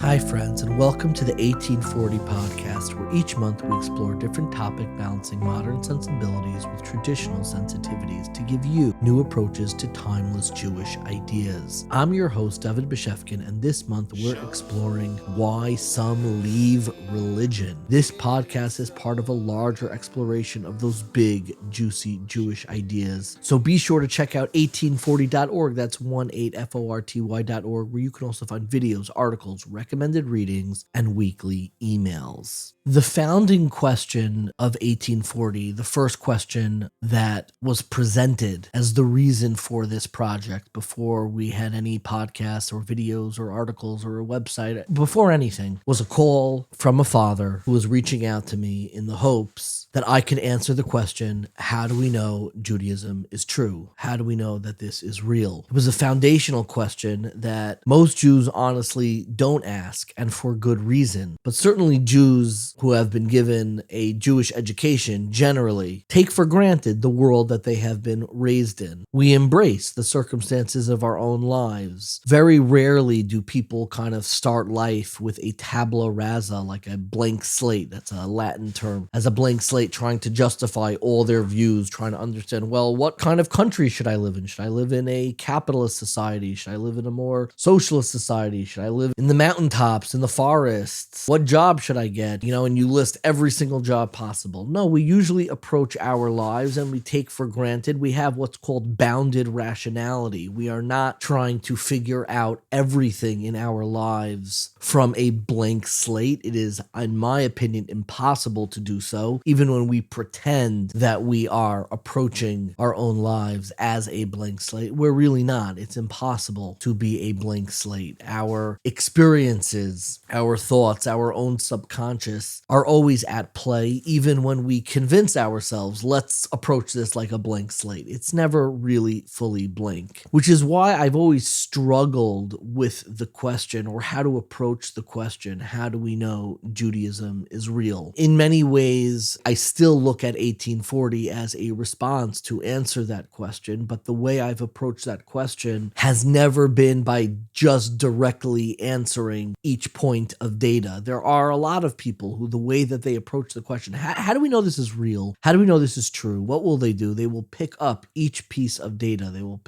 Hi, friends, and welcome to the 1840 podcast, where each month we explore a different topic balancing modern sensibilities with traditional sensitivities to give you new approaches to timeless Jewish ideas. I'm your host, David Beshefkin, and this month we're exploring why some leave religion. This podcast is part of a larger exploration of those big, juicy Jewish ideas. So be sure to check out 1840.org, that's 18forty.org, where you can also find videos, articles, recommended readings, and weekly emails. The founding question of 1840, the first question that was presented as the reason for this project before we had any podcasts or videos or articles or a website, before anything, was a call from a father who was reaching out to me in the hopes that I could answer the question, how do we know Judaism is true? How do we know that this is real? It was a foundational question that most Jews honestly don't ask, and for good reason. But certainly Jews who have been given a Jewish education generally take for granted the world that they have been raised in. We embrace the circumstances of our own lives. Very rarely do people kind of start life with a tabula rasa, like a blank slate. That's a Latin term. As a blank slate, trying to justify all their views, trying to understand, well, what kind of country should I live in? Should I live in a capitalist society? Should I live in a more socialist society? Should I live in the mountaintops, in the forests? What job should I get? And you list every single job possible. No, we usually approach our lives and we take for granted we have what's called bounded rationality. We are not trying to figure out everything in our lives from a blank slate. It is, in my opinion, impossible to do so, even when we pretend that we are approaching our own lives as a blank slate. We're really not. It's impossible to be a blank slate. Our experiences, our thoughts, our own subconscious are always at play, even when we convince ourselves, let's approach this like a blank slate. It's never really fully blank, which is why I've always struggled with the question, or how to approach the question, how do we know Judaism is real? In many ways, I still look at 1840 as a response to answer that question, but the way I've approached that question has never been by just directly answering each point of data. There are a lot of people who, the way that they approach the question, how do we know this is real? How do we know this is true? What will they do? They will pick up each piece of data. They will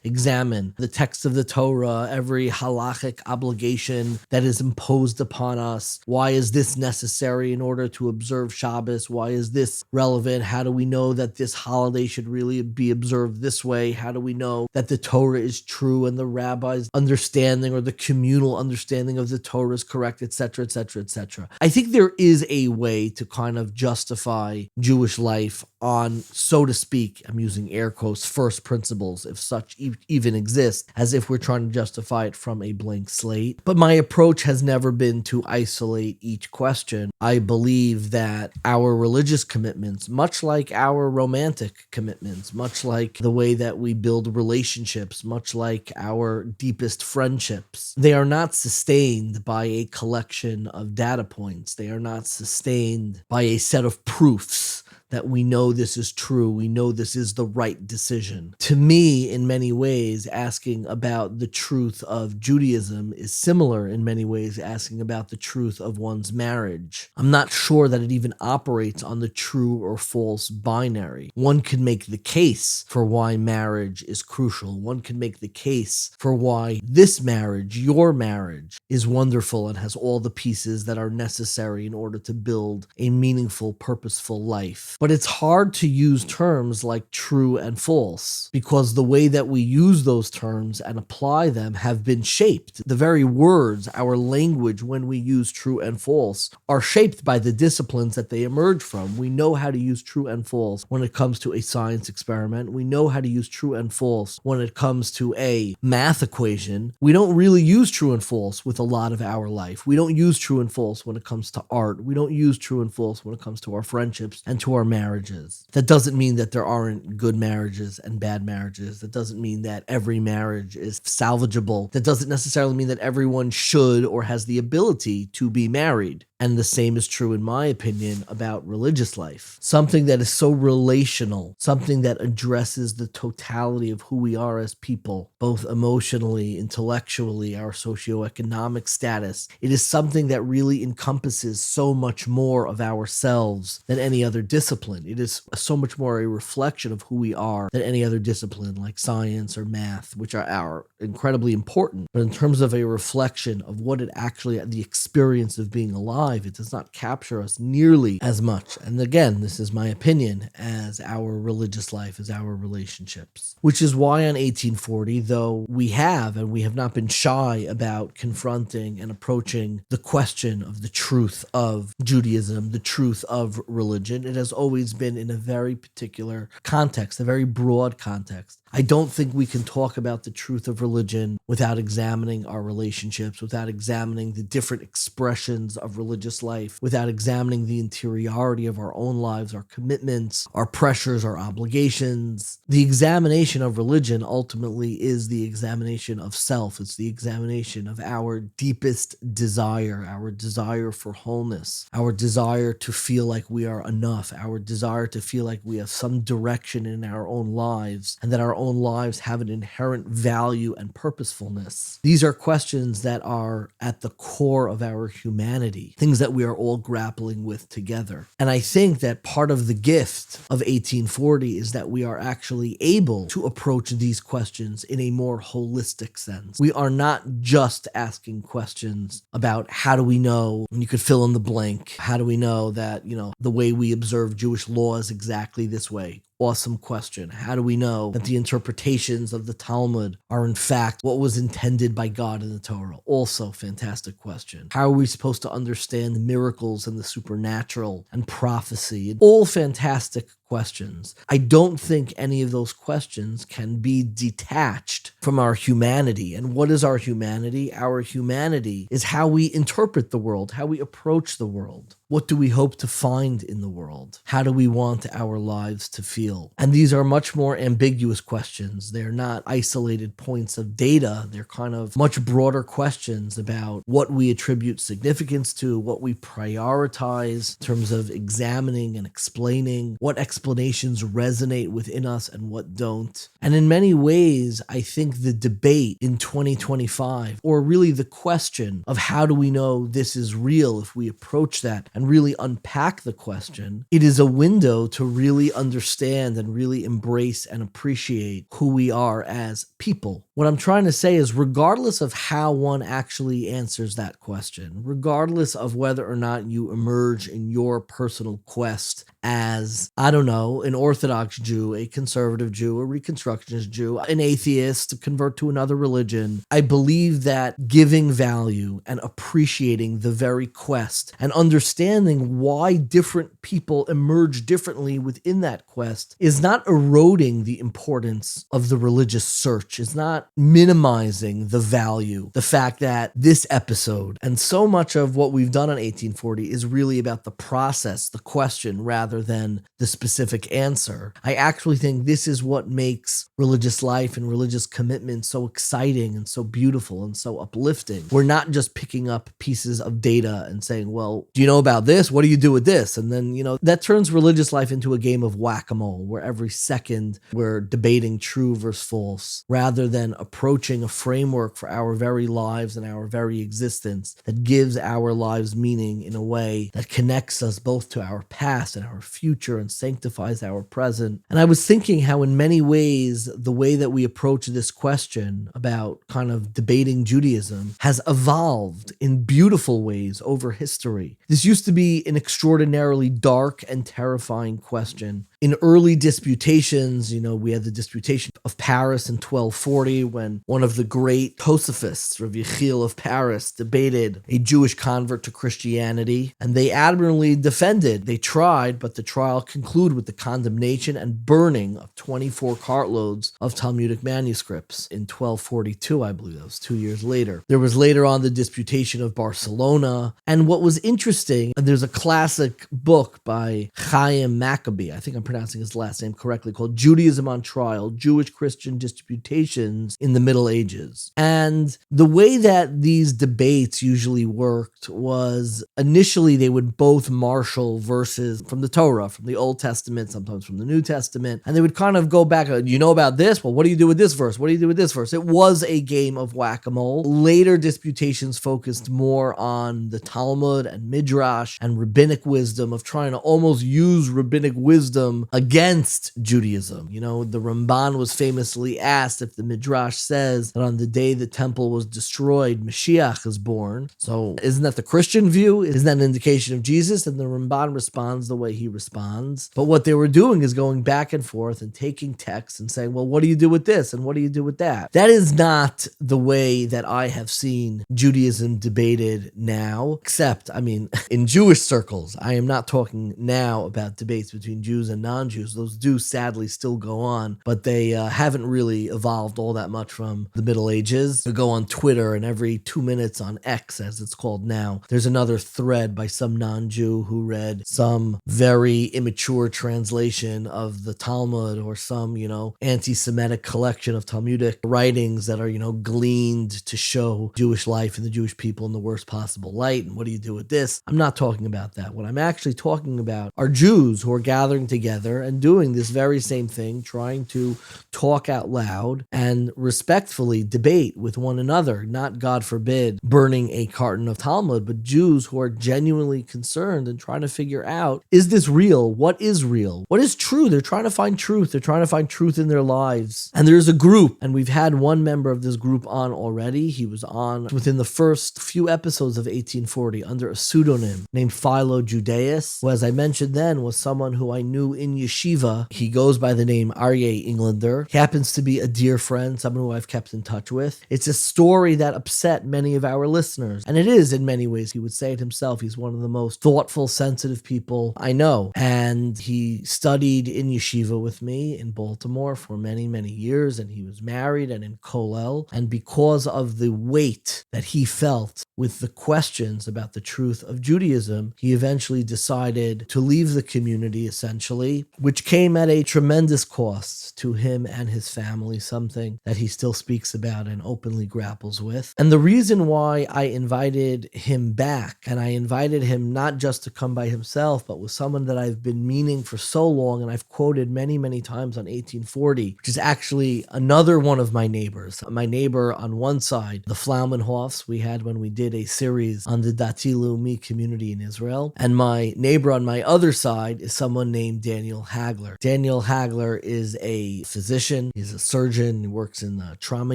examine the text of the Torah, every halachic obligation that is imposed upon us. Why is this necessary in order to observe Shabbos? Why is this relevant? How do we know that this holiday should really be observed this way? How do we know that the Torah is true and the rabbi's understanding or the communal understanding of the Torah is correct, etc., etc., etc.? I think there is a way to kind of justify Jewish life on, so to speak, I'm using air quotes, first principles, if such even exist, as if we're trying to justify it from a blank slate. But my approach has never been to isolate each question. I believe that our religious commitments, much like our romantic commitments, much like the way that we build relationships, much like our deepest friendships, they are not sustained by a collection of data points. They are not sustained by a set of proofs that we know this is true, we know this is the right decision. To me, in many ways, asking about the truth of Judaism is similar in many ways asking about the truth of one's marriage. I'm not sure that it even operates on the true or false binary. One could make the case for why marriage is crucial. One could make the case for why this marriage, your marriage, is wonderful and has all the pieces that are necessary in order to build a meaningful, purposeful life. But it's hard to use terms like true and false because the way that we use those terms and apply them have been shaped. The very words, our language when we use true and false, are shaped by the disciplines that they emerge from. We know how to use true and false when it comes to a science experiment. We know how to use true and false when it comes to a math equation. We don't really use true and false with a lot of our life. We don't use true and false when it comes to art. We don't use true and false when it comes to our friendships and to our marriages. That doesn't mean that there aren't good marriages and bad marriages. That doesn't mean that every marriage is salvageable. That doesn't necessarily mean that everyone should or has the ability to be married. And the same is true, in my opinion, about religious life. Something that is so relational, something that addresses the totality of who we are as people, both emotionally, intellectually, our socioeconomic status. It is something that really encompasses so much more of ourselves than any other discipline. It is so much more a reflection of who we are than any other discipline like science or math, which are incredibly important. But in terms of a reflection of what it actually, the experience of being alive, it does not capture us nearly as much. And again, this is my opinion, as our religious life, as our relationships. Which is why on 1840, though we have not been shy about confronting and approaching the question of the truth of Judaism, the truth of religion, it has always been in a very particular context, a very broad context. I don't think we can talk about the truth of religion without examining our relationships, without examining the different expressions of religious life, without examining the interiority of our own lives, our commitments, our pressures, our obligations. The examination of religion ultimately is the examination of self. It's the examination of our deepest desire, our desire for wholeness, our desire to feel like we are enough, our desire to feel like we have some direction in our own lives, and that our own lives have an inherent value and purposefulness. These are questions that are at the core of our humanity, things that we are all grappling with together. And I think that part of the gift of 1840 is that we are actually able to approach these questions in a more holistic sense. We are not just asking questions about how do we know, and you could fill in the blank, how do we know that, the way we observe Jewish law is exactly this way? Awesome question. How do we know that the interpretations of the Talmud are in fact what was intended by God in the Torah? Also fantastic question. How are we supposed to understand the miracles and the supernatural and prophecy? All fantastic questions. I don't think any of those questions can be detached from our humanity. And what is our humanity? Our humanity is how we interpret the world, how we approach the world. What do we hope to find in the world? How do we want our lives to feel? And these are much more ambiguous questions. They're not isolated points of data. They're kind of much broader questions about what we attribute significance to, what we prioritize in terms of examining and explaining, what explanations resonate within us and what don't. And in many ways, I think the debate in 2025, or really the question of how do we know this is real if we approach that and really unpack the question, it is a window to really understand and really embrace and appreciate who we are as people. What I'm trying to say is, regardless of how one actually answers that question, regardless of whether or not you emerge in your personal quest as, an Orthodox Jew, a conservative Jew, a Reconstructionist Jew, an atheist, to convert to another religion, I believe that giving value and appreciating the very quest and understanding why different people emerge differently within that quest is not eroding the importance of the religious search, is not minimizing the value, the fact that this episode and so much of what we've done on 1840 is really about the process, the question, rather than the specific answer. I actually think this is what makes religious life and religious commitment so exciting and so beautiful and so uplifting. We're not just picking up pieces of data and saying, well, do you know about this? What do you do with this? And then, that turns religious life into a game of whack-a-mole, where every second we're debating true versus false, rather than approaching a framework for our very lives and our very existence that gives our lives meaning in a way that connects us both to our past and our future and sanctifies our present. And I was thinking how in many ways, the way that we approach this question about kind of debating Judaism has evolved in beautiful ways over history. This used to be an extraordinarily dark and terrifying question. In early disputations, we had the Disputation of Paris in 1240, when one of the great Tosophists, Rav Yechiel of Paris, debated a Jewish convert to Christianity, and they admirably defended. They tried, but the trial concluded with the condemnation and burning of 24 cartloads of Talmudic manuscripts in 1242, I believe. That was 2 years later. There was later on the Disputation of Barcelona, and what was interesting, there's a classic book by Hyam Maccoby, I think I'm pronouncing his last name correctly, called Judaism on Trial, Jewish-Christian Disputations in the Middle Ages. And the way that these debates usually worked was initially they would both marshal verses from the Torah, from the Old Testament, sometimes from the New Testament, and they would kind of go back, you know about this? Well, what do you do with this verse? What do you do with this verse? It was a game of whack-a-mole. Later disputations focused more on the Talmud and Midrash and rabbinic wisdom, of trying to almost use rabbinic wisdom against Judaism. You know, the Ramban was famously asked if the Midrash says that on the day the temple was destroyed, Mashiach is born. So isn't that the Christian view? Isn't that an indication of Jesus? And the Ramban responds the way he responds. But what they were doing is going back and forth and taking texts and saying, well, what do you do with this? And what do you do with that? That is not the way that I have seen Judaism debated now, except, I mean, in Jewish circles. I am not talking now about debates between Jews and non-Jews. Those do sadly still go on, but they haven't really evolved all that much from the Middle Ages. You go on Twitter, and every 2 minutes on X, as it's called now, there's another thread by some non-Jew who read some very immature translation of the Talmud or some, anti-Semitic collection of Talmudic writings that are, gleaned to show Jewish life and the Jewish people in the worst possible light. And what do you do with this? I'm not talking about that. What I'm actually talking about are Jews who are gathering together and doing this very same thing, trying to talk out loud and respectfully debate with one another, not, God forbid, burning a carton of Talmud, but Jews who are genuinely concerned and trying to figure out, is this real? What is real? What is true? They're trying to find truth. They're trying to find truth in their lives. And there's a group, and we've had one member of this group on already. He was on within the first few episodes of 1840 under a pseudonym named Philo Judaeus, who, as I mentioned then, was someone who I knew in yeshiva. He goes by the name Aryeh Englander. He happens to be a dear friend, someone who I've kept in touch with. It's a story that upset many of our listeners, and it is in many ways. He would say it himself. He's one of the most thoughtful, sensitive people I know, and he studied in yeshiva with me in Baltimore for many, many years, and he was married and in Kollel, and because of the weight that he felt with the questions about the truth of Judaism, he eventually decided to leave the community, essentially, which came at a tremendous cost to him and his family, something that he still speaks about and openly grapples with. And the reason why I invited him back, and I invited him not just to come by himself, but with someone that I've been meaning for so long, and I've quoted many, many times on 1840, which is actually another one of my neighbors. My neighbor on one side, the Flaumenhoffs, we had when we did a series on the Dati Leumi community in Israel. And my neighbor on my other side is someone named Daniel Hagler. Daniel Hagler is a physician. He's a surgeon. He works in the trauma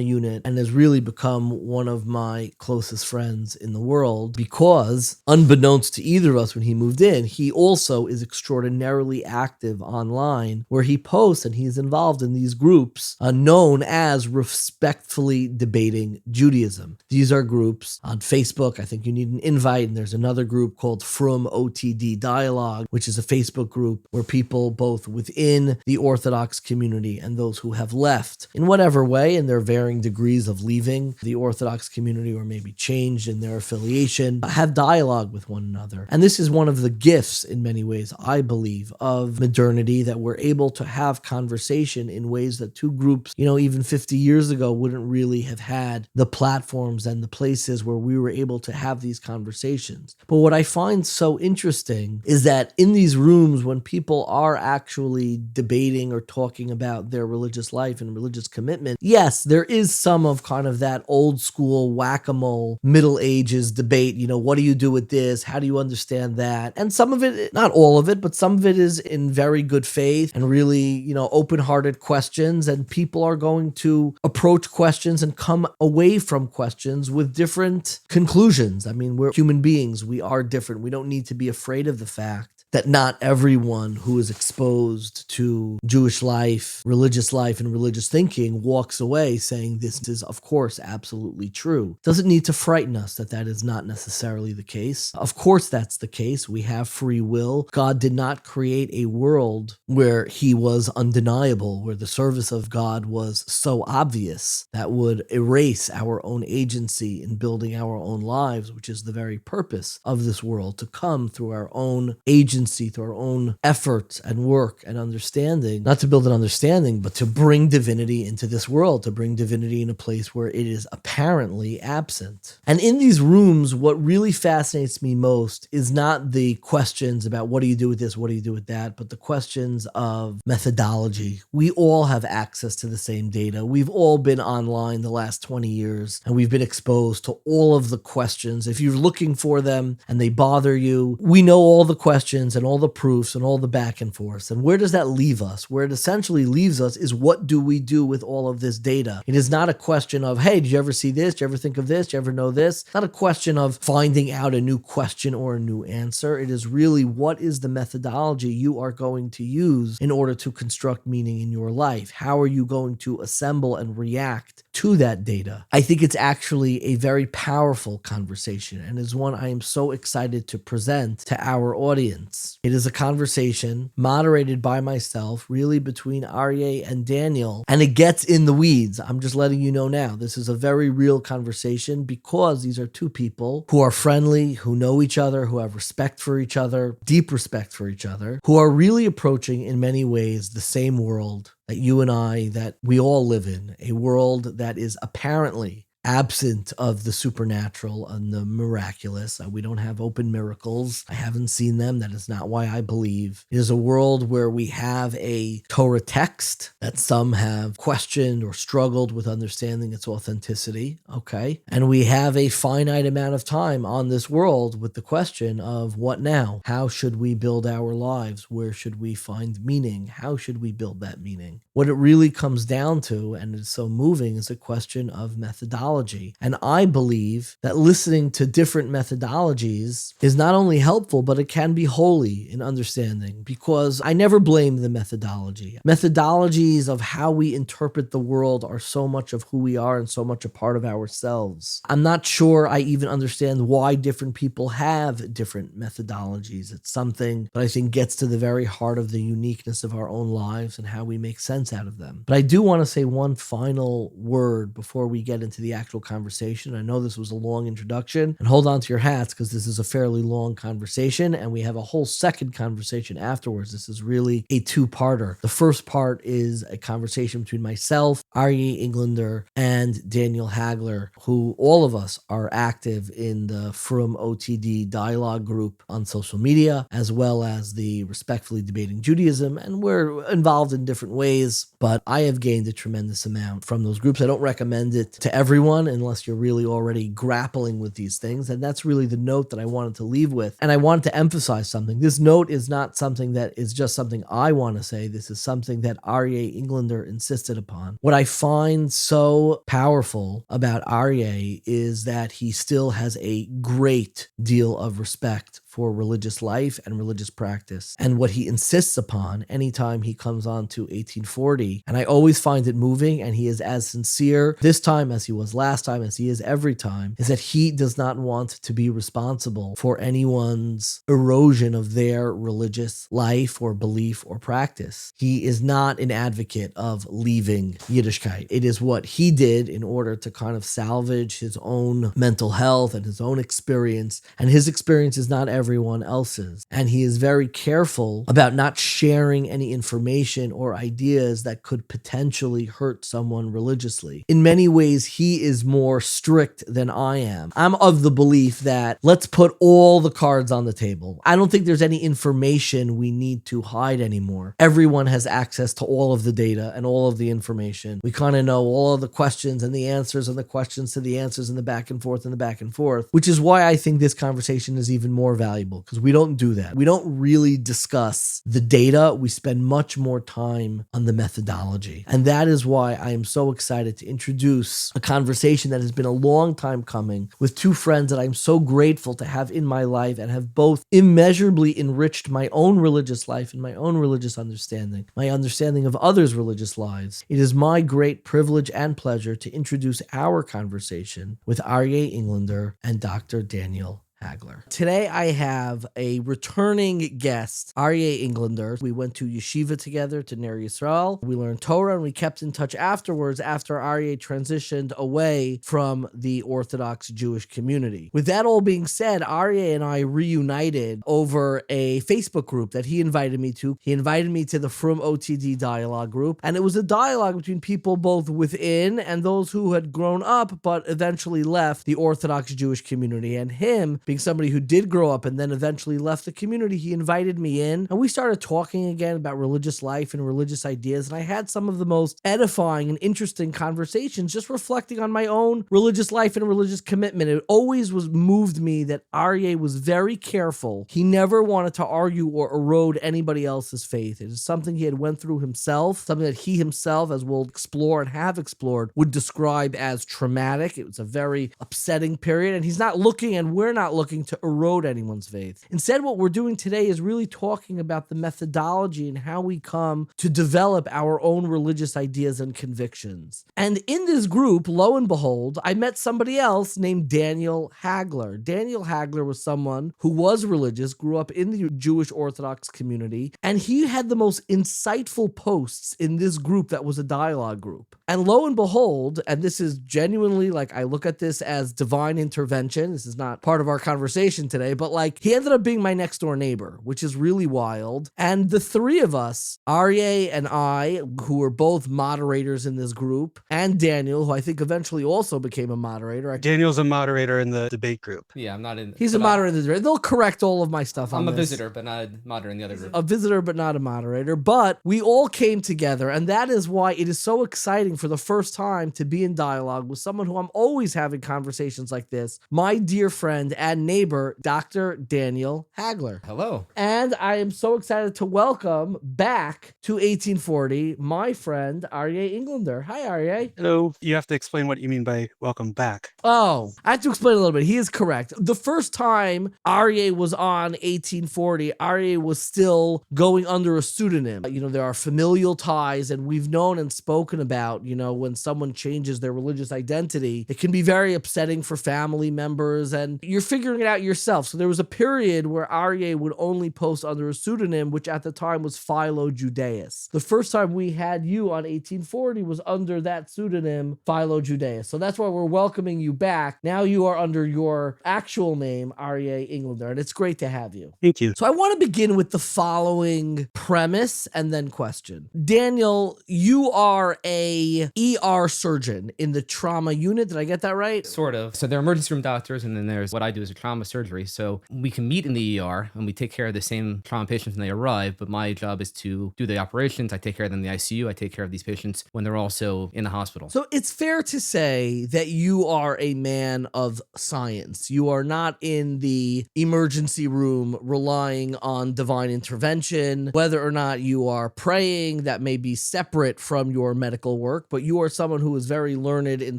unit and has really become one of my closest friends in the world because, unbeknownst to either of us when he moved in, he also is extraordinarily active online where he posts and he's involved in these groups known as Respectfully Debating Judaism. These are groups on Facebook. I think you need an invite, and there's another group called From OTD Dialogue, which is a Facebook group where people both within the Orthodox community and those who have left in whatever way, in their varying degrees of leaving the Orthodox community or maybe changed in their affiliation, have dialogue with one another. And this is one of the gifts, in many ways, I believe, of modernity, that we're able to have conversation in ways that two groups, even 50 years ago wouldn't really have had the platforms and the places where we were able to have these conversations. But what I find so interesting is that in these rooms, when people are actually debating or talking about their religious life and religious commitment, yes, there is some of kind of that old school whack-a-mole Middle Ages debate. What do you do with this? How do you understand that? And some of it, not all of it, but some of it is in very good faith and really, open-hearted questions. And people are going to approach questions and come away from questions with different conclusions. I mean, we're human beings. We are different. We don't need to be afraid of the fact that not everyone who is exposed to Jewish life, and religious thinking walks away saying this is, of course, absolutely true. Doesn't need to frighten us that is not necessarily the case. Of course, that's the case. We have free will. God did not create a world where he was undeniable, where the service of God was so obvious that would erase our own agency in building our own lives, which is the very purpose of this world, to come through our own agency agency, through our own efforts and work and understanding, not to build an understanding, but to bring divinity into this world, to bring divinity in a place where it is apparently absent. And in these rooms, what really fascinates me most is not the questions about what do you do with this, what do you do with that, but the questions of methodology. We all have access to the same data. We've all been online the last 20 years, and we've been exposed to all of the questions. If you're looking for them and they bother you, we know all the questions and all the proofs and all the back and forth. And where does that leave us? Where it essentially leaves us is, what do we do with all of this data? It is not a question of, hey, did you ever see this? Did you ever think of this? Did you ever know this? Not a question of finding out a new question or a new answer. It is really, what is the methodology you are going to use in order to construct meaning in your life? How are you going to assemble and react to that data? I think it's actually a very powerful conversation, and is one I am so excited to present to our audience. It is a conversation moderated by myself, really between Aryeh and Daniel, and it gets in the weeds. I'm just letting you know now, this is a very real conversation, because these are two people who are friendly, who know each other, who have respect for each other, deep respect for each other, who are really approaching in many ways the same world that you and I, that we all live in, a world that is apparently absent of the supernatural and the miraculous. We don't have open miracles. I haven't seen them. That is not why I believe. It is a world where we have a Torah text that some have questioned or struggled with understanding its authenticity, okay? And we have a finite amount of time on this world with the question of, what now? How should we build our lives? Where should we find meaning? How should we build that meaning? What it really comes down to, and it's so moving, is a question of methodology. And I believe that listening to different methodologies is not only helpful, but it can be holy in understanding, because I never blame the methodology. Methodologies of how we interpret the world are so much of who we are and so much a part of ourselves. I'm not sure I even understand why different people have different methodologies. It's something that I think gets to the very heart of the uniqueness of our own lives and how we make sense out of them. But I do want to say one final word before we get into the actual conversation. I know this was a long introduction, and hold on to your hats, because this is a fairly long conversation, and we have a whole second conversation afterwards. This is really a two-parter. The first part is a conversation between myself, Aryeh Englander, and Daniel Hagler, who all of us are active in the From OTD dialogue group on social media, as well as the Respectfully Debating Judaism, and we're involved in different ways, but I have gained a tremendous amount from those groups. I don't recommend it to everyone unless you're really already grappling with these things. And that's really the note that I wanted to leave with. And I wanted to emphasize something. This note is not something that is just something I want to say. This is something that Aryeh Englander insisted upon. What I find so powerful about Aryeh is that he still has a great deal of respect for religious life and religious practice. And what he insists upon anytime he comes on to 1840, and I always find it moving, and he is as sincere this time as he was last time, as he is every time, is that he does not want to be responsible for anyone's erosion of their religious life or belief or practice. He is not an advocate of leaving Yiddishkeit. It is what he did in order to kind of salvage his own mental health and his own experience, and his experience is not everyone else's. And he is very careful about not sharing any information or ideas that could potentially hurt someone religiously. In many ways, he is more strict than I am. I'm of the belief that let's put all the cards on the table. I don't think there's any information we need to hide anymore. Everyone has access to all of the data and all of the information. We kind of know all of the questions and the answers and the questions to the answers and the back and forth and the back and forth, which is why I think this conversation is even more valuable, because we don't do that. We don't really discuss the data. We spend much more time on the methodology. And that is why I am so excited to introduce a conversation that has been a long time coming with two friends that I'm so grateful to have in my life and have both immeasurably enriched my own religious life and my own religious understanding, my understanding of others' religious lives. It is my great privilege and pleasure to introduce our conversation with Aryeh Englander and Dr. Daniel Hagler. Hagler. Today I have a returning guest, Aryeh Englander. We went to yeshiva together to Ner Yisrael. We learned Torah and we kept in touch afterwards after Aryeh transitioned away from the Orthodox Jewish community. With that all being said, Aryeh and I reunited over a Facebook group that he invited me to. He invited me to the From OTD dialogue group, and it was a dialogue between people both within and those who had grown up but eventually left the Orthodox Jewish community. And him, being somebody who did grow up and then eventually left the community, he invited me in and we started talking again about religious life and religious ideas. And I had some of the most edifying and interesting conversations just reflecting on my own religious life and religious commitment. It always moved me that Aryeh was very careful. He never wanted to argue or erode anybody else's faith. It is something he had went through himself, something that he himself, as we'll explore and have explored, would describe as traumatic. It was a very upsetting period, and he's not looking, and we're not looking to erode anyone's faith. Instead, what we're doing today is really talking about the methodology and how we come to develop our own religious ideas and convictions. And in this group, lo and behold, I met somebody else named Daniel Hagler. Daniel Hagler was someone who was religious, grew up in the Jewish Orthodox community, and he had the most insightful posts in this group that was a dialogue group. And lo and behold, and this is genuinely, like, I look at this as divine intervention. This is not part of our conversation today, but like, he ended up being my next door neighbor, which is really wild. And the three of us, Aryeh and I, who were both moderators in this group, and Daniel, who I think eventually also became a moderator. Daniel's a moderator in the debate group. Yeah, I'm not in. He's a moderator in the debate. They'll correct all of my stuff on I'm a this. visitor, but not a moderator in the other group. A visitor, but not a moderator. But we all came together, and that is why it is so exciting for the first time to be in dialogue with someone who I'm always having conversations like this, my dear friend and neighbor, Dr. Daniel Hagler. Hello. And I am so excited to welcome back to 1840 my friend, Aryeh Englander. Hi, Aryeh. Hello. You have to explain what you mean by welcome back. Oh, I have to explain a little bit. He is correct. The first time Aryeh was on 1840, Aryeh was still going under a pseudonym. You know, there are familial ties, and we've known and spoken about, you know, when someone changes their religious identity, it can be very upsetting for family members, and you're figuring it out yourself. So there was a period where Aryeh would only post under a pseudonym, which at the time was Philo Judaeus. The first time we had you on 1840 was under that pseudonym, Philo Judaeus. So that's why we're welcoming you back. Now you are under your actual name, Aryeh Englander, and it's great to have you. Thank you. So I want to begin with the following premise and then question. Daniel, you are a ER surgeon in the trauma unit. Did I get that right? Sort of. So there are emergency room doctors, and then there's what I do is a trauma surgery. So we can meet in the ER, and we take care of the same trauma patients when they arrive, but my job is to do the operations. I take care of them in the ICU. I take care of these patients when they're also in the hospital. So it's fair to say that you are a man of science. You are not in the emergency room relying on divine intervention. Whether or not you are praying, that may be separate from your medical work, but you are someone who is very learned in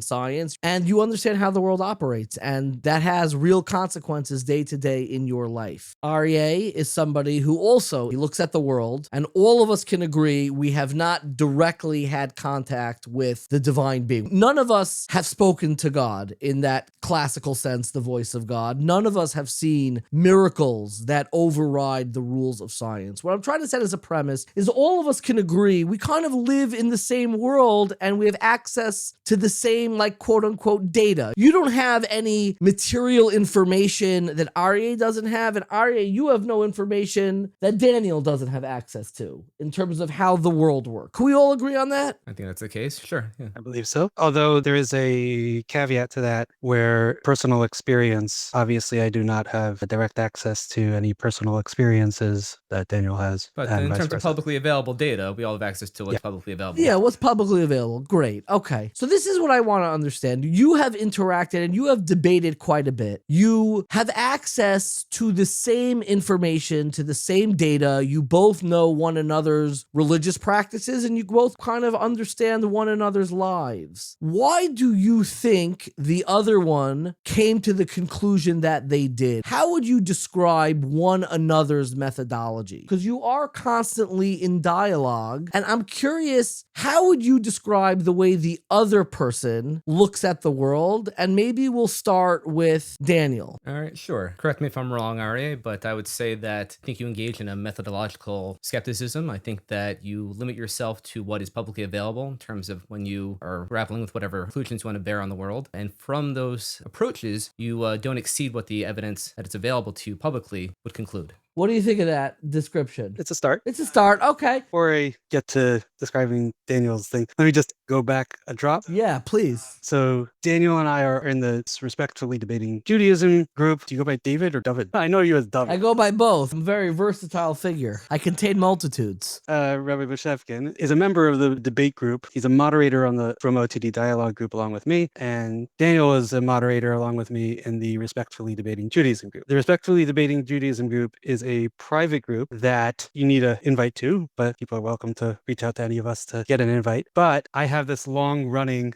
science and you understand how the world operates, and that has real consequences day to day in your life. Aryeh is somebody who also, he looks at the world, and all of us can agree we have not directly had contact with the divine being. None of us have spoken to God in that classical sense, the voice of God. None of us have seen miracles that override the rules of science. What I'm trying to set as a premise is all of us can agree we kind of live in the same world and we have access to the same, like, quote unquote data. You don't have any material information that Aryeh doesn't have, and Aryeh, you have no information that Daniel doesn't have access to in terms of how the world works. Can we all agree on that? I think that's the case. Sure. Yeah. I believe so. Although there is a caveat to that where personal experience, obviously I do not have direct access to any personal experiences that Daniel has. But and in vice terms of versa. publicly available data, we all have access to what's publicly available. Yeah, what's publicly available. Great. Okay. So this is what I want to understand. You have interacted and you have debated quite a bit. You have access to the same information, to the same data. You both know one another's religious practices and you both kind of understand one another's lives. Why do you think the other one came to the conclusion that they did? How would you describe one another's methodology? Because you are constantly in dialogue, and I'm curious, how would you describe the way the other person looks at the world? And maybe we'll start with Daniel. Daniel. All right, sure. Correct me if I'm wrong, Aryeh, but I would say that I think you engage in a methodological skepticism. I think that you limit yourself to what is publicly available in terms of when you are grappling with whatever conclusions you want to bear on the world. And from those approaches, you don't exceed what the evidence that is available to you publicly would conclude. What do you think of that description? It's a start. It's a start. Okay. Before I get to describing Daniel's thing, let me just go back a drop. Yeah, please. So Daniel and I are in the Respectfully Debating Judaism group. Do you go by David or David? I know you as David. I go by both. I'm a very versatile figure. I contain multitudes. Rabbi Bashevkin is a member of the debate group. He's a moderator on the From OTD dialogue group along with me. And Daniel is a moderator along with me in the Respectfully Debating Judaism group. The Respectfully Debating Judaism group is a private group that you need an invite to, but people are welcome to reach out to any of us to get an invite. But I have this long running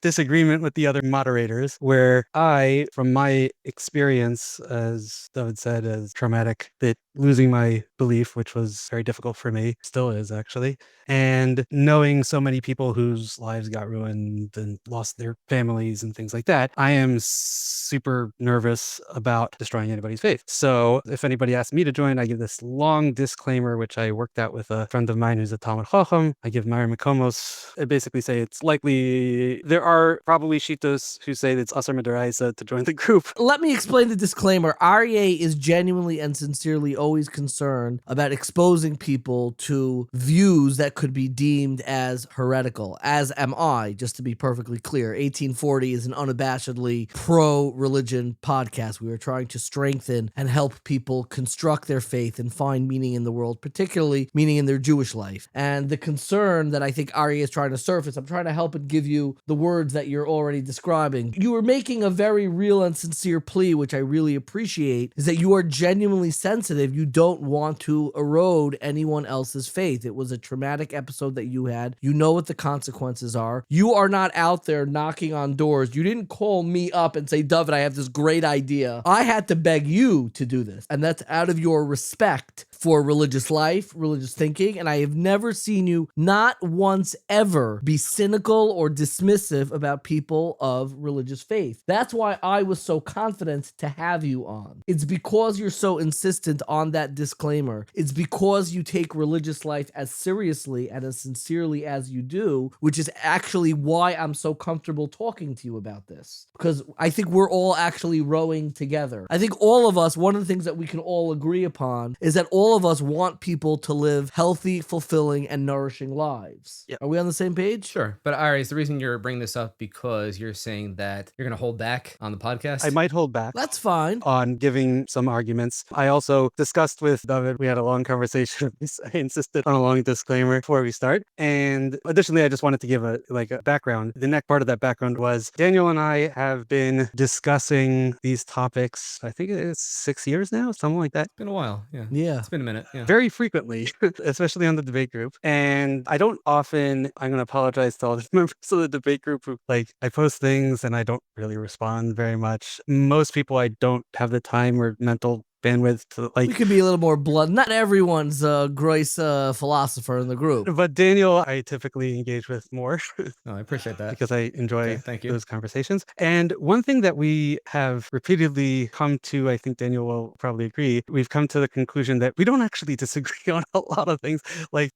disagreement with the other moderators where I, from my experience, as David said, as traumatic, that losing my belief, which was very difficult for me, still is actually, and knowing so many people whose lives got ruined and lost their families and things like that, I am super nervous about destroying anybody's faith. So if anybody asks me to join, I give this long disclaimer, which I worked out with a friend of mine who's a Talmud Chacham. I give Meir Makomos. I basically say it's likely, there are probably Shitos who say that it's Asar Midaraisa to join the group. Let me explain the disclaimer. Aryeh is genuinely and sincerely always concerned about exposing people to views that could be deemed as heretical, as am I, just to be perfectly clear. 1840 is an unabashedly pro-religion podcast. We are trying to strengthen and help people construct their faith and find meaning in the world, particularly meaning in their Jewish life. And the concern that I think Aryeh is trying to surface, I'm trying to help and give you the words that you're already describing. You were making a very real and sincere plea, which I really appreciate, is that you are genuinely sensitive. You don't want to erode anyone else's faith. It was a traumatic episode that you had. You know what the consequences are. You are not out there knocking on doors. You didn't call me up and say, David, I have this great idea. I had to beg you to do this. And that's out of your respect for religious life, religious thinking, and I have never seen you, not once ever, be cynical or dismissive about people of religious faith. That's why I was so confident to have you on. It's because you're so insistent on that disclaimer. It's because you take religious life as seriously and as sincerely as you do, which is actually why I'm so comfortable talking to you about this. Because I think we're all actually rowing together. I think all of us, one of the things that we can all agree upon is that all of us want people to live healthy, fulfilling, and nourishing lives. Yep. Are we on the same page? Sure. But Aryeh, is the reason you're bringing this up because you're saying that you're going to hold back on the podcast? I might hold back That's fine. on giving some arguments. I also discussed with David, we had a long conversation. I insisted on a long disclaimer before we start. And additionally, I just wanted to give a background. The next part of that background was Daniel and I have been discussing these topics, I think it's 6 years now, something like that. It's been a while. Yeah. Yeah. It's been a minute. Yeah. Very frequently, especially on the debate group. And I don't often, I'm going to apologize to all the members of the debate group who, I post things and I don't really respond very much. Most people, I don't have the time or mental bandwidth to We could be a little more blunt. Not everyone's a gross philosopher in the group. but Daniel, I typically engage with more I appreciate that. because I enjoy Okay, thank you. those conversations. And one thing that we have repeatedly come to, I think Daniel will probably agree, we've come to the conclusion that we don't actually disagree on a lot of things.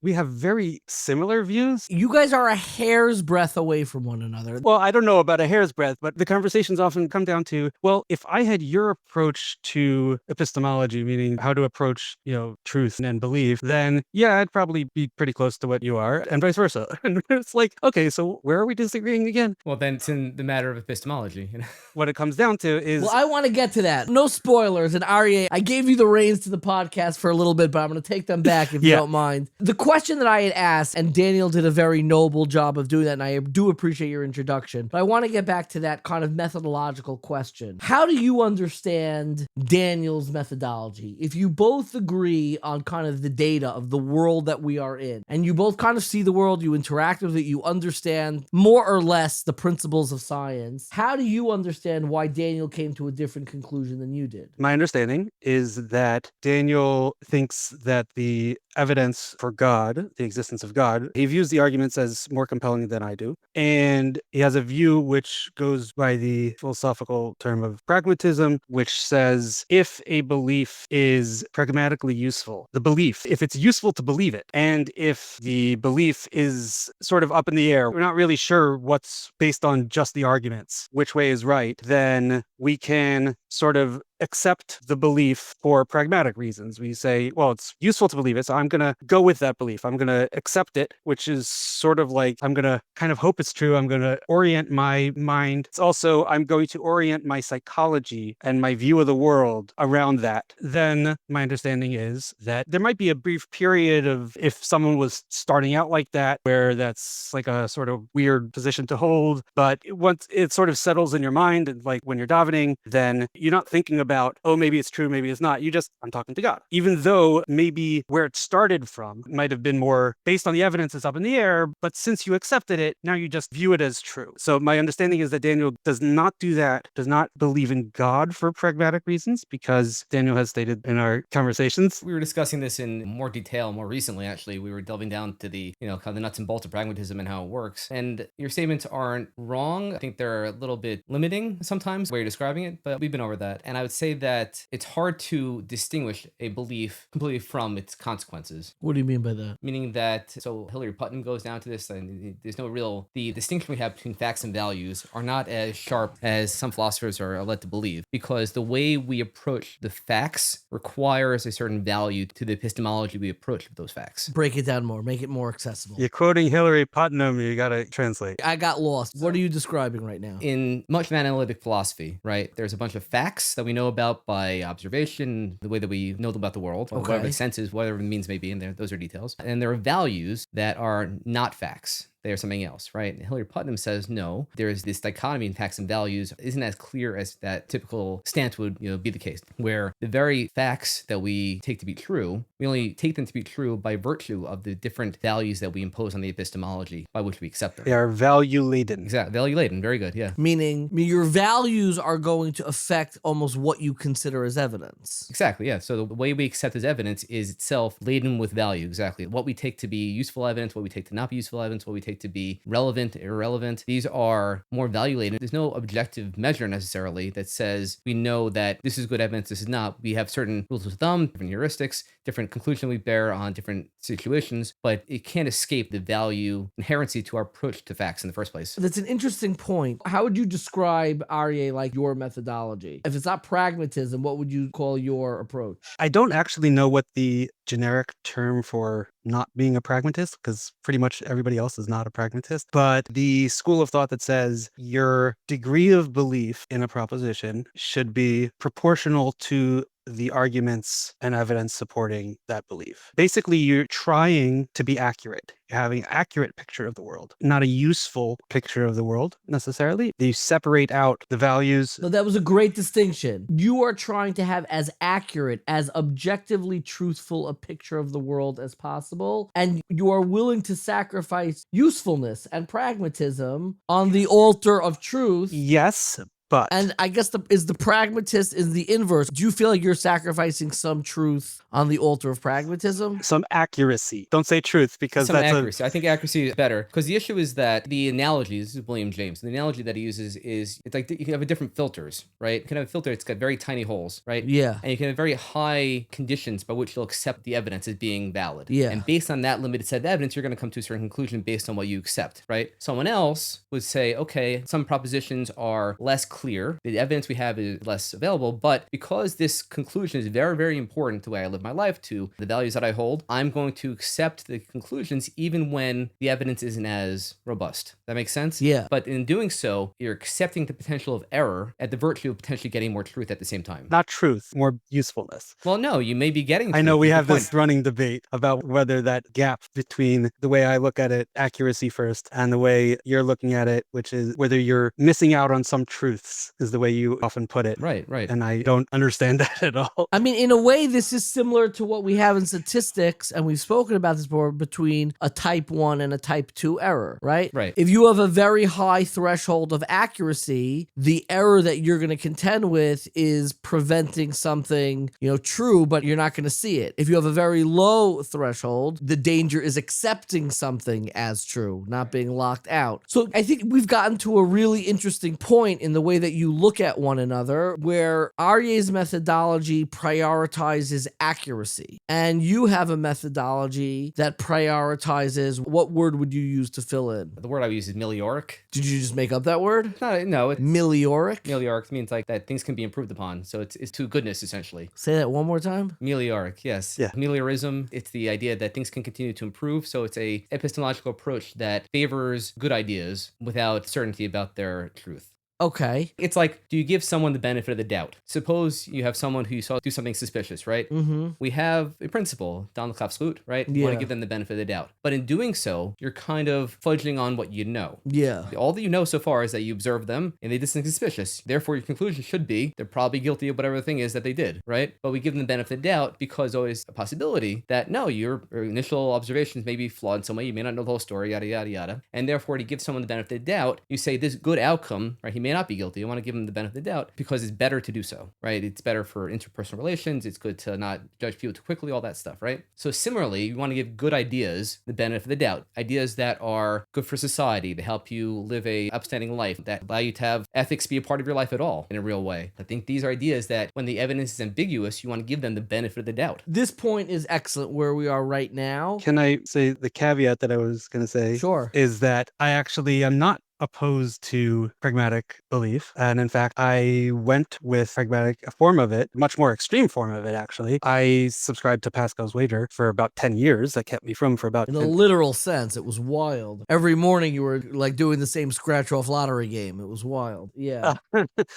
We have very similar views. You guys are a hair's breadth away from one another. Well, I don't know about a hair's breadth, but the conversations often come down to, well, if I had your approach to epistemology, meaning how to approach, truth and belief, then yeah, I'd probably be pretty close to what you are, and vice versa. And it's like, okay, so where are we disagreeing again? Well, then it's in the matter of epistemology. What it comes down to is... Well, I want to get to that. No spoilers. And Aryeh, I gave you the reins to the podcast for a little bit, but I'm going to take them back if you don't mind. The question that I had asked, and Daniel did a very noble job of doing that, and I do appreciate your introduction, but I want to get back to that kind of methodological question. How do you understand Daniel's methodology, if you both agree on kind of the data of the world that we are in, and you both kind of see the world, you interact with it, you understand more or less the principles of science, how do you understand why Daniel came to a different conclusion than you did? My understanding is that Daniel thinks that the evidence for God, the existence of God, he views the arguments as more compelling than I do. And he has a view which goes by the philosophical term of pragmatism, which says if a belief is pragmatically useful, the belief, if it's useful to believe it, and if the belief is sort of up in the air, we're not really sure what's based on just the arguments, which way is right, then we can sort of accept the belief for pragmatic reasons. We say, well, it's useful to believe it, so I'm going to go with that belief. I'm going to accept it, which is sort of like, I'm going to kind of hope it's true. I'm going to orient my mind. It's also, I'm going to orient my psychology and my view of the world around that. Then my understanding is that there might be a brief period of, if someone was starting out like that, where that's like a sort of weird position to hold, but once it sort of settles in your mind, and like when you're davening, then you're not thinking about, oh, maybe it's true, maybe it's not. You just, I'm talking to God. Even though maybe where it started from might have been more based on the evidence that's up in the air, but since you accepted it, now you just view it as true. So my understanding is that Daniel does not do that, does not believe in God for pragmatic reasons, because Daniel has stated in our conversations. We were discussing this in more detail more recently, actually. We were delving down to the, kind of the nuts and bolts of pragmatism and how it works. And your statements aren't wrong. I think they're a little bit limiting sometimes the way you're describing it, but we've been over that. And I would say that it's hard to distinguish a belief completely from its consequences. What do you mean by that? Meaning that, so Hilary Putnam goes down to this, and there's no real, the distinction we have between facts and values are not as sharp as some philosophers are led to believe, because the way we approach the facts requires a certain value to the epistemology we approach with those facts. Break it down more, make it more accessible. You're quoting Hilary Putnam, you got to translate. I got lost. What are you describing right now? In much of analytic philosophy, right, there's a bunch of facts that we know about by observation, the way that we know about the world, or whatever the sense is, whatever the means may be, and those are details. And there are values that are not facts. They are something else, right? And Hilary Putnam says, no, there's this dichotomy in facts and values isn't as clear as that typical stance would be the case, where the very facts that we take to be true, we only take them to be true by virtue of the different values that we impose on the epistemology by which we accept them. They are value-laden. Exactly. Value-laden. Very good. Yeah. Meaning your values are going to affect almost what you consider as evidence. Exactly. Yeah. So the way we accept as evidence is itself laden with value. Exactly. What we take to be useful evidence, what we take to not be useful evidence, what we take to be relevant, irrelevant, these are more value laden. There's no objective measure necessarily that says we know that this is good evidence, this is not. We have certain rules of thumb, different heuristics, different conclusions we bear on different situations, but it can't escape the value inherency to our approach to facts in the first place. That's an interesting point. How would you describe, Aryeh, like your methodology? If it's not pragmatism, what would you call your approach? I don't actually know what the generic term for not being a pragmatist, because pretty much everybody else is not a pragmatist, but the school of thought that says your degree of belief in a proposition should be proportional to the arguments and evidence supporting that belief. Basically, you're trying to be accurate. You're having an accurate picture of the world, not a useful picture of the world necessarily. You separate out the values. No, that was a great distinction. You are trying to have as accurate, as objectively truthful a picture of the world as possible, and you are willing to sacrifice usefulness and pragmatism on the altar of truth. Yes, but... And I guess the pragmatist is the inverse. Do you feel like you're sacrificing some truth on the altar of pragmatism? Some accuracy. Don't say truth, because some that's accuracy. I think accuracy is better, because the issue is that the analogy, this is William James, the analogy that he uses is, it's like you can have different filters, right? You can have a filter, it's got very tiny holes, right? Yeah. And you can have very high conditions by which you'll accept the evidence as being valid. Yeah. And based on that limited set of evidence, you're going to come to a certain conclusion based on what you accept, right? Someone else would say, okay, some propositions are less clear, the evidence we have is less available, but because this conclusion is very, very important to the way I live my life, to the values that I hold, I'm going to accept the conclusions even when the evidence isn't as robust. That makes sense? Yeah. But in doing so, you're accepting the potential of error at the virtue of potentially getting more truth at the same time. not truth, more usefulness. Well, no, you may be getting truth. I know we That's have the this point. running debate about whether that gap between the way I look at it, accuracy first, and the way you're looking at it, which is whether you're missing out on some truths. myths is the way you often put it. Right. And I don't understand that at all. I mean, in a way, this is similar to what we have in statistics, and we've spoken about this before, between a type 1 and a type 2 error, right? Right. If you have a very high threshold of accuracy, the error that you're going to contend with is preventing something, true, but you're not going to see it. If you have a very low threshold, the danger is accepting something as true, not being locked out. So I think we've gotten to a really interesting point in the way that you look at one another, where Aryeh's methodology prioritizes accuracy, and you have a methodology that prioritizes, what word would you use to fill in? The word I would use is melioric. Did you just make up that word? No, it's Melioric? melioric means like that things can be improved upon. So it's to goodness, essentially. Say that one more time. Melioric, yes. Yeah. Meliorism, it's the idea that things can continue to improve. So it's a epistemological approach that favors good ideas without certainty about their truth. Okay. It's like, do you give someone the benefit of the doubt? Suppose you have someone who you saw do something suspicious, right? Mm-hmm. We have a principle, Dan Klapslut, right? You want Yeah. to give them the benefit of the doubt. But in doing so, you're kind of fudging on what you know. Yeah. All that you know so far is that you observed them and they did something suspicious. Therefore, your conclusion should be they're probably guilty of whatever the thing is that they did, right? But we give them the benefit of the doubt because always a possibility that no, your initial observations may be flawed in some way. You may not know the whole story, yada, yada, yada. And therefore, to give someone the benefit of the doubt, you say this good outcome, right? He may not be guilty. You want to give him the benefit of the doubt because it's better to do so, right? It's better for interpersonal relations. It's good to not judge people too quickly, all that stuff, right? So similarly, you want to give good ideas the benefit of the doubt, ideas that are good for society, to help you live a upstanding life, that allow you to have ethics be a part of your life at all in a real way. I think these are ideas that when the evidence is ambiguous, you want to give them the benefit of the doubt. This point is excellent where we are right now. Can I say the caveat that I was going to say? Sure. Is that I actually am not opposed to pragmatic belief. And in fact, I went with pragmatic, a form of it, much more extreme form of it, actually. I subscribed to Pascal's wager for about 10 years. That kept me from for about In a 10 literal sense, it was wild. Every morning you were like doing the same scratch-off lottery game. It was wild. Yeah.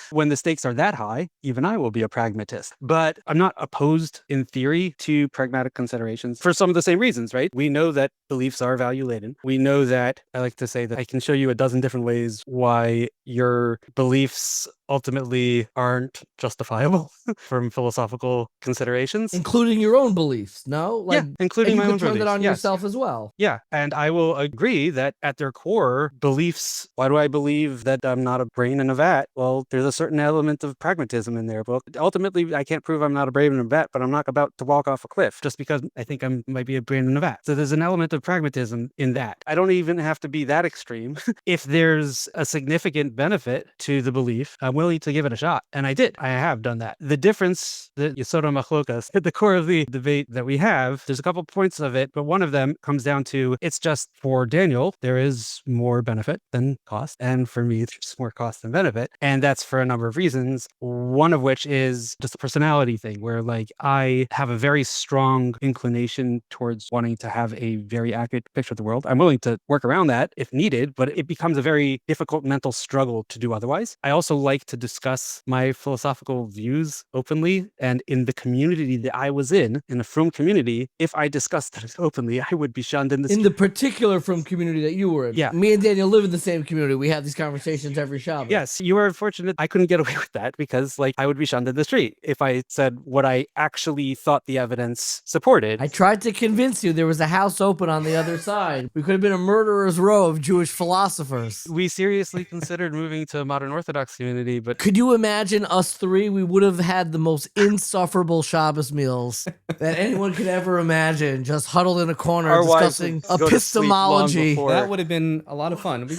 When the stakes are that high, even I will be a pragmatist. But I'm not opposed in theory to pragmatic considerations for some of the same reasons, right? We know that beliefs are value-laden. We know that, I like to say that I can show you a dozen different ways why your beliefs ultimately aren't justifiable from philosophical considerations. Including your own beliefs, no? Like, Yeah, including and my you own could turn that beliefs, on yes. yourself as well. Yeah, and I will agree that at their core, beliefs, why do I believe that I'm not a brain in a vat? Well, there's a certain element of pragmatism in there. But ultimately, I can't prove I'm not a brain in a vat, but I'm not about to walk off a cliff just because I think I might be a brain in a vat. So there's an element of pragmatism in that. I don't even have to be that extreme. If there's a significant benefit to the belief, I'm willing to give it a shot. And I did. I have done that. The difference, the Yesod HaMachlokas, at the core of the debate that we have, there's a couple points of it, but one of them comes down to, it's just for Daniel, there is more benefit than cost. And for me, there's more cost than benefit. And that's for a number of reasons. One of which is just a personality thing where like I have a very strong inclination towards wanting to have a very accurate picture of the world. I'm willing to work around that if needed, but it becomes a very difficult mental struggle to do otherwise. I also like to discuss my philosophical views openly, and in the community that I was in a frum community, if I discussed it openly, I would be shunned in the In the particular frum community that you were in. Yeah. Me and Daniel live in the same community. We have these conversations every Shabbat. Yes, you are unfortunate. I couldn't get away with that because like I would be shunned in the street if I said what I actually thought the evidence supported. I tried to convince you there was a house open on the other side. We could have been a murderer's row of Jewish philosophers. We seriously considered moving to a modern Orthodox community, but Could you imagine us three? We would have had the most insufferable Shabbos meals that anyone could ever imagine, just huddled in a corner Our wives discussing would go to sleep long epistemology before. That would have been a lot of fun.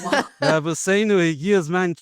I was saying to years man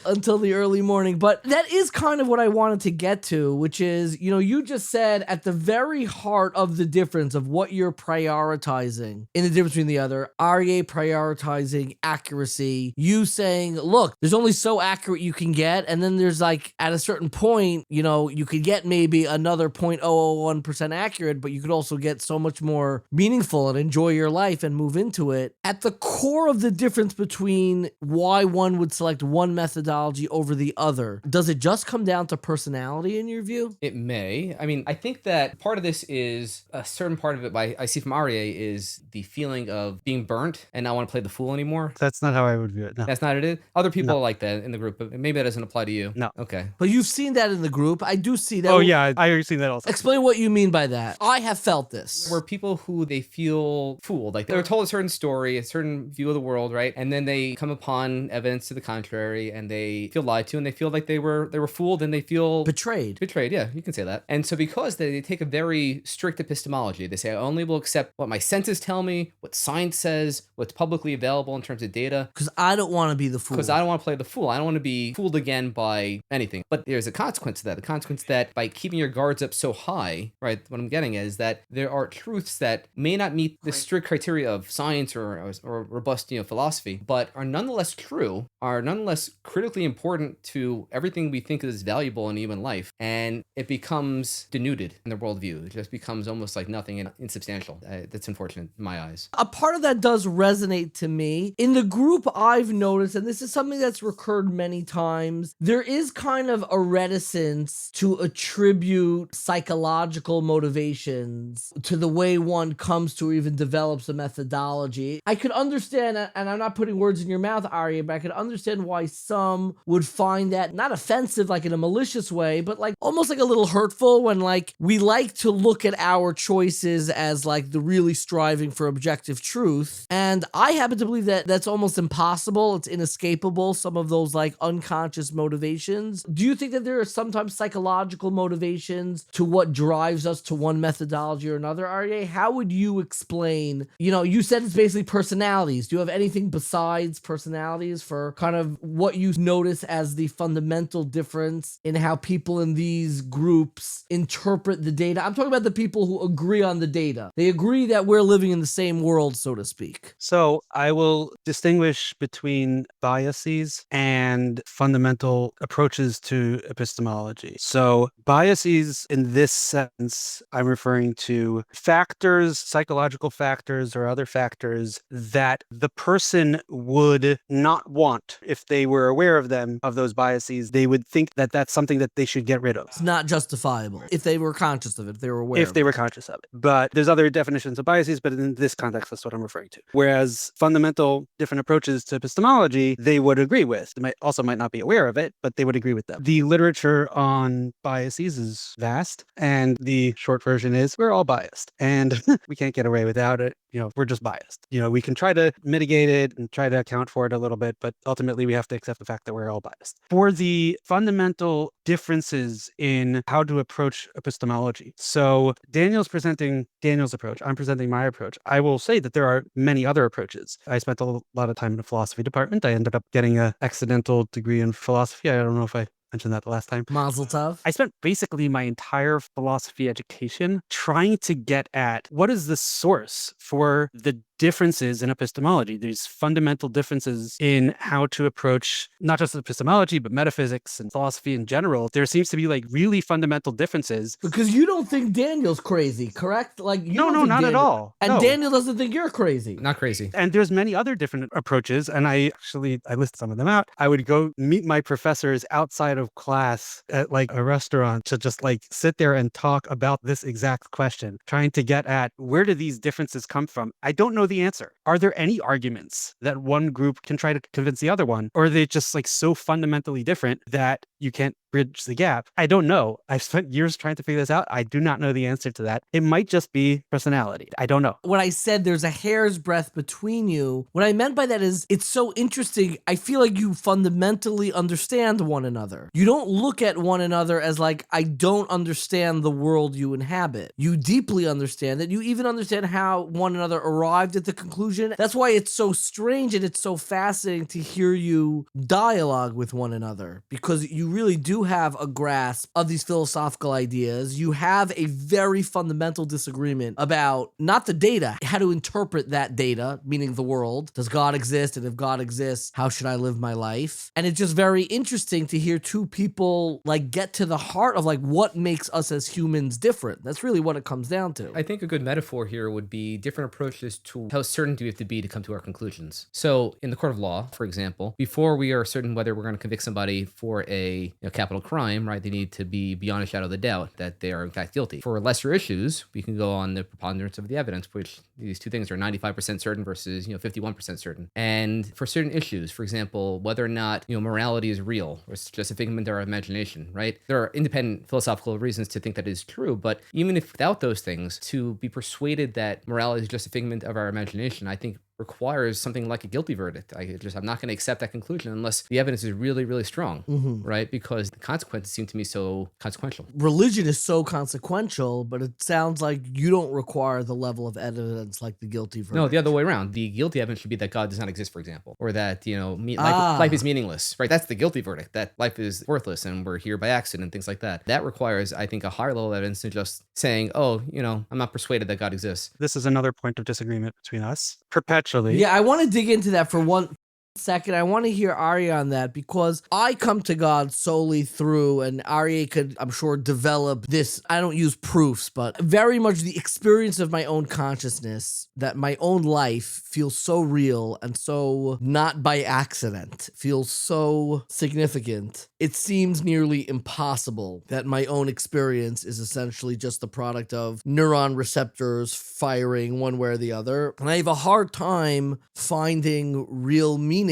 until the early morning. But that is kind of what I wanted to get to, which is, you just said at the very heart of the difference of what you're prioritizing in the difference between the other, Aryeh prioritizing accuracy, you saying, look, there's only so accurate you can get. And then there's like, at a certain point, you could get maybe another 0.001% accurate, but you could also get so much more meaningful and enjoy your life and move into it. At the core of the difference between why one would select one methodology methodology over the other, does it just come down to personality in your view? It may. I mean, I think that part of this is a certain part of it I see from Aryeh is the feeling of being burnt and not want to play the fool anymore. That's not how I would view it. No. That's not it. Other people No. are like that in the group, but maybe that doesn't apply to you. No. Okay. But you've seen that in the group. I do see that. Oh, yeah. I already seen that also. Explain what you mean by that. I have felt this. Where people who they feel fooled, like they're told a certain story, a certain view of the world, right? And then they come upon evidence to the contrary and they feel lied to and they feel like they were fooled and they feel Betrayed. Betrayed, yeah, you can say that. And so because they take a very strict epistemology, they say, I only will accept what my senses tell me, what science says, what's publicly available in terms of data. Because I don't want to be the fool. Because I don't want to play the fool. I don't want to be fooled again by anything. But there's a consequence to that. The consequence that by keeping your guards up so high, right, what I'm getting at is that there are truths that may not meet the strict criteria of science or robust, philosophy, but are nonetheless true, are nonetheless critically important to everything we think is valuable in human life. And it becomes denuded in the worldview. It just becomes almost like nothing and insubstantial. That's unfortunate in my eyes. A part of that does resonate to me. In the group, I've noticed, and this is something that's recurred many times, there is kind of a reticence to attribute psychological motivations to the way one comes to or even develops a methodology. I could understand, and I'm not putting words in your mouth, Aryeh, but I could understand why some would find that not offensive, like in a malicious way, but like almost like a little hurtful when like we like to look at our choices as like the really striving for objective truth. And I happen to believe that that's almost impossible. It's inescapable, some of those like unconscious motivations. Do you think that there are sometimes psychological motivations to what drives us to one methodology or another, Aryeh? How would you explain, you said it's basically personalities. Do you have anything besides personalities for kind of what you notice as the fundamental difference in how people in these groups interpret the data? I'm talking about the people who agree on the data. They agree that we're living in the same world, so to speak. So I will distinguish between biases and fundamental approaches to epistemology. So biases in this sense, I'm referring to factors, psychological factors or other factors that the person would not want if they were aware of them, of those biases. They would think that that's something that they should get rid of. It's not justifiable if they were conscious of it, if they were aware If they were conscious of it. But there's other definitions of biases, but in this context, that's what I'm referring to. Whereas fundamental different approaches to epistemology, they would agree with. They might not be aware of it, but they would agree with them. The literature on biases is vast, and the short version is we're all biased, and we can't get away without it. We're just biased. We can try to mitigate it and try to account for it a little bit, but ultimately we have to accept the fact that we're all biased. For the fundamental differences in how to approach epistemology. So Daniel's presenting Daniel's approach. I'm presenting my approach. I will say that there are many other approaches. I spent a lot of time in the philosophy department. I ended up getting an accidental degree in philosophy. I don't know if I mentioned that the last time. Mazel tov. I spent basically my entire philosophy education trying to get at what is the source for the differences in epistemology, these fundamental differences in how to approach not just epistemology, but metaphysics and philosophy in general. There seems to be like really fundamental differences. Because you don't think Daniel's crazy, correct? Like No, not at all. And No. Daniel doesn't think you're crazy. Not crazy. And there's many other different approaches, and I list some of them out. I would go meet my professors outside of class at like a restaurant to just like sit there and talk about this exact question, trying to get at where do these differences come from? I don't know the answer. Are there any arguments that one group can try to convince the other one? Or are they just like so fundamentally different that you can't bridge the gap? I don't know. I've spent years trying to figure this out. I do not know the answer to that. It might just be personality. I don't know. When I said there's a hair's breadth between you, what I meant by that is it's so interesting. I feel like you fundamentally understand one another. You don't look at one another as like, I don't understand the world you inhabit. You deeply understand it. You even understand how one another arrived at the conclusion. That's why it's so strange and it's so fascinating to hear you dialogue with one another, because you really do have a grasp of these philosophical ideas. You have a very fundamental disagreement about not the data, how to interpret that data, meaning the world. Does God exist? And if God exists, how should I live my life? And it's just very interesting to hear two people like get to the heart of like what makes us as humans different. That's really what it comes down to. I think a good metaphor here would be different approaches to how certain do we have to be to come to our conclusions? So in the court of law, for example, before we are certain whether we're going to convict somebody for a capital crime, right, they need to be beyond a shadow of the doubt that they are in fact guilty. For lesser issues, we can go on the preponderance of the evidence, which these two things are 95% certain versus 51% certain. And for certain issues, for example, whether or not morality is real or it's just a figment of our imagination, right? There are independent philosophical reasons to think that is true, but even if without those things, to be persuaded that morality is just a figment of our imagination, I think requires something like a guilty verdict. I'm not going to accept that conclusion unless the evidence is really, really strong, right? Because the consequences seem to me so consequential. Religion is so consequential, but it sounds like you don't require the level of evidence like the guilty verdict. No, the other way around. The guilty evidence should be that God does not exist, for example, or that life is meaningless, right? That's the guilty verdict. That life is worthless and we're here by accident, things like that. That requires, I think, a higher level of evidence than just saying, I'm not persuaded that God exists. This is another point of disagreement between us perpetually. Yeah, I want to dig into that for one second. I want to hear Aryeh on that because I come to God solely through, and Aryeh could, I'm sure, develop this. I don't use proofs, but very much the experience of my own consciousness, that my own life feels so real and so not by accident, feels so significant. It seems nearly impossible that my own experience is essentially just the product of neuron receptors firing one way or the other. And I have a hard time finding real meaning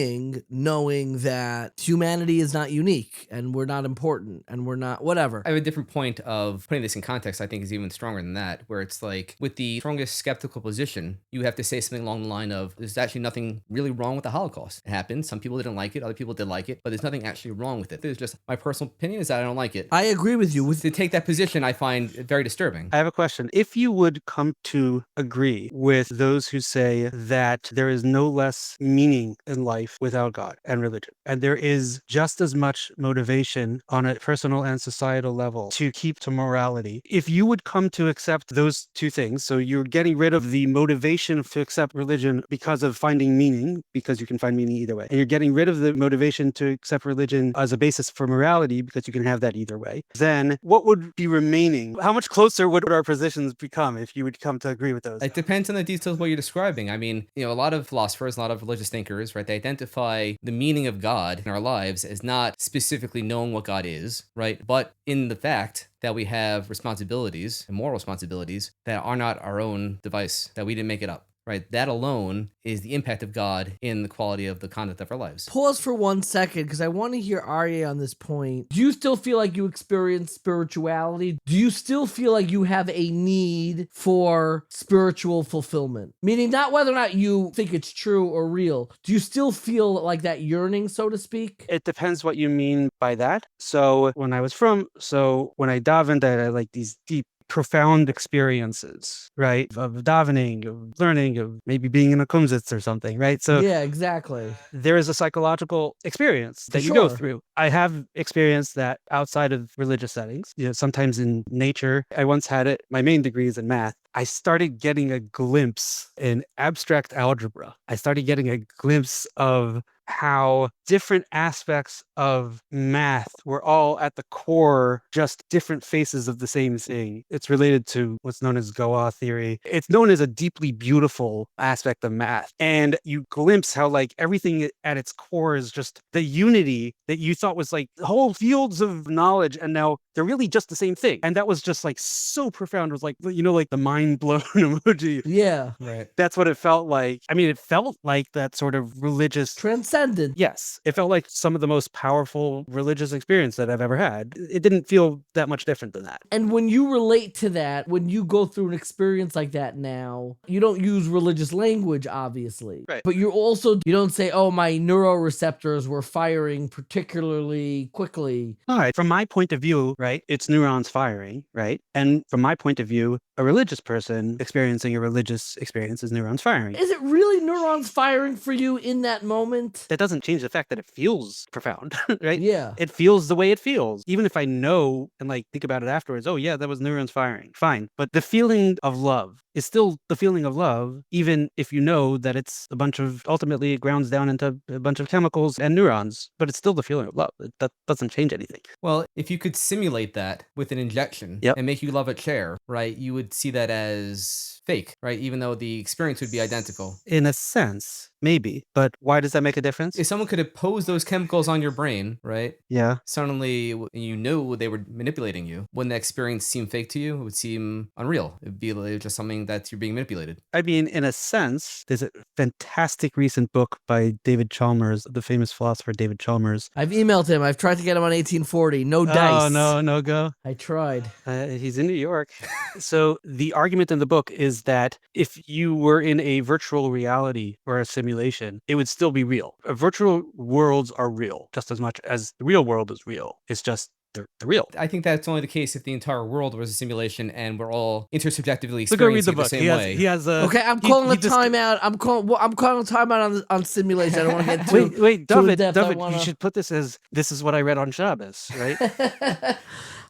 knowing that humanity is not unique and we're not important and we're not whatever. I have a different point of putting this in context. I think is even stronger than that, where it's like with the strongest skeptical position, you have to say something along the line of there's actually nothing really wrong with the Holocaust. It happened. Some people didn't like it. Other people did like it, but there's nothing actually wrong with it. There's just my personal opinion is that I don't like it. I agree with you. To take that position, I find it very disturbing. I have a question. If you would come to agree with those who say that there is no less meaning in life without God and religion, and there is just as much motivation on a personal and societal level to keep to morality, if you would come to accept those two things, so you're getting rid of the motivation to accept religion because of finding meaning, because you can find meaning either way, and you're getting rid of the motivation to accept religion as a basis for morality because you can have that either way, then what would be remaining? How much closer would our positions become if you would come to agree with those? It depends on the details of what you're describing. I mean, a lot of philosophers, a lot of religious thinkers, right, they identify the meaning of God in our lives as not specifically knowing what God is, right, but in the fact that we have responsibilities and moral responsibilities that are not our own device, that we didn't make it up. Right, that alone is the impact of God in the quality of the conduct of our lives. Pause for 1 second because I want to hear Aryeh on this point. Do you still feel like you experience spirituality? Do you still feel like you have a need for spiritual fulfillment? Meaning not whether or not you think it's true or real. Do you still feel like that yearning, so to speak? It depends what you mean by that. So when I davened, I had like these deep, profound experiences, right? Of davening, of learning, of maybe being in a kumsitz or something, right? So yeah, exactly. There is a psychological experience that you go through. I have experienced that outside of religious settings, sometimes in nature. I once had it, my main degree is in math. I started getting a glimpse in abstract algebra. I started getting a glimpse of how different aspects of math were all at the core, just different faces of the same thing. It's related to what's known as Goa theory. It's known as a deeply beautiful aspect of math. And you glimpse how like everything at its core is just the unity that you thought was like whole fields of knowledge. And now they're really just the same thing. And that was just like so profound. It was like, like the mind blown emoji. Yeah. Right. That's what it felt like. I mean, it felt like that sort of religious transcendent. Yes. It felt like some of the most powerful religious experience that I've ever had. It didn't feel that much different than that. And when you relate to that, when you go through an experience like that now, you don't use religious language, obviously. Right. But you don't say, oh, my neuroreceptors were firing particularly quickly. All right. From my point of view, right, it's neurons firing, right? And from my point of view, a religious person experiencing a religious experience is neurons firing. Is it really neurons firing for you in that moment? That doesn't change the fact that it feels profound, right? Yeah. It feels the way it feels. Even if I know and like think about it afterwards, oh yeah, that was neurons firing. Fine. But the feeling of love, is still the feeling of love, even if you know that it's ultimately it grounds down into a bunch of chemicals and neurons, but it's still the feeling of love. That doesn't change anything. Well, if you could simulate that with an injection Yep. and make you love a chair, right, you would see that as fake, right? Even though the experience would be identical. In a sense, maybe. But why does that make a difference? If someone could impose those chemicals on your brain, right? Yeah. Suddenly you knew they were manipulating you. Wouldn't that experience seem fake to you? It would seem unreal. It'd be like just something that you're being manipulated. I mean, in a sense, there's a fantastic recent book by David Chalmers, the famous philosopher David Chalmers. I've emailed him. I've tried to get him on 1840. No dice. Oh, no go. I tried. He's in New York. So the argument in the book is that if you were in a virtual reality or a simulation, it would still be real. Virtual worlds are real just as much as the real world is real. It's just they're real. I think that's only the case if the entire world was a simulation and we're all intersubjectively So go read experiencing the it the book. same way. He has a. Okay, I'm calling a timeout. I'm calling a timeout on simulation. I don't want to get too. Wait, too in David, depth. you should put this as this is what I read on Shabbos, right?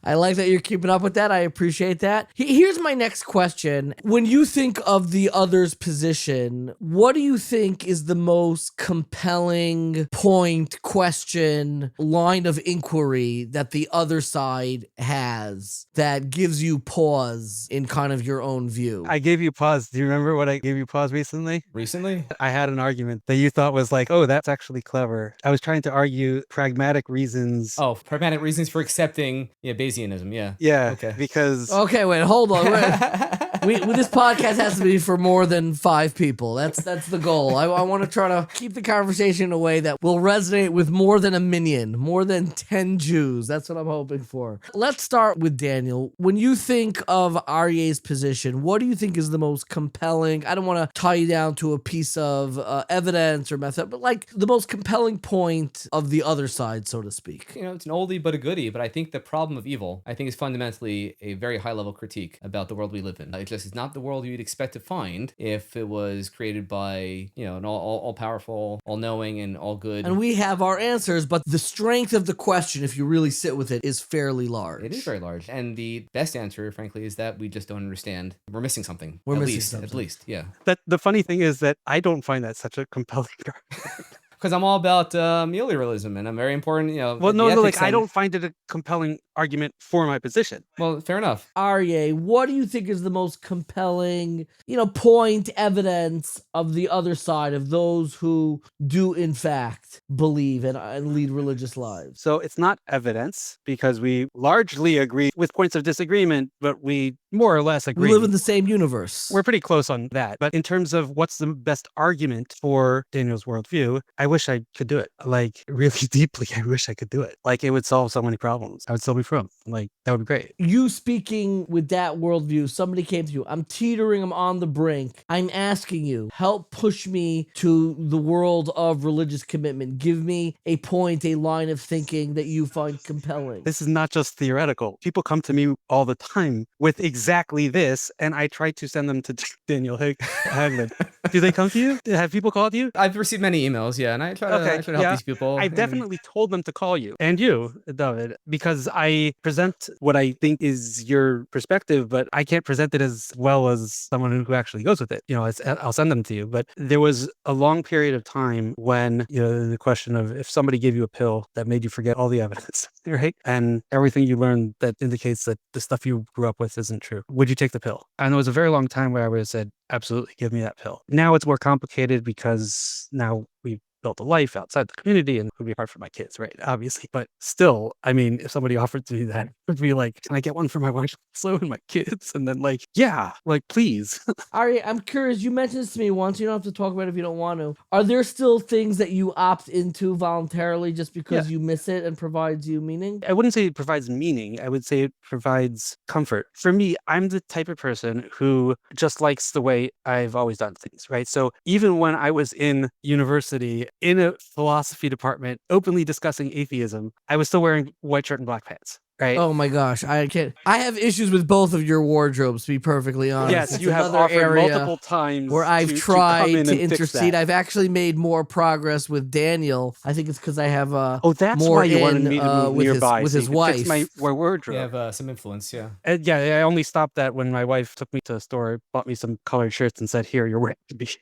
I like that you're keeping up with that. I appreciate that. Here's my next question. When you think of the other's position, what do you think is the most compelling point, question, line of inquiry that the other side has that gives you pause in kind of your own view? I gave you pause. Do you remember what I gave you pause recently? Recently? I had an argument that you thought was like, oh, that's actually clever. I was trying to argue pragmatic reasons. Oh, pragmatic reasons for accepting Bayesianism, yeah. Yeah, Okay. because... Okay, wait, hold on. This podcast has to be for more than 5 people. That's the goal. I want to try to keep the conversation in a way that will resonate with more than a minion, more than 10 Jews. That's what I'm hoping for. Let's start with Daniel. When you think of Aryeh's position, what do you think is the most compelling? I don't want to tie you down to a piece of evidence or method, but like the most compelling point of the other side, so to speak. It's an oldie but a goodie, but I think the problem of evil, I think, is fundamentally a very high-level critique about the world we live in. It just is not the world you'd expect to find if it was created by, an all-powerful, all-knowing, and all-good. And we have our answers, but the strength of the question, if you really sit with it, is fairly large. It is very large. And the best answer, frankly, is that we just don't understand. We're missing something. We're at missing least, something. At least, yeah. The funny thing is that I don't find that such a compelling argument. Because I'm all about meliorism, and I'm very important, Well, no, I don't find it a compelling argument for my position. Well, fair enough. Aryeh, what do you think is the most compelling, point, evidence of the other side, of those who do, in fact, believe and lead religious lives? So it's not evidence, because we largely agree with points of disagreement, but we more or less agree. We live in the same universe. We're pretty close on that. But in terms of what's the best argument for Daniel's worldview, I wish I could do it. Like, really deeply, I wish I could do it. Like, it would solve so many problems. I would still be from. Like, that would be great. You speaking with that worldview, somebody came to you, I'm teetering, I'm on the brink. I'm asking you, help push me to the world of religious commitment. Give me a point, a line of thinking that you find compelling. This is not just theoretical. People come to me all the time with exactly this, and I try to send them to Daniel Hagler. Do they come to you? Have people called you? I've received many emails, yeah, and I try to help these people. I've definitely told them to call you, and you, David, because I present what I think is your perspective, but I can't present it as well as someone who actually goes with it. I'll send them to you. But there was a long period of time when, the question of if somebody gave you a pill that made you forget all the evidence, right? And everything you learned that indicates that the stuff you grew up with isn't true. Would you take the pill? And there was a very long time where I would have said, absolutely, give me that pill. Now it's more complicated because now we've built a life outside the community, and it would be hard for my kids, right? Obviously. But still, I mean, if somebody offered to do that, it would be like, can I get one for my wife also and my kids? And then please. Aryeh, I'm curious, you mentioned this to me once, you don't have to talk about it if you don't want to. Are there still things that you opt into voluntarily just because you miss it and provides you meaning? I wouldn't say it provides meaning. I would say it provides comfort. For me, I'm the type of person who just likes the way I've always done things, right? So even when I was in university, in a philosophy department, openly discussing atheism, I was still wearing white shirt and black pants. right? Oh my gosh, I can't. I have issues with both of your wardrobes, to be perfectly honest. Yes, It's you have another offered area multiple times where I've to come tried in to and fix intercede. that. I've actually made more progress with Daniel. I think it's because I have Oh, that's more why you wanted in me to move with nearby his so you could wife. fix my You wardrobe. have some influence, yeah. And yeah, I only stopped that when my wife took me to a store, bought me some colored shirts, and said, "Here, you're wearing these."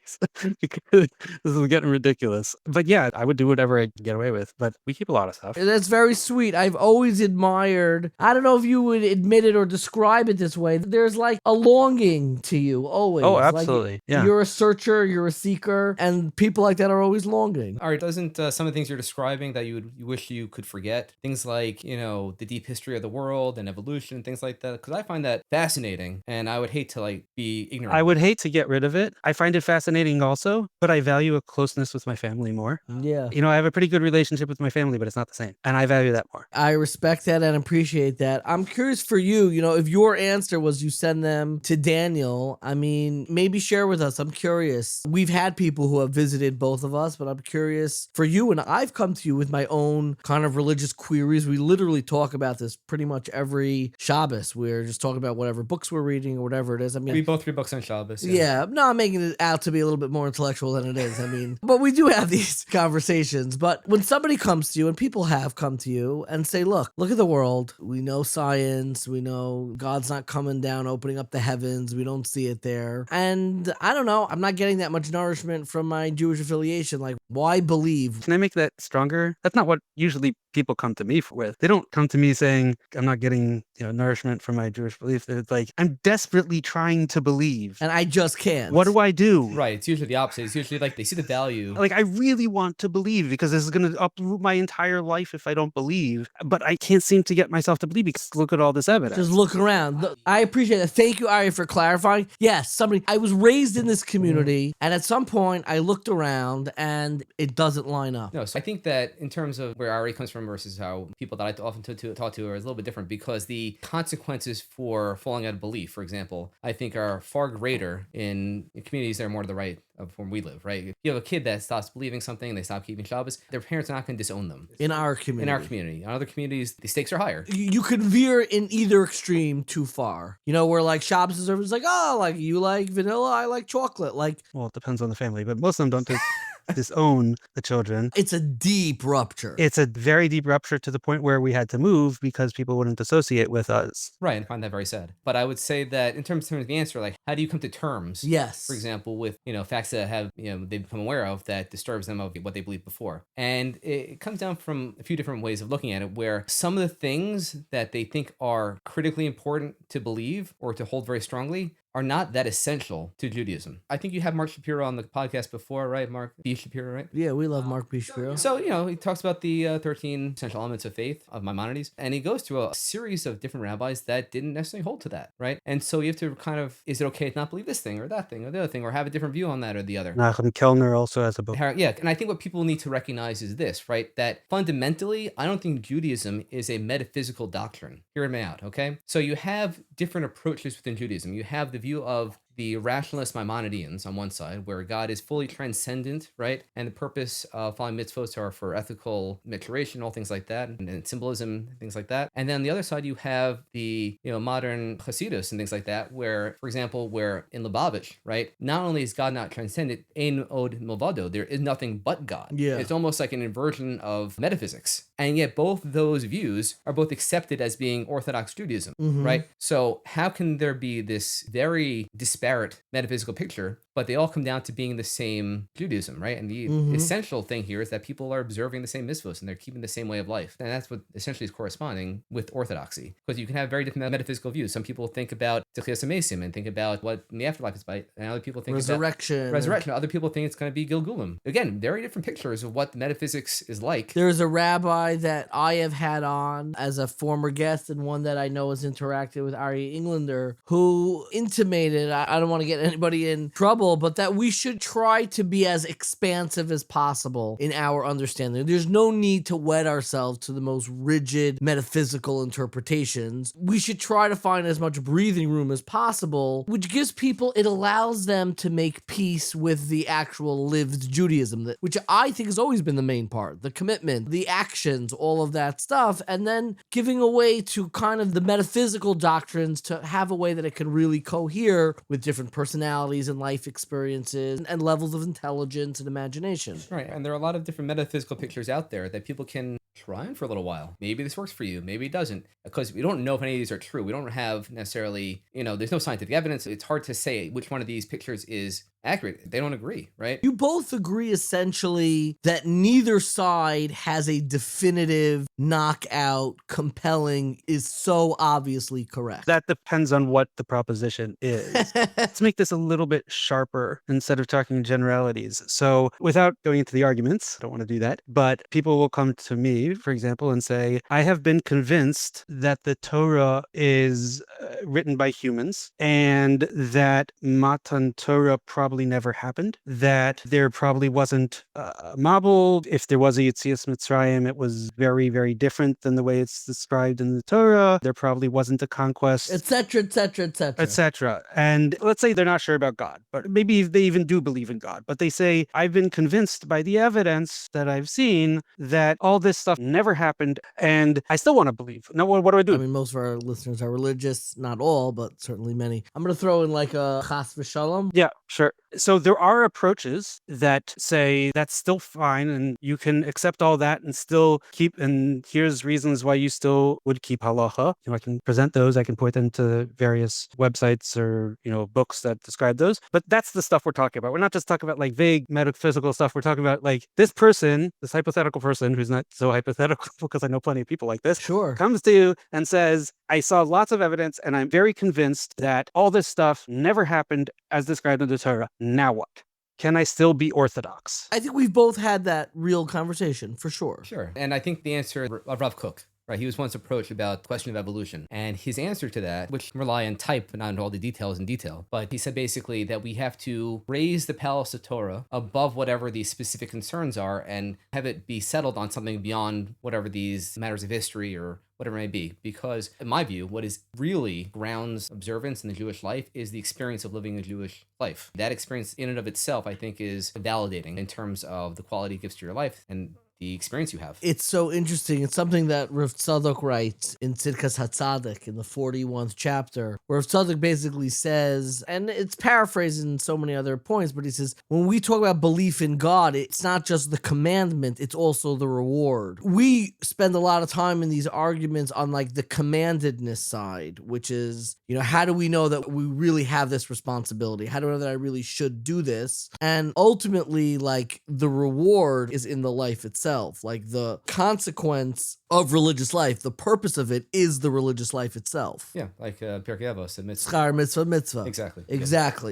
Because this is getting ridiculous. But yeah, I would do whatever I could get away with. But we keep a lot of stuff. That's very sweet. I've always admired, I don't know if you would admit it or describe it this way, there's like a longing to you always. Oh, Like, absolutely. Yeah. you're a searcher, you're a seeker, and people like that are always longing. All right, doesn't some of the things you're describing that you wish you could forget, things like, you know, the deep history of the world and evolution and things like that, because I find that fascinating, and I would hate to like be ignorant. I would hate to get rid of it. I find it fascinating also, but I value a closeness with my family more. Yeah. You know, I have a pretty good relationship with my family, but it's not the same. And I value that more. I respect that and appreciate that. I'm curious for you, you know, if your answer was you send them to Daniel, I mean, maybe share with us. I'm curious. We've had people who have visited both of us, but I'm curious for you. And I've come to you with my own kind of religious queries. We literally talk about this pretty much every Shabbos. We're just talking about whatever books we're reading or whatever it is. I mean, We both read books on Shabbos. yeah, no, I'm making it out to be a little bit more intellectual than it is. I mean, but we do have these conversations. But when somebody comes to you, and people have come to you and say, look at the world. We know science. We know God's not coming down, opening up the heavens. We don't see it there. And I don't know. I'm not getting that much nourishment from my Jewish affiliation. Like, why believe? Can I make that stronger? That's not what usually people come to me with. They don't come to me saying, I'm not getting, nourishment from my Jewish belief. It's like, I'm desperately trying to believe. And I just can't. What do I do? Right. It's usually the opposite. It's usually like they see the value. Like, I really want to believe because this is going to uproot my entire life if I don't believe. But I can't seem to get myself to believe because look at all this evidence. Just look around. I appreciate it. Thank you, Aryeh, for clarifying. Yes, I was raised in this community, and at some point I looked around and it doesn't line up. No, so I think that in terms of where Aryeh comes from versus how people that I often talk to are a little bit different because the consequences for falling out of belief, for example, I think are far greater in communities that are more to the right of where we live, right? If you have a kid that stops believing something, they stop keeping Shabbos, their parents are not going to disown them. In our community. In other communities, the stakes are higher. You could veer in either extreme too far. Where like Shabbos is everyone's like, oh, like you like vanilla, I like chocolate. Like, well, it depends on the family, but most of them don't disown the children. It's a deep rupture. It's a very deep rupture to the point where we had to move because people wouldn't associate with us. Right, and I find that very sad. But I would say that in terms of the answer, like how do you come to terms? Yes. For example, with facts that have they've become aware of that disturbs them of what they believed before, and it comes down from a few different ways of looking at it. Where some of the things that they think are critically important to believe or to hold very strongly are not that essential to Judaism. I think you had Mark Shapiro on the podcast before, right? Mark B. Shapiro, right? Yeah, we love Mark B. Shapiro. So, he talks about the 13 essential elements of faith, of Maimonides, and he goes through a series of different rabbis that didn't necessarily hold to that, right? And so you have to kind of, is it okay to not believe this thing or that thing or the other thing or have a different view on that or the other? Nachum Kellner also has a book. Yeah, and I think what people need to recognize is this, right? That fundamentally, I don't think Judaism is a metaphysical doctrine. Hear me out, okay? So you have different approaches within Judaism. You have the view of the rationalist Maimonideans on one side, where God is fully transcendent, right? And the purpose of following mitzvot are for ethical maturation, all things like that, and symbolism, things like that. And then on the other side, you have the modern Hasidus and things like that, where, for example, where in Lubavitch, right? Not only is God not transcendent, ein od milvado, there is nothing but God. Yeah. It's almost like an inversion of metaphysics. And yet both those views are both accepted as being Orthodox Judaism, right? So how can there be this very disparate metaphysical picture, but they all come down to being the same Judaism, right? And the essential thing here is that people are observing the same mitzvahs and they're keeping the same way of life. And that's what essentially is corresponding with orthodoxy. Because you can have very different metaphysical views. Some people think about Tzidkat HaTzadik and think about what in the afterlife is by, and other people think resurrection. about resurrection. Other people think it's going to be Gilgulim. Again, very different pictures of what metaphysics is like. There's a rabbi that I have had on as a former guest and one that I know has interacted with Aryeh Englander who intimated, I don't want to get anybody in trouble, trouble, but that we should try to be as expansive as possible in our understanding. There's no need to wed ourselves to the most rigid metaphysical interpretations. We should try to find as much breathing room as possible, which gives people, it allows them to make peace with the actual lived Judaism, which I think has always been the main part, the commitment, the actions, all of that stuff, and then giving away to kind of the metaphysical doctrines to have a way that it can really cohere with different personalities and life experiences and levels of intelligence and imagination. Right. And there are a lot of different metaphysical pictures out there that people can try on for a little while. Maybe this works for you. Maybe it doesn't. Because we don't know if any of these are true. We don't have necessarily, there's no scientific evidence. It's hard to say which one of these pictures is accurate. They don't agree, right? You both agree essentially that neither side has a definitive knockout, compelling, is so obviously correct. That depends on what the proposition is. Let's make this a little bit sharper instead of talking generalities. So without going into the arguments, I don't want to do that, but people will come to me, for example, and say, I have been convinced that the Torah is written by humans and that Matan Torah probably never happened, that there probably wasn't a Mabul. If there was a Yetzias Mitzrayim, it was very, very different than the way it's described in the Torah. There probably wasn't a conquest, etc., etc., etc., etc. And let's say they're not sure about God, but maybe they even do believe in God, but they say, I've been convinced by the evidence that I've seen that all this stuff never happened, and I still want to believe. Now, what do I do? I mean, most of our listeners are religious, not all, but certainly many. I'm going to throw in like a chas v'shalom. Yeah, sure. So there are approaches that say that's still fine and you can accept all that and still keep, and here's reasons why you still would keep halacha. I can present those. I can point them to various websites or, books that describe those. But that's the stuff we're talking about. We're not just talking about like vague metaphysical stuff. We're talking about like this person, this hypothetical person who's not so hypothetical because I know plenty of people like this, Sure, comes to you and says, I saw lots of evidence and I'm very convinced that all this stuff never happened as described in the Torah. Now what? Can I still be Orthodox? I think we've both had that real conversation, for sure. Sure. And I think the answer of Rav Kook, right? He was once approached about the question of evolution. And his answer to that, which rely on type, but not on all the details in detail, but he said basically that we have to raise the palace of Torah above whatever these specific concerns are and have it be settled on something beyond whatever these matters of history or whatever it may be. Because in my view, what is really grounds observance in the Jewish life is the experience of living a Jewish life. That experience in and of itself, I think, is validating in terms of the quality it gives to your life and the experience you have. It's so interesting. It's something that Rav Tzadok writes in Tzidkat HaTzadik in the 41st chapter, where Rav Tzadok basically says, and it's paraphrased in so many other points, but he says, when we talk about belief in God, it's not just the commandment, it's also the reward. We spend a lot of time in these arguments on like the commandedness side, which is, how do we know that we really have this responsibility? How do we know that I really should do this? And ultimately, like the reward is in the life itself. Like the consequence of religious life, the purpose of it is the religious life itself. Yeah, like Pirkei Avos, a mitzvah. Schar mitzvah, mitzvah. Exactly.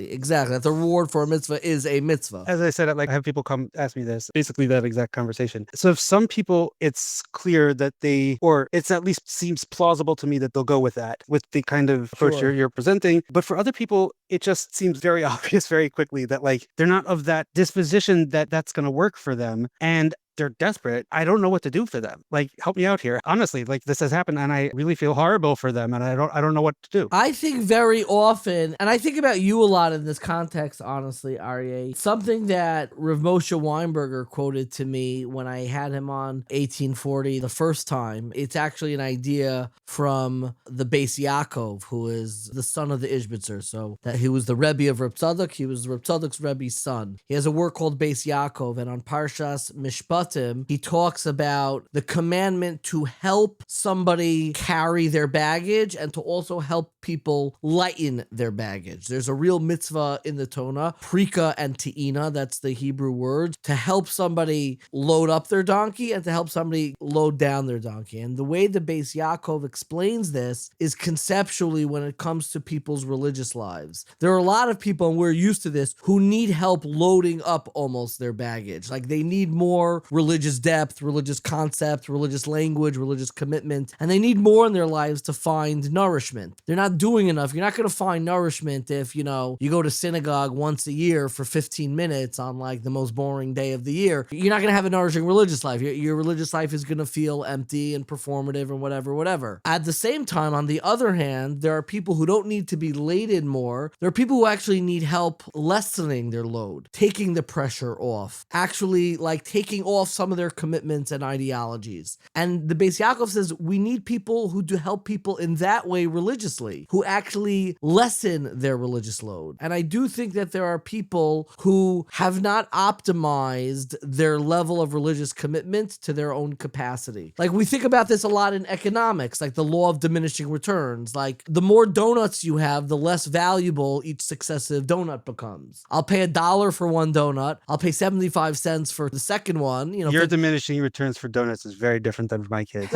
Exactly. That the reward for a mitzvah is a mitzvah. As I said, I have people come ask me this, basically that exact conversation. So if some people, it's clear that or it's at least seems plausible to me that they'll go with that, with the kind of approach Sure. you're presenting. But for other people, it just seems very obvious very quickly that like they're not of that disposition that that's going to work for them. And they're desperate. I don't know what to do for them. Like, help me out here. Honestly, like this has happened and I really feel horrible for them and I don't know what to do. I think very often, and I think about you a lot in this context, honestly, Aryeh, something that Rav Moshe Weinberger quoted to me when I had him on 1840 the first time. It's actually an idea from the Beis Yaakov, who is the son of the Ishbitzer. So that he was the Rebbe of Reb Tzadok. He was Reb Tzadok's Rebbe's son. He has a work called Beis Yaakov, and on Parshas Mishpatim, he talks about the commandment to help somebody carry their baggage and to also help people lighten their baggage. There's a real mitzvah in the Torah, prika and te'ina, that's the Hebrew word, to help somebody load up their donkey and to help somebody load down their donkey. And the way the Beis Yaakov explains this is conceptually when it comes to people's religious lives. There are a lot of people, and we're used to this, who need help loading up almost their baggage. Like they need more religious depth, religious concept, religious language, religious commitment, and they need more in their lives to find nourishment. They're not doing enough. You're not going to find nourishment if, you go to synagogue once a year for 15 minutes on like the most boring day of the year. You're not going to have a nourishing religious life. Your religious life is going to feel empty and performative and whatever. At the same time, on the other hand, there are people who don't need to be laden more. There are people who actually need help lessening their load, taking the pressure off, actually like taking off some of their commitments and ideologies. And the Beis Yaakov says we need people who do help people in that way religiously, who actually lessen their religious load. And I do think that there are people who have not optimized their level of religious commitment to their own capacity. Like we think about this a lot in economics, like the law of diminishing returns. Like the more donuts you have, the less valuable each successive donut becomes. I'll pay $1 for one donut. I'll pay 75 cents for the second one. Your diminishing returns for donuts is very different than my kids.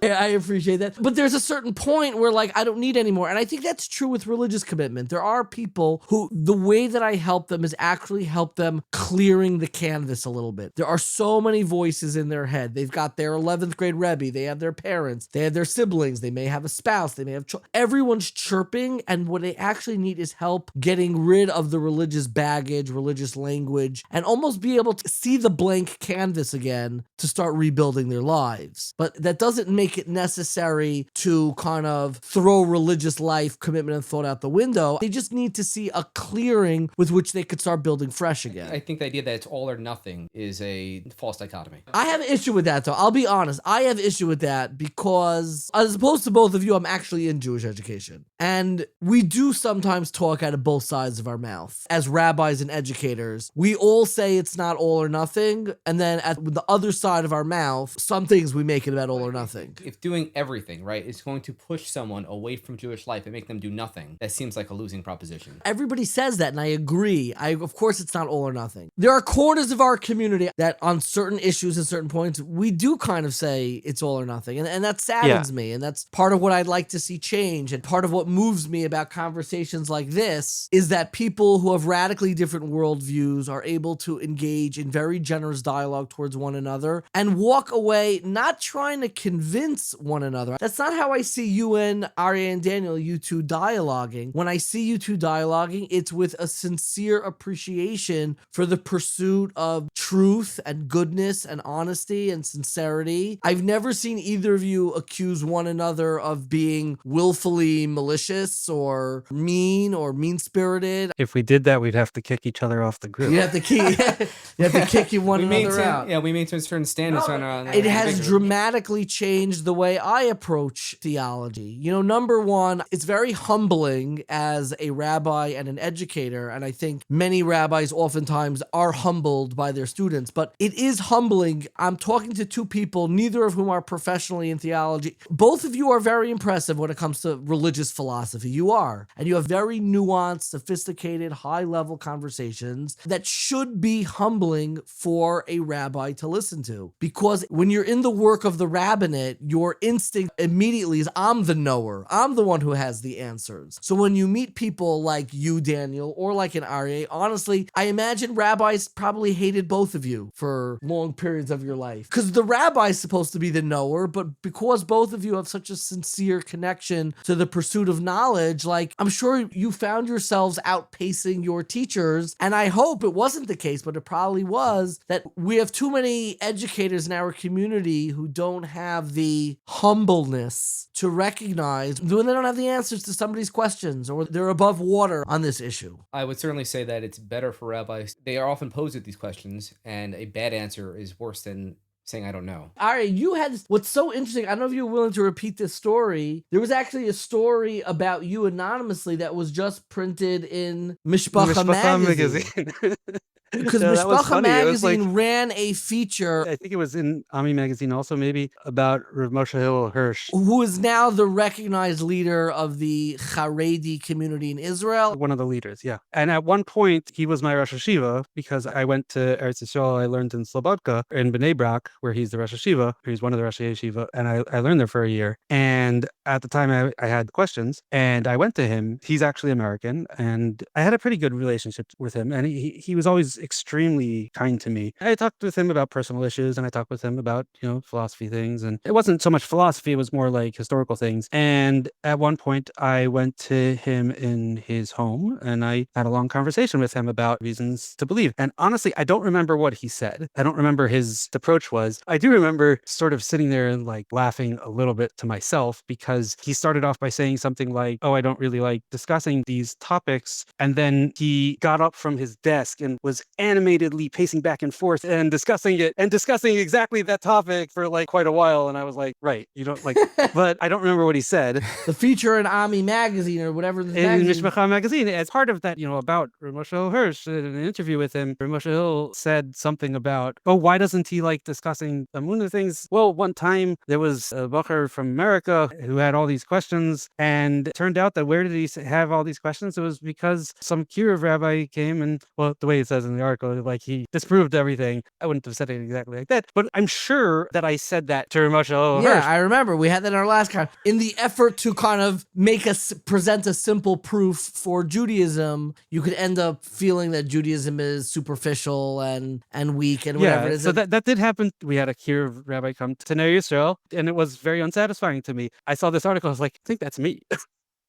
I appreciate that. But there's a certain point where like, I don't need any more. And I think that's true with religious commitment. There are people who the way that I help them is actually help them clearing the canvas a little bit. There are so many voices in their head. They've got their 11th grade Rebbe. They have their parents. They have their siblings. They may have a spouse. They may have everyone's chirping. And what they actually need is help getting rid of the religious baggage, religious language, and almost be able to see the blank canvas again to start rebuilding their lives. But that doesn't make it necessary to kind of throw religious life, commitment, and thought out the window. They just need to see a clearing with which they could start building fresh again. I think the idea that it's all or nothing is a false dichotomy. I have an issue with that, though. I'll be honest. I have issue with that because, as opposed to both of you, I'm actually in Jewish education. And we do sometimes talk out of both sides of our mouth. As rabbis and educators, we all say it's not all or nothing. And then at the other side of our mouth, some things we make it about all or nothing. If doing everything, right, is going to push someone away from Jewish life and make them do nothing, that seems like a losing proposition. Everybody says that, and I agree. Of course, it's not all or nothing. There are corners of our community that on certain issues and certain points, we do kind of say it's all or nothing. And that saddens me. And that's part of what I'd like to see change. And part of what moves me about conversations like this is that people who have radically different worldviews are able to engage in very generous dialogue towards one another and walk away not trying to convince one another. That's not how I see you and Aryeh and Daniel, you two dialoguing. When I see you two dialoguing, it's with a sincere appreciation for the pursuit of truth and goodness and honesty and sincerity. I've never seen either of you accuse one another of being willfully malicious or mean-spirited. If we did that, we'd have to kick each other off the group. You have to kick one another out. Yeah, we maintain certain standards on it has dramatically changed the way I approach theology. Number one, it's very humbling as a rabbi and an educator, and I think many rabbis oftentimes are humbled by their students, but it is humbling. I'm talking to two people, neither of whom are professionally in theology. Both of you are very impressive when it comes to religious philosophy. You are. And you have very nuanced, sophisticated, high-level conversations that should be humbling for a rabbi to listen to. Because when you're in the work of the rabbinate, your instinct immediately is, I'm the knower. I'm the one who has the answers. So when you meet people like you, Daniel, or like an Aryeh, honestly, I imagine rabbis probably hated both of you for long periods of your life. Because the rabbi is supposed to be the knower, but because both of you have such a sincere connection to the pursuit of knowledge, like, I'm sure you found yourselves outpacing your teachers. And I hope it wasn't the case, but it probably was, that we have too many educators in our community who don't have the humbleness to recognize when they don't have the answers to somebody's questions or they're above water on this issue. I would certainly say that it's better for rabbis. They are often posed with these questions, and a bad answer is worse than saying I don't know. Aryeh, you had what's so interesting. I don't know if you're willing to repeat this story. There was actually a story about you anonymously that was just printed in Mishpacha magazine. Because Mishpacha magazine ran a feature. I think it was in Ami magazine also, maybe, about Rav Moshe Hillel Hirsch, who is now the recognized leader of the Haredi community in Israel. One of the leaders, yeah. And at one point, he was my Rosh Hashiva because I went to Eretz Yisrael. I learned in Slobodka in Bnei Brak, where he's the Rosh Hashiva. He's one of the Rosh Hashiva, and I learned there for a year. And at the time, I had questions, and I went to him. He's actually American, and I had a pretty good relationship with him. And he was always extremely kind to me. I talked with him about personal issues, and I talked with him about, philosophy things. And it wasn't so much philosophy, it was more like historical things. And at one point, I went to him in his home and I had a long conversation with him about reasons to believe. And honestly, I don't remember what he said. I don't remember his approach was. I do remember sort of sitting there and like laughing a little bit to myself because he started off by saying something like, "Oh, I don't really like discussing these topics." And then he got up from his desk and was animatedly pacing back and forth and discussing it and discussing exactly that topic for like quite a while. And I was like, right, you don't like, but I don't remember what he said. The feature in Ami magazine or whatever the In magazine. Mishpacha magazine, as part of that, about Moshe Hirsch, in an interview with him, Moshe Hill said something about, oh, why doesn't he like discussing Amunah things? Well, one time there was a bacher from America who had all these questions, and it turned out that where did he have all these questions? It was because some Kiruv rabbi came and, well, the way it says in the article, like he disproved everything. I wouldn't have said it exactly like that, but I'm sure that I said that to Moshe Hill. Yeah, I remember we had that in our last con. In the effort to kind of make us present a simple proof for Judaism, you could end up feeling that Judaism is superficial and weak and whatever it is. So that did happen. We had a Kiruv rabbi come to Ner Yisrael, and it was very unsatisfying to me. I saw this article, I was like, I think that's me.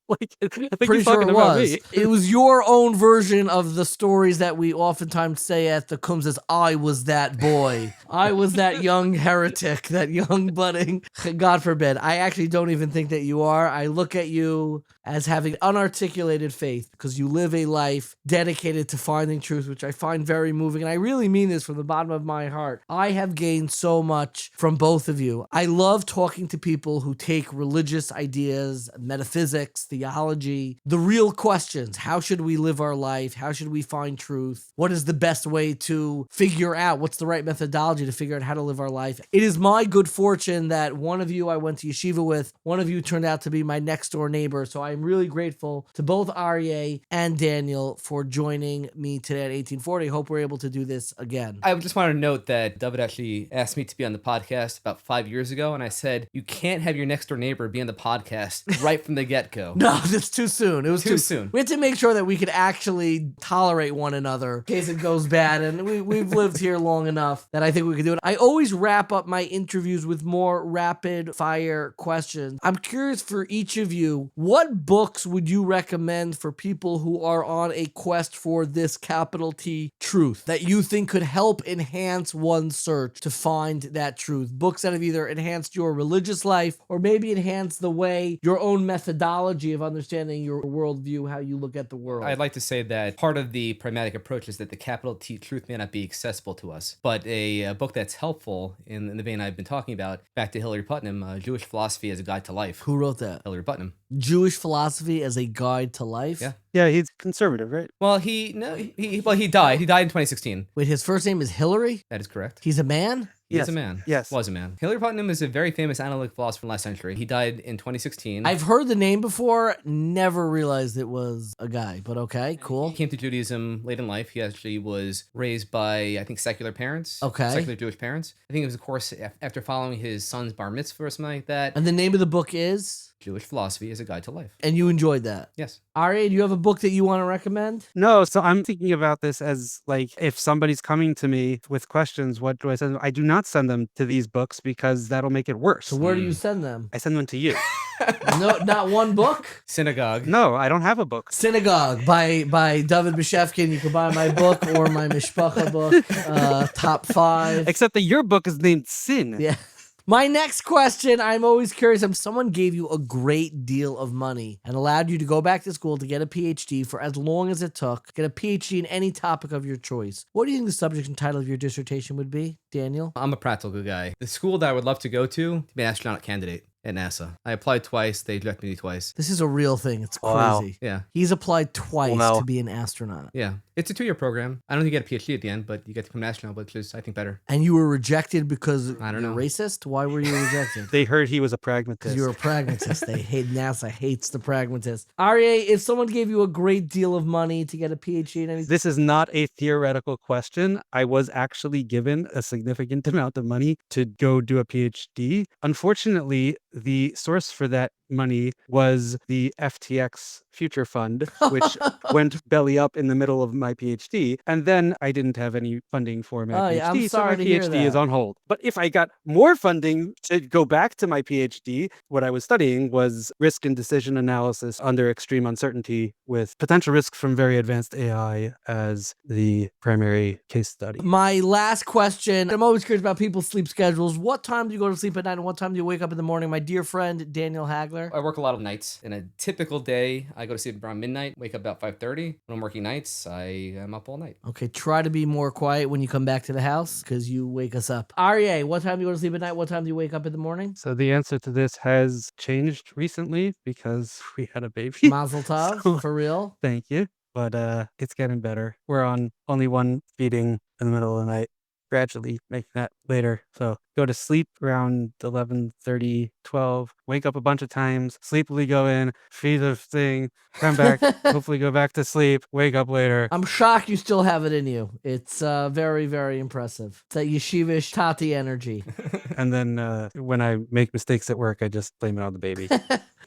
Like, I think Pretty he's sure talking it about was. me. It was your own version of the stories that we oftentimes say at the Kums as I was that boy. I was that young heretic, that young budding. God forbid. I actually don't even think that you are. I look at you as having unarticulated faith because you live a life dedicated to finding truth, which I find very moving. And I really mean this from the bottom of my heart. I have gained so much from both of you. I love talking to people who take religious ideas, metaphysics, theology, the real questions. How should we live our life? How should we find truth? What is the best way to figure out? What's the right methodology to figure out how to live our life? It is my good fortune that one of you I went to yeshiva with, one of you turned out to be my next door neighbor. So I'm really grateful to both Aryeh and Daniel for joining me today at 1840. Hope we're able to do this again. I just wanted to note that David actually asked me to be on the podcast about 5 years ago, and I said, you can't have your next door neighbor be on the podcast right from the get-go. No, that's too soon. It was Too soon. We had to make sure that we could actually tolerate one another in case it goes bad. And we've lived here long enough that I think we could do it. I always wrap up my interviews with more rapid fire questions. I'm curious for each of you, what books would you recommend for people who are on a quest for this capital T truth that you think could help enhance one's search to find that truth? Books that have either enhanced your religious life or maybe enhanced the way your own methodology of understanding your worldview, how you look at the world. I'd like to say that part of the pragmatic approach is that the capital T truth may not be accessible to us, but a book that's helpful in the vein I've been talking about, back to Hillary Putnam, Jewish Philosophy as a Guide to Life. Who wrote that? Hillary Putnam. Jewish Philosophy as a Guide to Life? Yeah. Yeah, he's conservative, right? Well, he died. He died in 2016. Wait, his first name is Hillary? That is correct. He's a man? He is a man. Yes. Was a man. Hillary Putnam is a very famous analytic philosopher in last century. He died in 2016. I've heard the name before, never realized it was a guy, but okay, cool. He came to Judaism late in life. He actually was raised by, I think, secular parents. Okay. Secular Jewish parents. I think it was, of course, after following his son's bar mitzvah or something like that. And the name of the book is? Jewish Philosophy as a Guide to Life. And you enjoyed that? Yes. Aryeh, do you have a book that you want to recommend? No, so I'm thinking about this as like, if somebody's coming to me with questions, what do I send them? I do not send them to these books because that'll make it worse. So where do you send them? I send them to you. No, not one book? Synagogue. No, I don't have a book. Synagogue by David Beshefkin. You can buy my book or my Mishpacha book, Top 5. Except that your book is named Sin. Yeah. My next question, I'm always curious, if someone gave you a great deal of money and allowed you to go back to school to get a PhD for as long as it took, get a PhD in any topic of your choice, what do you think the subject and title of your dissertation would be, Daniel? I'm a practical guy. The school that I would love to go to be an astronaut candidate at NASA. I applied twice. They rejected me twice. This is a real thing. It's crazy. Wow. Yeah. He's applied twice Wow. to be an astronaut. Yeah. It's a 2-year program. I don't think you get a PhD at the end, but you get to become an astronaut, which is, I think, better. And you were rejected because I don't you're know. racist? Why were you rejected? They heard he was a Because pragmatist. you're a pragmatist. NASA hates the pragmatist. Aryeh, if someone gave you a great deal of money to get a PhD in anything, This is not a theoretical question. I was actually given a significant amount of money to go do a PhD. Unfortunately, the source for that money was the FTX Future Fund, which went belly up in the middle of my PhD. And then I didn't have any funding for my Oh, yeah, I'm PhD, so my sorry to hear PhD is that. on hold. But if I got more funding to go back to my PhD, what I was studying was risk and decision analysis under extreme uncertainty with potential risks from very advanced AI as the primary case study. My last question. I'm always curious about people's sleep schedules. What time do you go to sleep at night and what time do you wake up in the morning? My dear friend, Daniel Hagler. I work a lot of nights. In a typical day, I go to sleep around midnight, wake up about 5:30. When I'm working nights, I am up all night. Okay, try to be more quiet when you come back to the house because you wake us up. Aryeh, what time do you go to sleep at night? What time do you wake up in the morning? So the answer to this has changed recently because we had a baby. Mazel tov, So, for real. thank you. But it's getting better. We're on only one feeding in the middle of the night, gradually making that later. So go to sleep around 11:30, 12, wake up a bunch of times, sleepily go in, feed the thing, come back, hopefully go back to sleep, wake up later. I'm shocked you still have it in you. It's very, very impressive. It's that yeshivish Tati energy. And then when I make mistakes at work, I just blame it on the baby.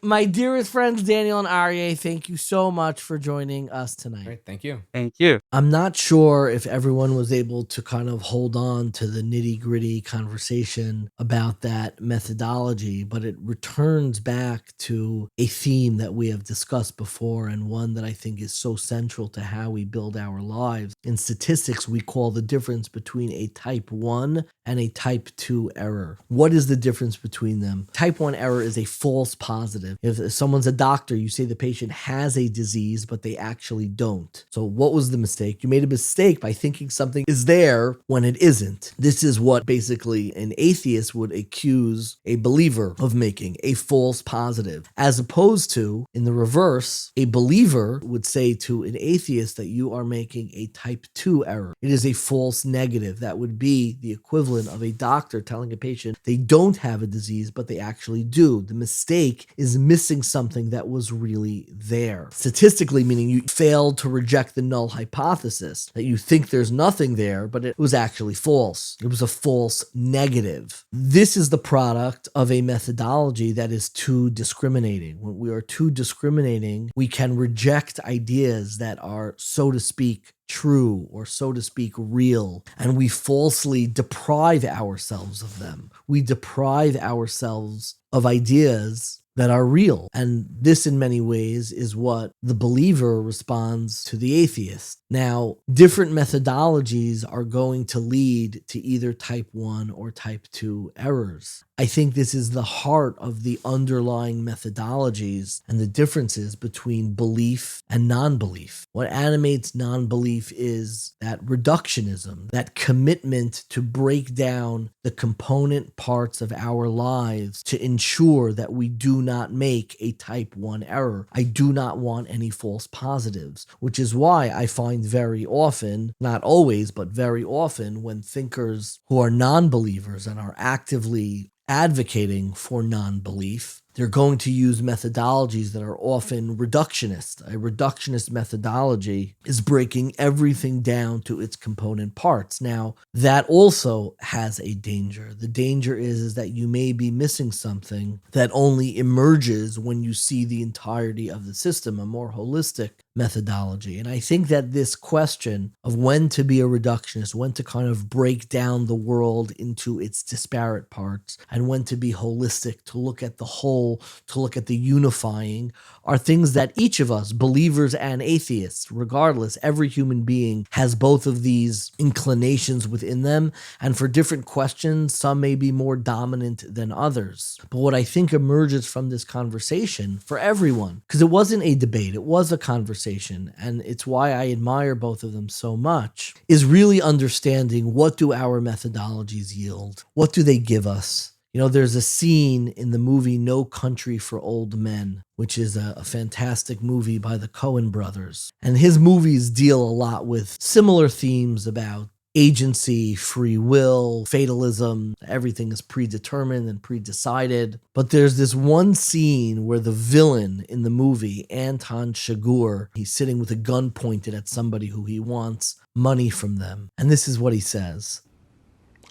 My dearest friends, Daniel and Aryeh, thank you so much for joining us tonight. Great, thank you. Thank you. I'm not sure if everyone was able to kind of hold on to the nitty-gritty conversation about that methodology, but it returns back to a theme that we have discussed before and one that I think is so central to how we build our lives. In statistics, we call the difference between a type 1 and a type 2 error. What is the difference between them? Type 1 error is a false positive. If someone's a doctor, you say the patient has a disease, but they actually don't. So what was the mistake? You made a mistake by thinking something is there when it isn't. This is what basically an atheist would accuse a believer of making, a false positive. As opposed to, in the reverse, a believer would say to an atheist that you are making a type 2 error. It is a false negative. That would be the equivalent of a doctor telling a patient they don't have a disease, but they actually do. The mistake is missing something that was really there. Statistically, meaning you failed to reject the null hypothesis, that you think there's nothing there, but it was actually false. It was a false negative. This is the product of a methodology that is too discriminating. When we are too discriminating, we can reject ideas that are, so to speak, true or, so to speak, real, and we falsely deprive ourselves of them. We deprive ourselves of ideas that are real. And this, in many ways, is what the believer responds to the atheist. Now, different methodologies are going to lead to either type 1 or type 2 errors. I think this is the heart of the underlying methodologies and the differences between belief and non-belief. What animates non-belief is that reductionism, that commitment to break down the component parts of our lives to ensure that we do not make a type 1 error. I do not want any false positives, which is why I find very often, not always, but very often, when thinkers who are non-believers and are actively advocating for non-belief, they're going to use methodologies that are often reductionist. A reductionist methodology is breaking everything down to its component parts. Now, that also has a danger. The danger is that you may be missing something that only emerges when you see the entirety of the system, a more holistic methodology. And I think that this question of when to be a reductionist, when to kind of break down the world into its disparate parts, and when to be holistic, to look at the whole, to look at the unifying, are things that each of us, believers and atheists, regardless, every human being has both of these inclinations within them. And for different questions, some may be more dominant than others. But what I think emerges from this conversation for everyone, because it wasn't a debate, it was a conversation, and it's why I admire both of them so much, is really understanding, what do our methodologies yield? What do they give us? You know, there's a scene in the movie No Country for Old Men, which is a fantastic movie by the Coen brothers. And his movies deal a lot with similar themes about agency, free will, fatalism. Everything is predetermined and predecided. But there's this one scene where the villain in the movie, Anton Chigurh, he's sitting with a gun pointed at somebody who he wants money from them. And this is what he says.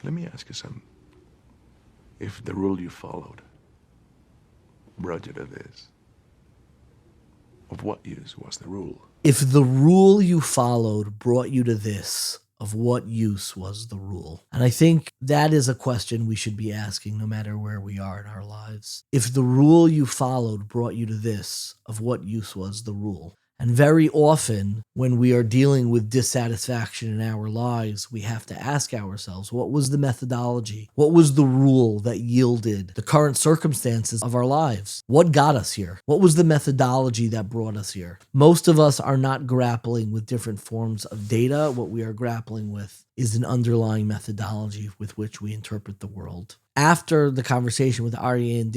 Let me ask you something. If the rule you followed brought you to this, of what use was the rule? If the rule you followed brought you to this, of what use was the rule? And I think that is a question we should be asking no matter where we are in our lives. If the rule you followed brought you to this, of what use was the rule? And very often, when we are dealing with dissatisfaction in our lives, we have to ask ourselves, what was the methodology? What was the rule that yielded the current circumstances of our lives? What got us here? What was the methodology that brought us here? Most of us are not grappling with different forms of data. What we are grappling with is an underlying methodology with which we interpret the world. After the conversation with Aryeh and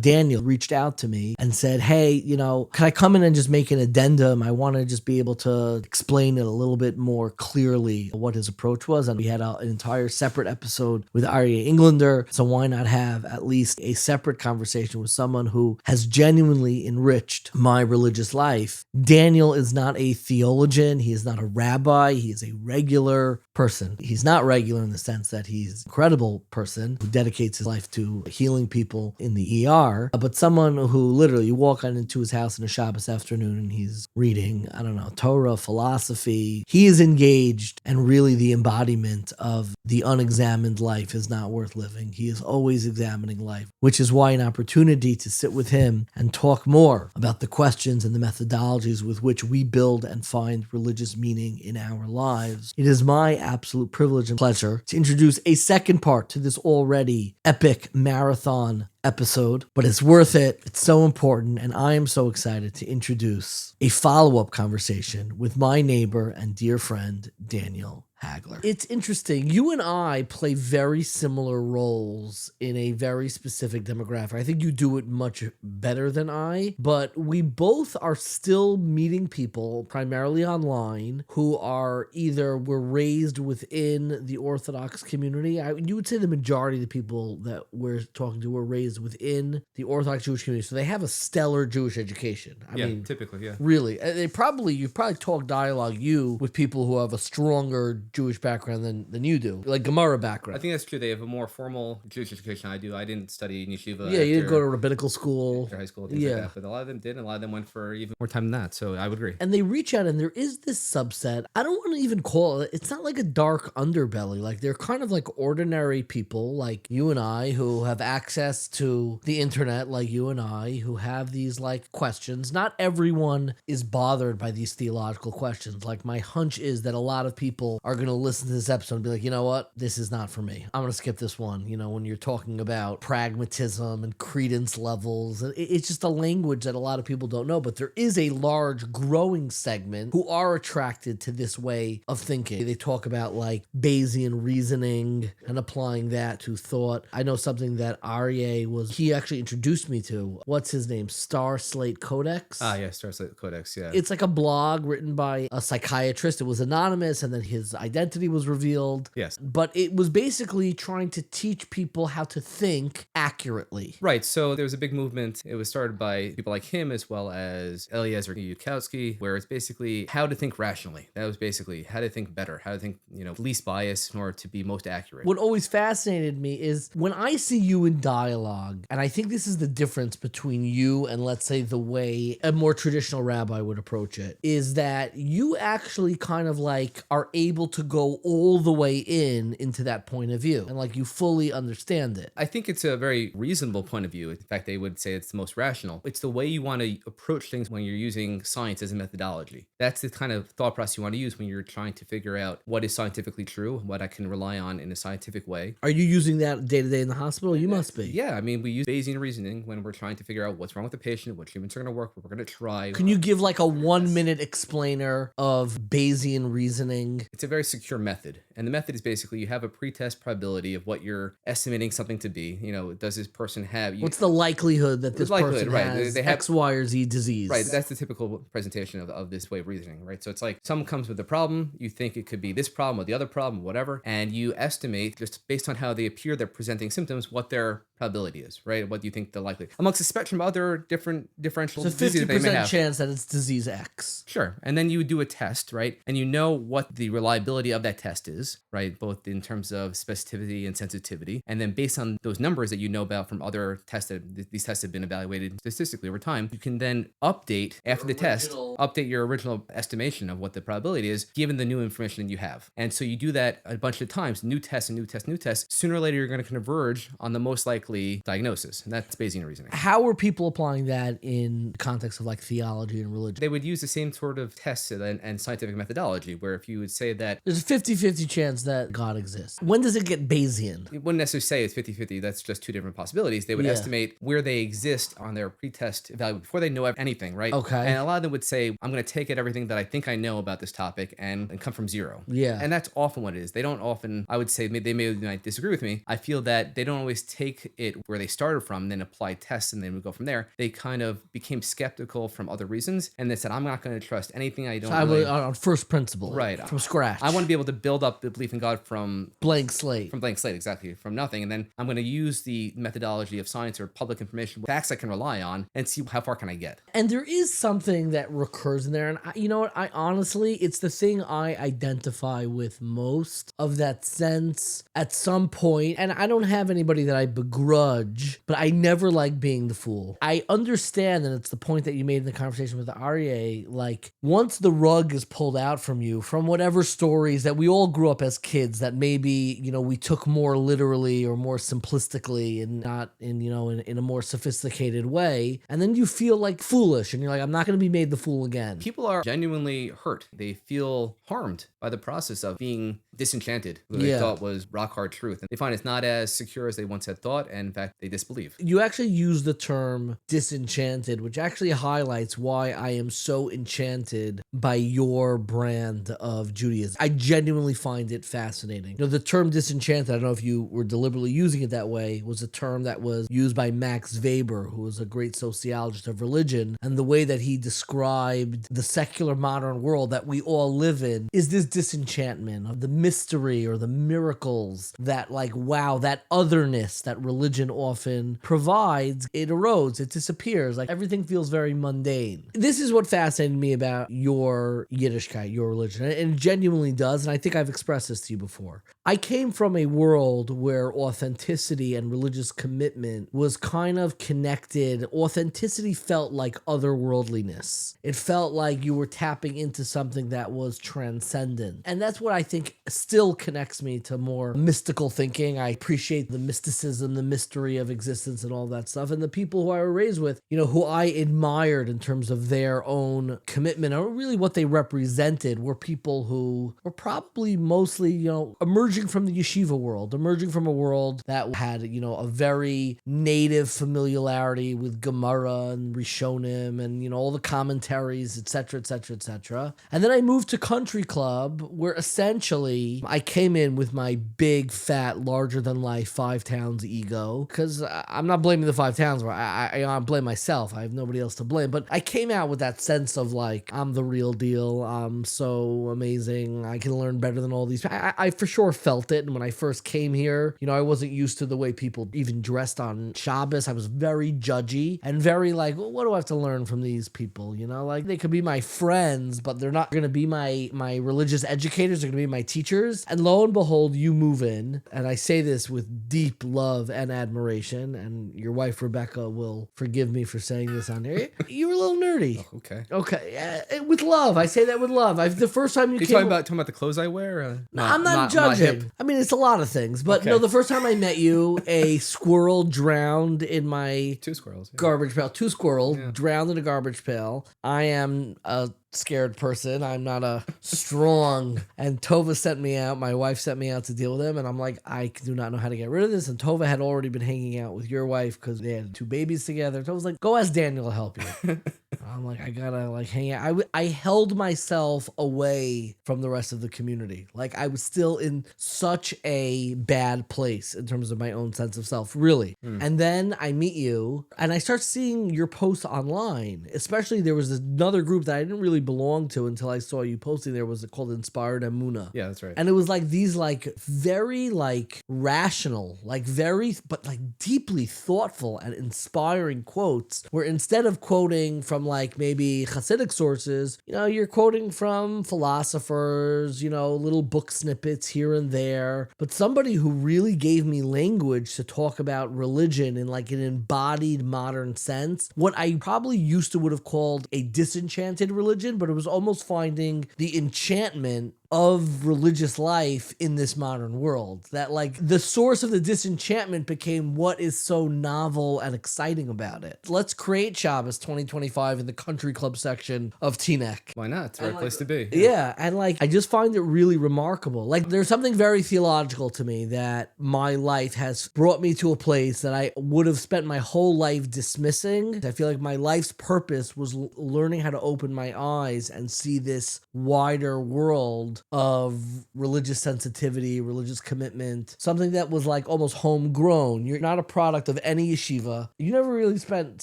Daniel reached out to me and said, hey, can I come in and just make an addendum? I want to just be able to explain it a little bit more clearly what his approach was. And we had an entire separate episode with Aryeh Englander. So why not have at least a separate conversation with someone who has genuinely enriched my religious life? Daniel is not a theologian. He is not a rabbi. He is a regular person. He's not regular in the sense that he's an incredible person who dedicates his life to healing people in the ER, but someone who literally, you walk into his house on a Shabbos afternoon and he's reading, Torah, philosophy. He is engaged, and really the embodiment of the unexamined life is not worth living. He is always examining life, which is why an opportunity to sit with him and talk more about the questions and the methodologies with which we build and find religious meaning in our lives. It is my absolute privilege and pleasure to introduce a second part to this already epic marathon episode, but it's worth it. It's so important, and I am so excited to introduce a follow-up conversation with my neighbor and dear friend, Daniel Hagler. It's interesting. You and I play very similar roles in a very specific demographic. I think you do it much better than I, but we both are still meeting people, primarily online, who are either were raised within the Orthodox community. You would say the majority of the people that we're talking to were raised within the Orthodox Jewish community, so they have a stellar Jewish education. I mean, typically, yeah. Really. You've probably talked dialogue with people who have a stronger Jewish background than you do, like Gemara background. I think that's true. They have a more formal Jewish education than I do. I didn't study in yeshiva. Yeah, you didn't go to rabbinical school. After high school, things like that. But a lot of them did, and a lot of them went for even more time than that. So I would agree. And they reach out, and there is this subset. I don't want to even call it. It's not like a dark underbelly. Like, they're kind of like ordinary people, like you and I, who have access to the internet, like you and I, who have these like questions. Not everyone is bothered by these theological questions. Like, my hunch is that a lot of people are going to listen to this episode and be like, you know what? This is not for me. I'm going to skip this one. When you're talking about pragmatism and credence levels, it's just a language that a lot of people don't know, but there is a large growing segment who are attracted to this way of thinking. They talk about like Bayesian reasoning and applying that to thought. I know something that Aryeh he actually introduced me to. What's his name? Star Slate Codex? Yeah, Star Slate Codex, yeah. It's like a blog written by a psychiatrist. It was anonymous, and then his identity was revealed. Yes. But it was basically trying to teach people how to think accurately. Right. So there was a big movement. It was started by people like him, as well as Eliezer Yudkowsky, where it's basically how to think rationally. That was basically how to think better, how to think, least bias in order to be most accurate. What always fascinated me is when I see you in dialogue, and I think this is the difference between you and, let's say, the way a more traditional rabbi would approach it, is that you actually kind of like are able to go all the way into that point of view, and like you fully understand it. I think it's a very reasonable point of view. In fact, they would say it's the most rational. It's the way you want to approach things when you're using science as a methodology. That's the kind of thought process you want to use when you're trying to figure out what is scientifically true, what I can rely on in a scientific way. Are you using that day to day in the hospital? You must be. Yeah, I mean, we use Bayesian reasoning when we're trying to figure out what's wrong with the patient, what treatments are going to work, what we're going to try. Can you give like a 1-minute explainer of Bayesian reasoning? It's a very secure method. And the method is basically you have a pretest probability of what you're estimating something to be. Does this person have... What's the likelihood that this person right. has they have, X, Y, or Z disease? Right, that's the typical presentation of this way of reasoning, right? So it's like someone comes with a problem, you think it could be this problem or the other problem, whatever, and you estimate, just based on how they appear, they're presenting symptoms, what their probability is, right? What do you think the likely... Amongst a spectrum of other different differential diseases they may have. So 50% chance that it's disease X. Sure. And then you would do a test, right? And you know what the reliability probability of that test is, right? Both in terms of specificity and sensitivity. And then based on those numbers that you know about from other tests that these tests have been evaluated statistically over time, you can then update after the test, update your original estimation of what the probability is given the new information that you have. And so you do that a bunch of times, new tests and new tests, new tests. Sooner or later, you're going to converge on the most likely diagnosis. And that's Bayesian reasoning. How are people applying that in the context of like theology and religion? They would use the same sort of tests and scientific methodology, where if you would say that There's a 50-50 chance that God exists. When does it get Bayesian? you wouldn't necessarily say it's 50-50, that's just two different possibilities. They would Yeah. estimate where they exist on their pretest value before they know anything, right? Okay. And a lot of them would say, I'm going to take everything that I think I know about this topic and come from zero. Yeah. And that's often what it is. They don't often, I would say, they might disagree with me. I feel that they don't always take it where they started from, then apply tests, and then we go from there. They kind of became skeptical from other reasons, and they said, I'm not going to trust anything I don't So really... on first principle. Right. From scratch. I want to be able to build up the belief in God from blank slate. From blank slate, exactly, from nothing. And then I'm going to use the methodology of science or public information, facts I can rely on, and see how far can I get. And there is something that recurs in there. And you know what? I honestly, it's the thing I identify with most, of that sense at some point. And I don't have anybody that I begrudge, but I never like being the fool. I understand, and it's the point that you made in the conversation with the Aryeh, like once the rug is pulled out from you, from whatever stories that we all grew up as kids that maybe, you know, we took more literally or more simplistically and not in, you know, in a more sophisticated way. And then you feel like foolish and you're like, I'm not going to be made the fool again. People are genuinely hurt. They feel harmed by the process of being disenchanted with what they thought was rock hard truth. And they find it's not as secure as they once had thought. And in fact, they disbelieve. You actually use the term disenchanted, which actually highlights why I am so enchanted by your brand of Judaism. I genuinely find it fascinating. You know, the term disenchanted, I don't know if you were deliberately using it that way, was a term that was used by Max Weber, who was a great sociologist of religion. And the way that he described the secular modern world that we all live in is this disenchantment of the mystery or the miracles that, like, wow, that otherness that religion often provides, it erodes, it disappears. Like everything feels very mundane. This is what fascinated me about your Yiddishkeit, your religion, and it genuinely does. And I think I've expressed this to you before. I came from a world where authenticity and religious commitment was kind of connected. Authenticity felt like otherworldliness. It felt like you were tapping into something that was transcendent. And that's what I think still connects me to more mystical thinking. I appreciate the mysticism, the mystery of existence and all that stuff. And the people who I were raised with, you know, who I admired in terms of their own commitment, or really what they represented, were people who were probably mostly, you know, emerging from the yeshiva world, emerging from a world that had, you know, a very native familiarity with Gemara and Rishonim and, you know, all the commentaries, etc., etc., etc. And then I moved to Country Club, where essentially I came in with my big, fat, larger than life 5 towns ego, because I'm not blaming the 5 towns, I blame myself. I have nobody else to blame. But I came out with that sense of like, I'm the real deal. I'm so amazing. I can learn better than all these. I for sure felt it. And when I first came here, you know, I wasn't used to the way people even dressed on Shabbos. I was very judgy and very like, well, what do I have to learn from these people? You know, like they could be my friends, but they're not going to be my religious educators. They're going to be my teachers. And lo and behold, you move in. And I say this with deep love and admiration. And your wife, Rebecca, will forgive me for saying this on here. You were a little nerdy. Oh, okay. Okay. With love. I say that with love. The first time you came... talking about the clothes I wear? No, I'm not judging. I mean, it's a lot of things. But no, the first time I met you, a squirrel drowned in my... 2 squirrels. Yeah. Garbage pail. 2 squirrels drowned in a garbage pail. I am a scared person. I'm not a strong. And Tova sent me out. My wife sent me out to deal with him. And I'm like, I do not know how to get rid of this. And Tova had already been hanging out with your wife because they had 2 babies together. Tova's like, go ask Daniel to help you. I'm like, I gotta like hang out. I held myself away from the rest of the community. Like I was still in such a bad place in terms of my own sense of self, really. And then I meet you and I start seeing your posts online. Especially there was another group that I didn't really belonged to until I saw you posting there was called Inspired Emunah. Yeah, that's right. And it was like these like very like rational, like very, but like deeply thoughtful and inspiring quotes where instead of quoting from like maybe Hasidic sources, you know, you're quoting from philosophers, you know, little book snippets here and there, but somebody who really gave me language to talk about religion in like an embodied modern sense, what I probably used to would have called a disenchanted religion, but it was almost finding the enchantment of religious life in this modern world. That like the source of the disenchantment became what is so novel and exciting about it. Let's create Shabbos 2025 in the country club section of Teaneck. Why not? It's the right place to be. Yeah, and like I just find it really remarkable. Like there's something very theological to me that my life has brought me to a place that I would have spent my whole life dismissing. I feel like my life's purpose was learning how to open my eyes and see this wider world of religious sensitivity, religious commitment, something that was like almost homegrown. You're not a product of any yeshiva. You never really spent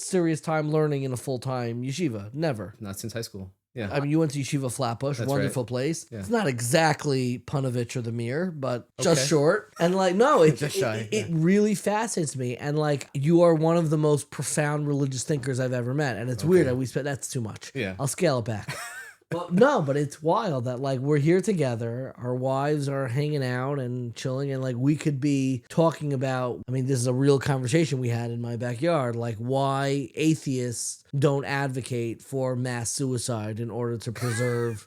serious time learning in a full-time yeshiva. Never. Not since high school. Yeah. I mean, you went to Yeshiva Flatbush, That's wonderful right. place. Yeah. It's not exactly Punovich or the Mir, but just Okay. short. And like, no, it Just shy, it really fascinates me. And like, you are one of the most profound religious thinkers I've ever met. And it's weird that we spent, that's too much. Yeah. I'll scale it back. Well, no, but it's wild that like we're here together, our wives are hanging out and chilling, and like we could be talking about, I mean, this is a real conversation we had in my backyard, like why atheists don't advocate for mass suicide in order to preserve.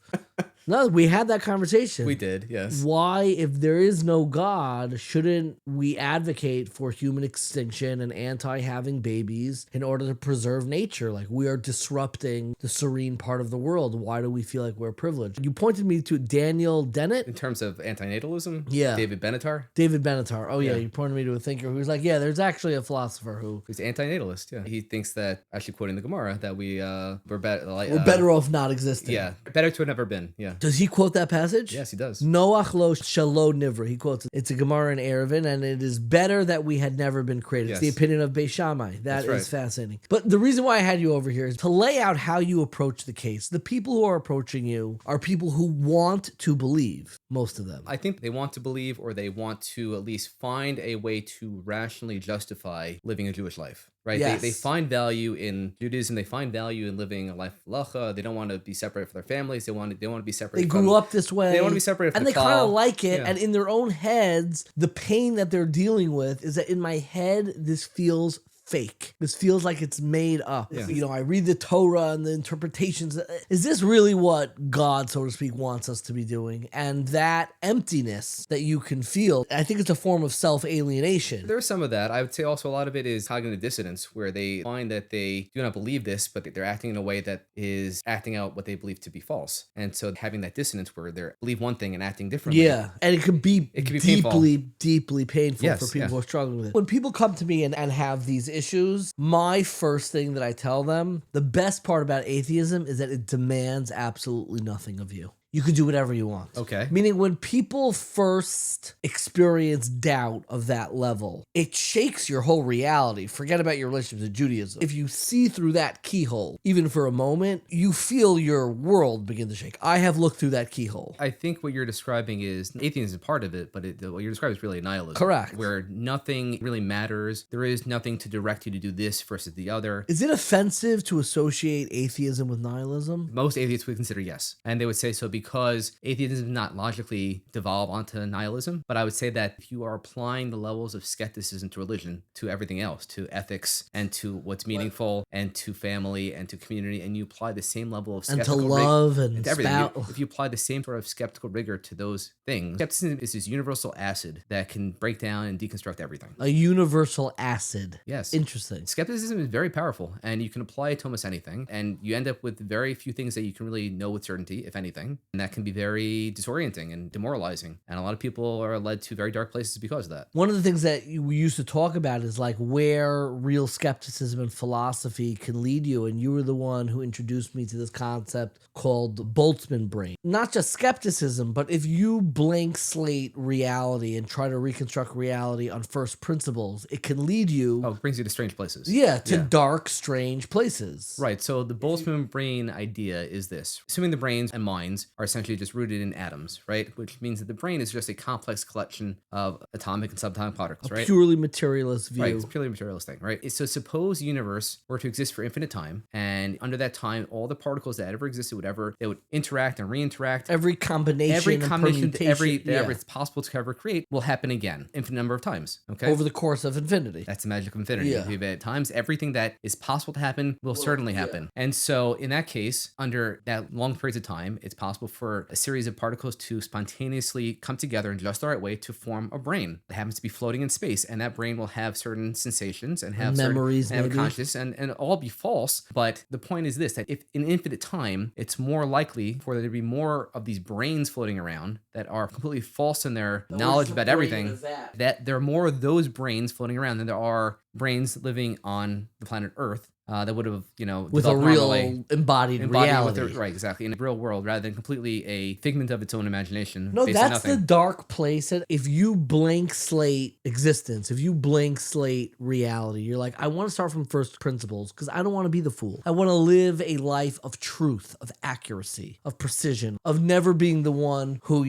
No, we had that conversation. We did, yes. Why, if there is no God, shouldn't we advocate for human extinction and anti-having babies in order to preserve nature? Like, we are disrupting the serene part of the world. Why do we feel like we're privileged? You pointed me to Daniel Dennett. In terms of antinatalism, Yeah. David Benatar, David Benatar. Oh, yeah, Yeah. you pointed me to a thinker who's like, yeah, there's actually a philosopher who... who's antinatalist. Yeah, he thinks that, actually quoting the Gemara, that we're better. Like, We're better off not existing. Yeah, better to have never been. Yeah. Does he quote that passage? Yes, he does. Noach lo shalo nivra. He quotes it. It's a Gemara in Eruvin, and it is better that we had never been created. It's the Yes. opinion of Beis Shammai. That That's is right. fascinating. But the reason why I had you over here is to lay out how you approach the case. The people who are approaching you are people who want to believe, most of them. I think they want to believe, or they want to at least find a way to rationally justify living a Jewish life. Right? Yes. They find value in Judaism. They find value in living a life of halacha. They don't want to be separated from their families. They want to be separated. They grew up this way. They want to be separated from and the they kind of klal. like it. Yeah. And in their own heads, the pain that they're dealing with is that in my head, this feels fake. This feels like it's made up. Yeah. You know, I read the Torah and the interpretations. Is this really what God, so to speak, wants us to be doing? And that emptiness that you can feel, I think it's a form of self-alienation. There's some of that. I would say also a lot of it is cognitive dissonance, where they find that they do not believe this, but they're acting in a way that is acting out what they believe to be false. And so having that dissonance where they believe one thing and acting differently. Yeah, and it can be painful. deeply painful Yes, for people yeah. who are struggling with it. When people come to me and have these issues, my first thing that I tell them, the best part about atheism is that it demands absolutely nothing of you. You can do whatever you want. Okay. Meaning when people first experience doubt of that level, it shakes your whole reality. Forget about your relationship to Judaism. If you see through that keyhole, even for a moment, you feel your world begin to shake. I have looked through that keyhole. I think what you're describing is atheism is a part of it, but what you're describing is really nihilism. Correct. Where nothing really matters. There is nothing to direct you to do this versus the other. Is it offensive to associate atheism with nihilism? Most atheists would consider yes. And they would say so because atheism does not logically devolve onto nihilism. But I would say that if you are applying the levels of skepticism to religion, to everything else, to ethics, and to what's meaningful, and to family, and to community, and you apply the same level of And to skeptical love and to everything. spout. If you apply the same sort of skeptical rigor to those things, skepticism is this universal acid that can break down and deconstruct everything. A universal acid. Yes. Interesting. Skepticism is very powerful, and you can apply it to almost anything, and you end up with very few things that you can really know with certainty, if anything. And that can be very disorienting and demoralizing. And a lot of people are led to very dark places because of that. One of the things that we used to talk about is like where real skepticism and philosophy can lead you. And you were the one who introduced me to this concept called Boltzmann brain. Not just skepticism, but if you blank slate reality and try to reconstruct reality on first principles, it can lead you. Oh, it brings you to strange places. Yeah, to dark, strange places. Right. So the Boltzmann brain idea is this. Assuming the brains and minds are essentially just rooted in atoms, right? Which means that the brain is just a complex collection of atomic and subatomic particles, right? Purely materialist view. Right, it's purely a materialist thing, right? So suppose the universe were to exist for infinite time, and under that time, all the particles that ever existed, they would interact and reinteract. Every combination that it's possible to ever create will happen again, infinite number of times, okay? Over the course of infinity. That's the magic of infinity. Yeah. At times, everything that is possible to happen will certainly happen. And so in that case, under that long periods of time, it's possible for a series of particles to spontaneously come together in just the right way to form a brain that happens to be floating in space. And that brain will have certain sensations and have memories, and have a consciousness and all be false. But the point is this, that if in infinite time, it's more likely for there to be more of these brains floating around that are completely false in their knowledge about everything, that there are more of those brains floating around than there are brains living on the planet Earth. That would have, with a real embodied reality. Right, exactly. In the real world, rather than completely a figment of its own imagination. No, based on that's nothing. the dark place. If you blank slate existence, if you blank slate reality, you're like, I want to start from first principles because I don't want to be the fool. I want to live a life of truth, of accuracy, of precision, of never being the one who,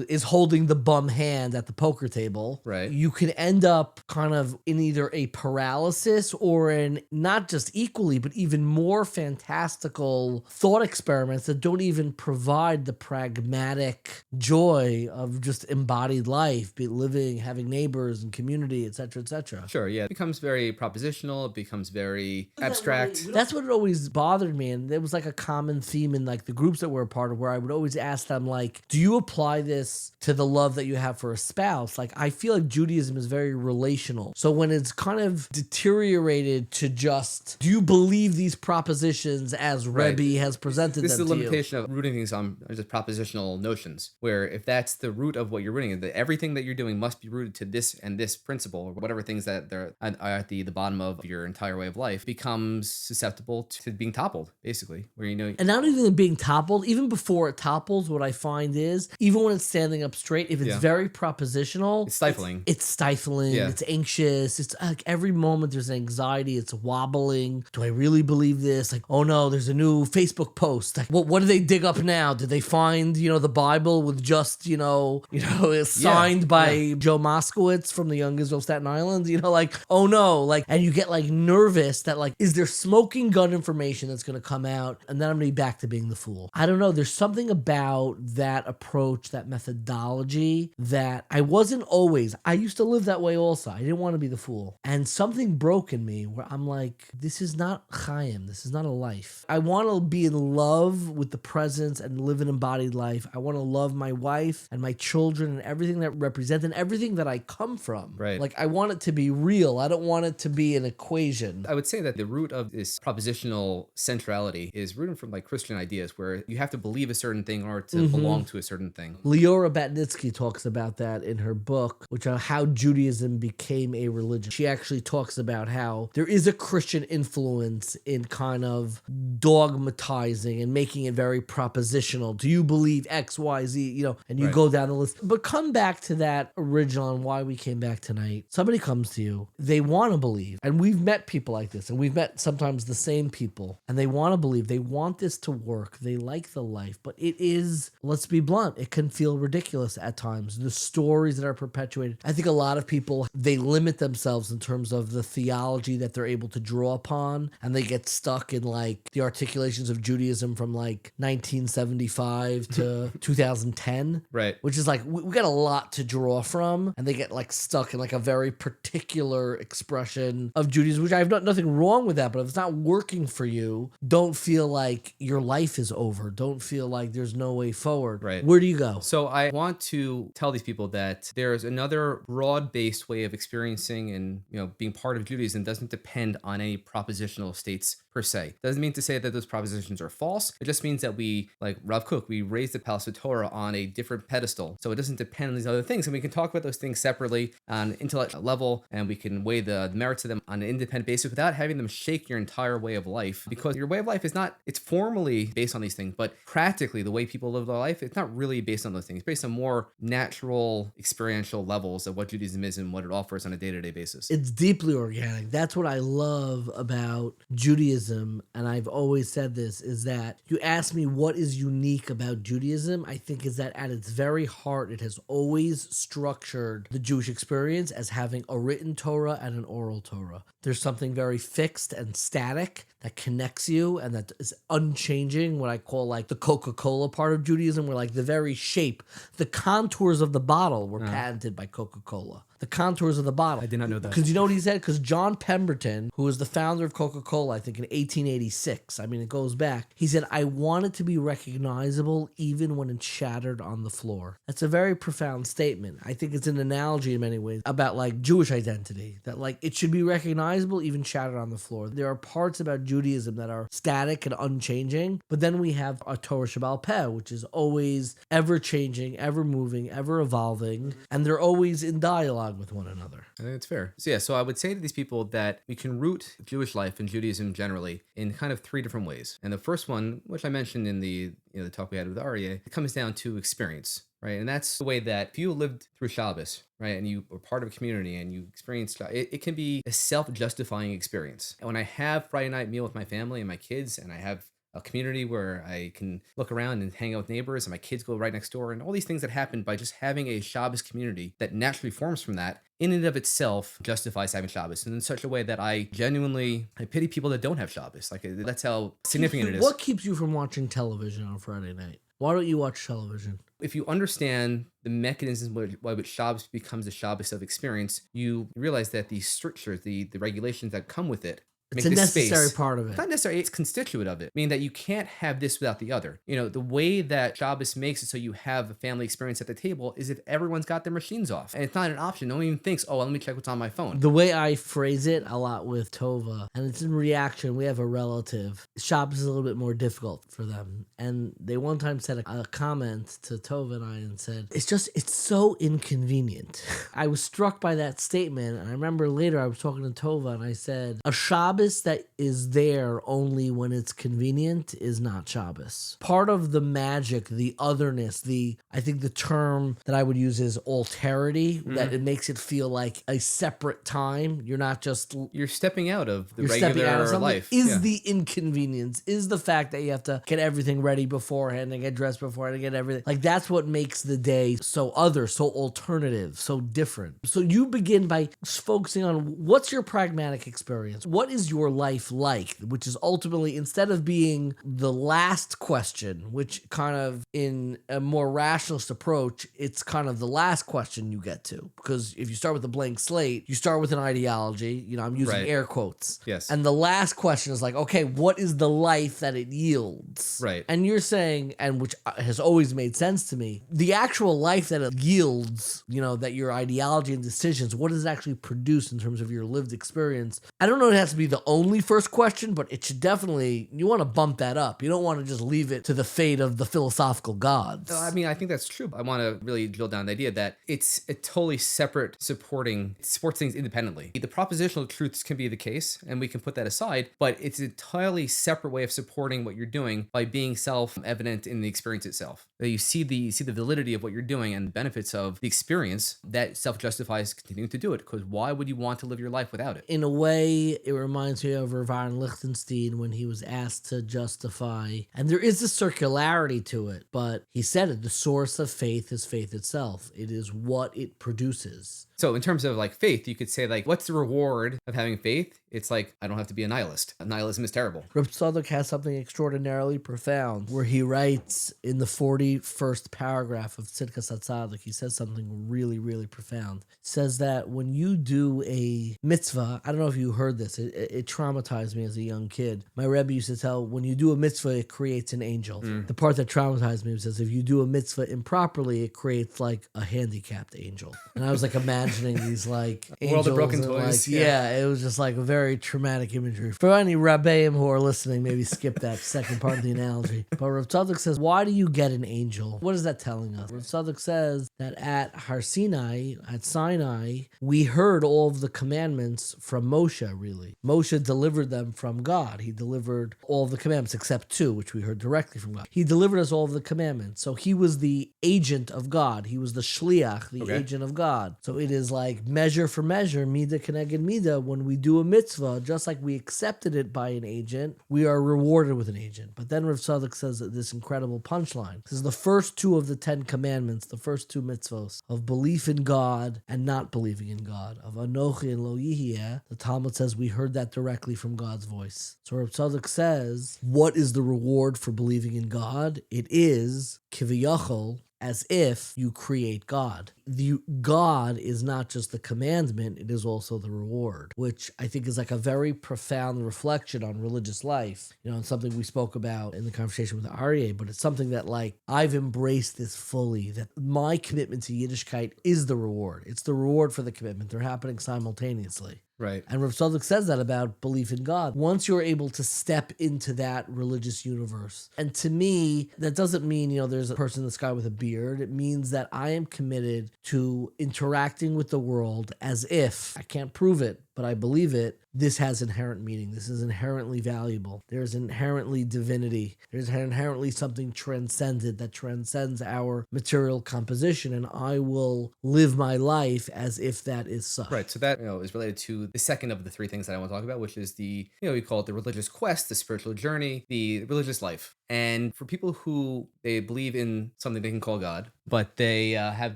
is holding the bum hand at the poker table. Right. You can end up kind of in either a paralysis or in not just equally, but even more fantastical thought experiments that don't even provide the pragmatic joy of just embodied life, be living, having neighbors and community, etc., etc. Sure, yeah. It becomes very propositional. It becomes very abstract. That's what it always bothered me. And there was like a common theme in like the groups that we're a part of where I would always ask them like, do you apply this to the love that you have for a spouse? Like, I feel like Judaism is very relational. So when it's kind of deteriorated to just, do you believe these propositions as Rebbe has presented This them is a to you? limitation of rooting things on just propositional notions, where if that's the root of what you're rooting, that everything that you're doing must be rooted to this and this principle, or whatever things that are at the bottom of your entire way of life, becomes susceptible to being toppled, basically. Where and not even being toppled, even before it topples, what I find is, even when it's standing up straight, if it's very propositional, it's stifling. It's stifling, it's anxious, it's like every moment there's anxiety, it's wobbling. Do I really believe this? Like, oh no, there's a new Facebook post. Like, what do they dig up now? Did they find, the Bible with just, it's signed by Joe Moskowitz from the Young Israel Staten Island? Like, oh no, like, and you get like nervous that like, is there smoking gun information that's going to come out? And then I'm going to be back to being the fool. I don't know. There's something about that approach, that methodology that I wasn't always. I used to live that way also. I didn't want to be the fool. And something broke in me where I'm like, this is not Hyam. This is not a life. I want to be in love with the presence and live an embodied life. I want to love my wife and my children and everything that represents and everything that I come from. Right. Like, I want it to be real. I don't want it to be an equation. I would say that the root of this propositional centrality is rooted from like Christian ideas, where you have to believe a certain thing in order to belong to a certain thing. Leora Batnitsky talks about that in her book, which are how Judaism became a religion. She actually talks about how there is a Christian influence in kind of dogmatizing and making it very propositional. Do you believe X, Y, Z? And you go down the list. But come back to that original and why we came back tonight. Somebody comes to you, they want to believe. And we've met people like this, and we've met sometimes the same people, and they want to believe. They want this to work. They like the life, but it is, let's be blunt, it can feel ridiculous at times. The stories that are perpetuated. I think a lot of people, they limit themselves in terms of the theology that they're able to draw upon, and they get stuck in like the articulations of Judaism from like 1975 to 2010. Right. Which is like, we got a lot to draw from, and they get like stuck in like a very particular expression of Judaism, which I have nothing wrong with that, but if it's not working for you, don't feel like your life is over. Don't feel like there's no way forward. Right. Where do you go? So I want to tell these people that there's another broad-based way of experiencing and being part of Judaism doesn't depend on any propositional states per se. Doesn't mean to say that those propositions are false. It just means that we, like Rav Kook, we raise the Palace of Torah on a different pedestal. So it doesn't depend on these other things. And we can talk about those things separately on an intellectual level, and we can weigh the merits of them on an independent basis without having them shake your entire way of life. Because your way of life is not, it's formally based on these things, but practically the way people live their life, it's not really based on those things. It's based on more natural, experiential levels of what Judaism is and what it offers on a day-to-day basis. It's deeply organic. That's what I love about Judaism, and I've always said this, is that you ask me what is unique about Judaism, I think is that at its very heart, it has always structured the Jewish experience as having a written Torah and an oral Torah. There's something very fixed and static that connects you and that is unchanging, what I call like the Coca-Cola part of Judaism, where like the very shape, the contours of the bottle were patented by Coca-Cola. The contours of the bottle. I did not know that. Because you know what he said? Because John Pemberton, who was the founder of Coca-Cola, I think in 1886, I mean, it goes back, he said, I want it to be recognizable even when it's shattered on the floor. That's a very profound statement. I think it's an analogy in many ways about like Jewish identity, that like it should be recognizable even shattered on the floor. There are parts about Judaism that are static and unchanging, but then we have a Torah Shebaal Peh, which is always ever changing, ever moving, ever evolving, and they're always in dialogue with one another. I think it's fair. So yeah, so I would say to these people that we can root Jewish life and Judaism generally in kind of three different ways. And the first one, which I mentioned in the the talk we had with Aryeh, it comes down to experience, right? And that's the way that if you lived through Shabbos, right, and you were part of a community and you experienced it can be a self-justifying experience. And when I have Friday night meal with my family and my kids, and I have a community where I can look around and hang out with neighbors, and my kids go right next door, and all these things that happen by just having a Shabbos community that naturally forms from that, in and of itself justifies having Shabbos, and in such a way that I pity people that don't have Shabbos. Like, that's how significant it is. What keeps you from watching television on Friday night? Why don't you watch television? If you understand the mechanisms by which Shabbos becomes the Shabbos of experience, you realize that the strictures, the regulations that come with it, it's a necessary part of it. It's not necessary, it's constituent of it. Meaning that you can't have this without the other. The way that Shabbos makes it so you have a family experience at the table is if everyone's got their machines off. And it's not an option. No one even thinks, oh, well, let me check what's on my phone. The way I phrase it a lot with Tova, and it's in reaction, we have a relative. Shabbos is a little bit more difficult for them. And they one time said a comment to Tova and I and said, it's so inconvenient. I was struck by that statement. And I remember later I was talking to Tova and I said, a Shabbos that is there only when it's convenient is not Shabbos. Part of the magic, the otherness, I think the term that I would use is alterity, that it makes it feel like a separate time. You're not just... You're stepping out of the regular life. Is the inconvenience, is the fact that you have to get everything ready beforehand and get dressed beforehand and get everything. Like, that's what makes the day so other, so alternative, so different. So you begin by focusing on what's your pragmatic experience? What is your life like? Which is ultimately, instead of being the last question, which kind of in a more rationalist approach, it's kind of the last question you get to. Because if you start with a blank slate, you start with an ideology, I'm using air quotes. Yes. And the last question is like, okay, what is the life that it yields? Right. And you're saying, and which has always made sense to me, the actual life that it yields, that your ideology and decisions, what does it actually produce in terms of your lived experience? I don't know if it has to be the only first question, but it should definitely, you want to bump that up. You don't want to just leave it to the fate of the philosophical gods. I mean, I think that's true. I want to really drill down the idea that it's a totally separate supports things independently. The propositional truths can be the case, and we can put that aside, but it's an entirely separate way of supporting what you're doing by being self-evident in the experience itself. You see the validity of what you're doing and the benefits of the experience that self-justifies continuing to do it, because why would you want to live your life without it? In a way, it reminds me of Rav Aaron Lichtenstein when he was asked to justify, and there is a circularity to it, but he said it, the source of faith is faith itself. It is what it produces. So in terms of like faith, you could say like, what's the reward of having faith? It's like, I don't have to be a nihilist. Nihilism is terrible. Reb Tzadok has something extraordinarily profound where he writes in the 41st paragraph of Tzidkat HaTzadik, he says something really, really profound. He says that when you do a mitzvah, I don't know if you heard this, it traumatized me as a young kid. My Rebbe used to tell, when you do a mitzvah, it creates an angel. The part that traumatized me was, if you do a mitzvah improperly, it creates like a handicapped angel. And I was like imagining these like angels. World of broken toys. Like, yeah, it was just like a very very traumatic imagery. For any Rabbeim who are listening, maybe skip that second part of the analogy. But Rav Tzadok says, why do you get an angel? What is that telling us? Rav Tzadok says that at Har Sinai, at Sinai, we heard all of the commandments from Moshe, really. Moshe delivered them from God. He delivered all of the commandments except 2, which we heard directly from God. He delivered us all of the commandments. So he was the agent of God. He was the shliach, the agent of God. So it is like measure for measure, midah keneged midah. When we do a mitzvah, just like we accepted it by an agent, we are rewarded with an agent. But then Rav Tzadok says this incredible punchline. This is the first 2 of the 10 commandments, the first 2 mitzvahs of belief in God and not believing in God, of Anochi and Lo Yihiyeh. The Talmud says we heard that directly from God's voice. So Rav Tzadok says, what is the reward for believing in God? It is kiviyachol, as if you create God. The God is not just the commandment, it is also the reward, which I think is like a very profound reflection on religious life. You know, it's something we spoke about in the conversation with Aryeh, but it's something that like I've embraced this fully, that my commitment to Yiddishkeit is the reward. It's the reward for the commitment. They're happening simultaneously. Right. And Rav Tzadok says that about belief in God. Once you're able to step into that religious universe. And to me, that doesn't mean, you know, there's a person in the sky with a beard. It means that I am committed to interacting with the world as if, I can't prove it, but I believe it, this has inherent meaning. This is inherently valuable. There's inherently divinity. There's inherently something transcendent that transcends our material composition, and I will live my life as if that is such. Right. So that, is related to the second of the 3 things that I want to talk about, which is the, we call it the religious quest, the spiritual journey, the religious life. And for people who they believe in something they can call God, but they have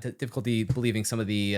difficulty believing some of the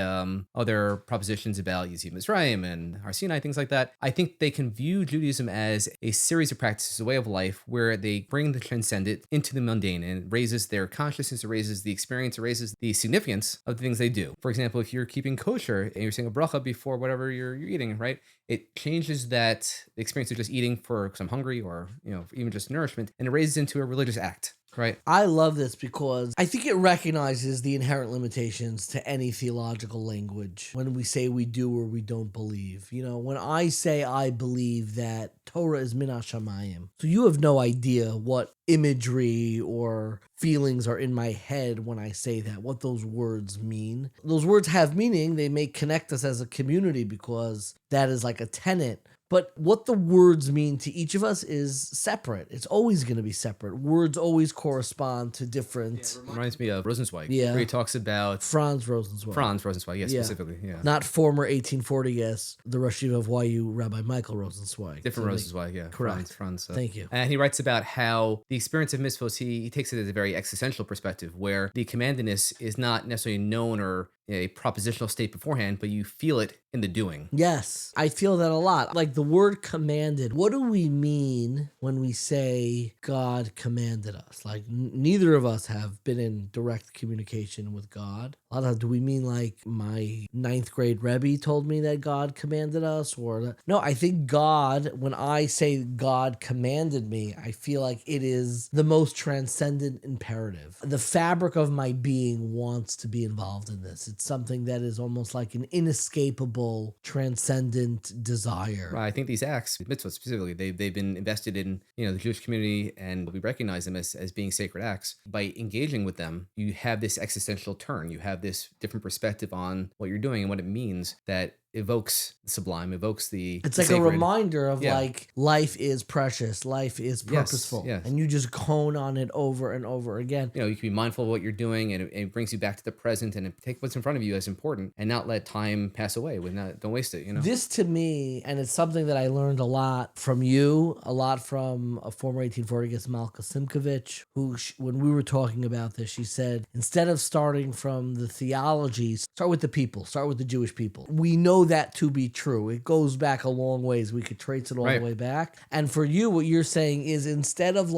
other propositions about Yetziat Mitzrayim and Har Sinai, things like that, I think they can view Judaism as a series of practices, a way of life where they bring the transcendent into the mundane, and it raises their consciousness, it raises the experience, it raises the significance of the things they do. For example, if you're keeping kosher and you're saying a bracha before whatever you're eating, right? It changes that experience of just eating for because I'm hungry or, even just nourishment, and it raises into a religious act. Right. I love this because I think it recognizes the inherent limitations to any theological language when we say we do or we don't believe. You know, when I say I believe that Torah is min hashamayim, so you have no idea what imagery or feelings are in my head when I say that, what those words mean. Those words have meaning. They may connect us as a community because that is like a tenet. But what the words mean to each of us is separate. It's always going to be separate. Words always correspond to different... Yeah, it reminds me of Rosenzweig, where he talks about... Franz Rosenzweig. Specifically, yeah. Not former 1840 guest, the Rosh Yeshiva of YU, Rabbi Michael Rosenzweig. Different Rosenzweig, yeah. Correct. Franz. Thank you. And he writes about how the experience of mitzvos, he takes it as a very existential perspective, where the commandedness is not necessarily known or a propositional state beforehand, but you feel it in the doing. Yes, I feel that a lot. Like the word commanded, what do we mean when we say God commanded us? Like neither of us have been in direct communication with God. A lot of times, do we mean like my 9th grade Rebbe told me that God commanded us? No, I think God, when I say God commanded me, I feel like it is the most transcendent imperative. The fabric of my being wants to be involved in this. It's something that is almost like an inescapable, transcendent desire. Right. I think these acts, mitzvot specifically, they've been invested in the Jewish community, and we recognize them as being sacred acts. By engaging with them, you have this existential turn. You have this different perspective on what you're doing and what it means that evokes the sublime, evokes the It's like sacred. a reminder of like life is precious, life is purposeful, yes. And you just hone on it over and over again. You can be mindful of what you're doing, and it brings you back to the present, and take what's in front of you as important, and not let time pass away. Don't waste it. This to me, and it's something that I learned a lot from you, a lot from a former 1840 guest, Malka Simkovich, who when we were talking about this, she said, instead of starting from the theology, start with the people, start with the Jewish people. We know that to be true. It goes back a long ways. We could trace it all the way back. And for you, what you're saying is instead of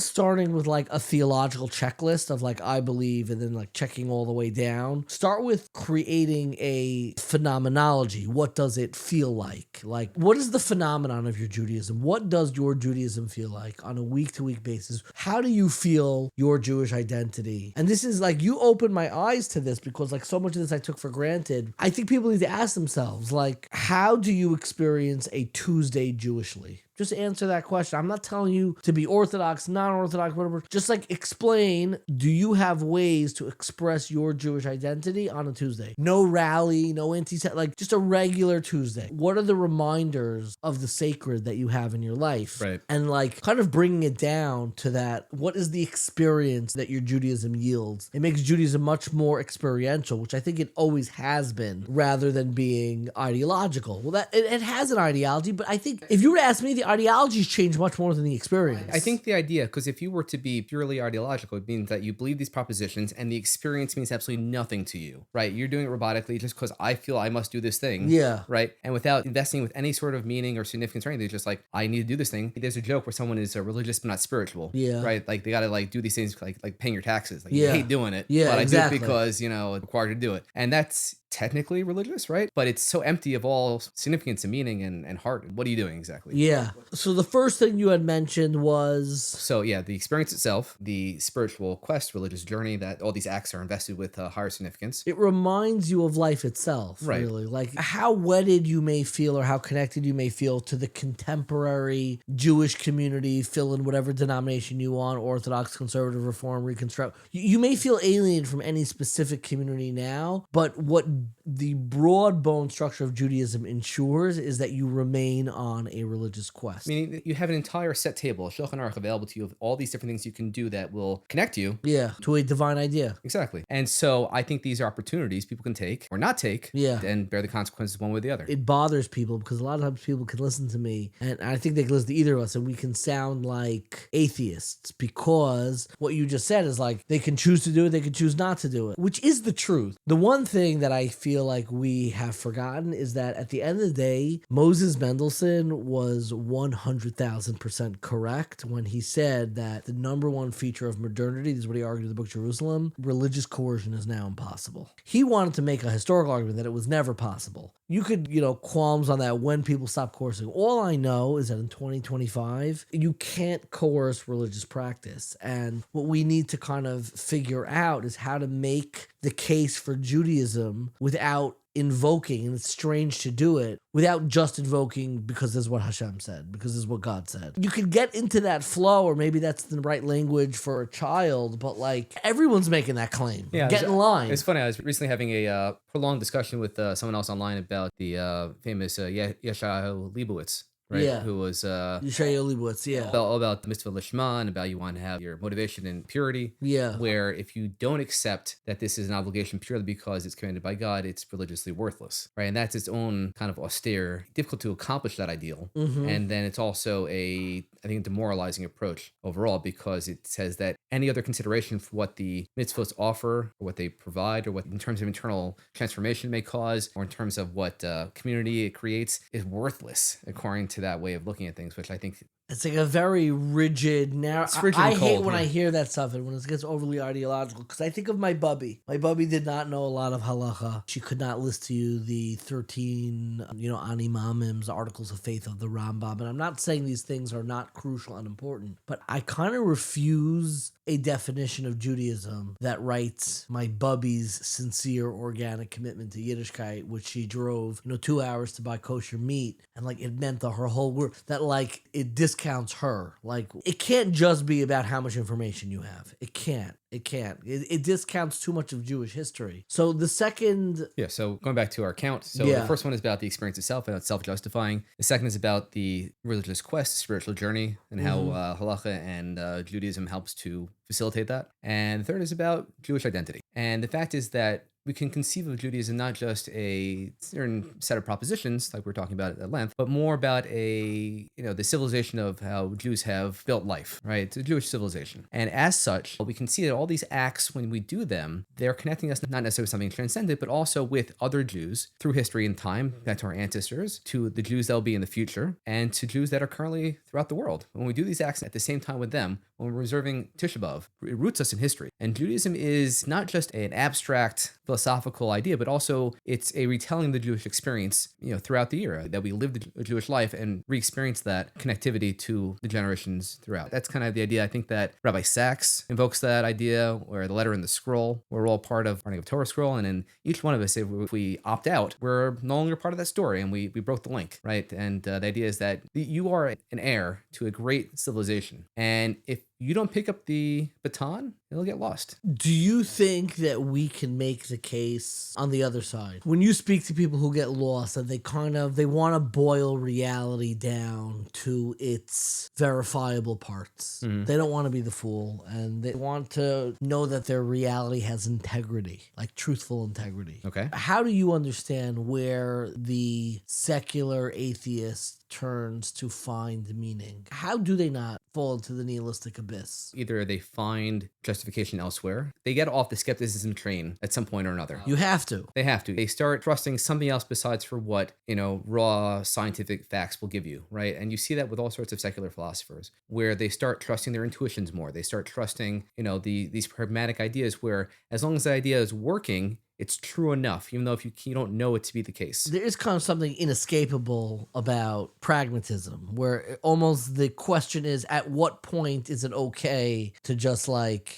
starting with like a theological checklist of like I believe and then like checking all the way down, start with creating a phenomenology. What does it feel like? Like what is the phenomenon of your Judaism? What does your Judaism feel like on a week-to-week basis? How do you feel your Jewish identity? And this is like you opened my eyes to this because like so much of this I took for granted. I think people need to ask themselves, like, how do you experience a Tuesday Jewishly? Just answer that question. I'm not telling you to be Orthodox, non-Orthodox, whatever. Just like explain, do you have ways to express your Jewish identity on a Tuesday? No rally, no like just a regular Tuesday. What are the reminders of the sacred that you have in your life? Right. And like kind of bringing it down to that, what is the experience that your Judaism yields? It makes Judaism much more experiential, which I think it always has been, rather than being ideological. Well, that it has an ideology, but I think if you were to ask me, the ideologies change much more than the experience. I think the idea, because if you were to be purely ideological, it means that you believe these propositions and the experience means absolutely nothing to you, right? You're doing it robotically just because I feel I must do this thing. Yeah. Right. And without investing with any sort of meaning or significance or anything, it's just like, I need to do this thing. There's a joke where someone is religious but not spiritual. Yeah. Right. Like they got to like do these things like paying your taxes. Like Yeah. you hate doing it. Yeah, But exactly. I do it because, it's required to do it. And that's technically religious, right? But it's so empty of all significance and meaning and heart. What are you doing exactly? Yeah. So the first thing you had mentioned was... So yeah, the experience itself, the spiritual quest, religious journey, that all these acts are invested with higher significance. It reminds you of life itself, Right. really. Like how wedded you may feel or how connected you may feel to the contemporary Jewish community, fill in whatever denomination you want, Orthodox, Conservative, Reform, Reconstruct. You may feel alienated from any specific community now, but what the broad bone structure of Judaism ensures is that you remain on a religious quest. Meaning that you have an entire set table, Shulchan Aruch, available to you of all these different things you can do that will connect you. Yeah, to a divine idea. Exactly. And so I think these are opportunities people can take or not take, Yeah. and bear the consequences one way or the other. It bothers people because a lot of times people can listen to me, and I think they can listen to either of us, and we can sound like atheists because what you just said is like they can choose to do it, they can choose not to do it, which is the truth. The one thing that I feel like we have forgotten is that at the end of the day, Moses Mendelssohn was 100,000% correct when he said that the number one feature of modernity, this is what he argued in the book Jerusalem, religious coercion is now impossible. He wanted to make a historical argument that it was never possible. You could, qualms on that when people stop coercing. All I know is that in 2025, you can't coerce religious practice. And what we need to kind of figure out is how to make the case for Judaism without invoking, and it's strange to do it, without just invoking because this is what Hashem said, because this is what God said. You could get into that flow, or maybe that's the right language for a child, but like everyone's making that claim. Yeah, Get in line. It's funny. I was recently having a prolonged discussion with someone else online about the famous Yeshayahu Leibowitz. Right? Yeah. Who was Yeshayahu Leibowitz, yeah. all about the mitzvah lishma and about you want to have your motivation in purity. Yeah. Where if you don't accept that this is an obligation purely because it's commanded by God, it's religiously worthless, right? And that's its own kind of austere, difficult to accomplish that ideal. Mm-hmm. And then it's also I think, demoralizing approach overall, because it says that any other consideration for what the mitzvahs offer, or what they provide, or what in terms of internal transformation may cause, or in terms of what community it creates, is worthless according to that way of looking at things, which I think it's like a very rigid, narrow. It's rigid I and hate cold, when yeah. I hear that stuff and when it gets overly ideological, because I think of my bubby. My bubby did not know a lot of halacha. She could not list to you the 13, Ani Mamim's articles of faith of the Rambam. And I'm not saying these things are not crucial and important, but I kind of refuse a definition of Judaism that writes my bubby's sincere organic commitment to Yiddishkeit, which she drove 2 hours to buy kosher meat, and like it meant to her whole world, that like it discounts her. Like it can't just be about how much information you have. It can't. It discounts too much of Jewish history. So the second... Yeah, so going back to our count. So Yeah. The first one is about the experience itself, and it's self-justifying. The second is about the religious quest, spiritual journey, and how halacha and Judaism helps to facilitate that. And the third is about Jewish identity. And the fact is that we can conceive of Judaism not just a certain set of propositions, like we're talking about at length, but more about the civilization of how Jews have built life, right? It's a Jewish civilization. And as such, we can see that all these acts, when we do them, they're connecting us not necessarily with something transcendent, but also with other Jews through history and time, back to our ancestors, to the Jews that will be in the future, and to Jews that are currently throughout the world. When we do these acts at the same time with them, when we're observing Tisha B'Av, it roots us in history. And Judaism is not just an abstract philosophical idea, but also it's a retelling of the Jewish experience, throughout the year, that we lived a Jewish life and re-experience that connectivity to the generations throughout. That's kind of the idea. I think that Rabbi Sachs invokes that idea, or the letter in the scroll. We're all part of learning of Torah scroll, and in each one of us, if we opt out, we're no longer part of that story, and we broke the link, right? And the idea is that you are an heir to a great civilization, and if you don't pick up the baton, it'll get lost. Do you think that we can make the case on the other side? When you speak to people who get lost and they want to boil reality down to its verifiable parts. They don't want to be the fool, and they want to know that their reality has integrity, like truthful integrity. Okay. How do you understand where the secular atheist turns to find meaning? How do they not fall into the nihilistic abyss? Either they find justification elsewhere, they get off the skepticism train at some point or another. You have to. They have to. They start trusting something else besides for what, raw scientific facts will give you, right? And you see that with all sorts of secular philosophers, where they start trusting their intuitions more. They start trusting, these pragmatic ideas where as long as the idea is working, it's true enough, even though if you don't know it to be the case. There is kind of something inescapable about pragmatism, where almost the question is, at what point is it okay to just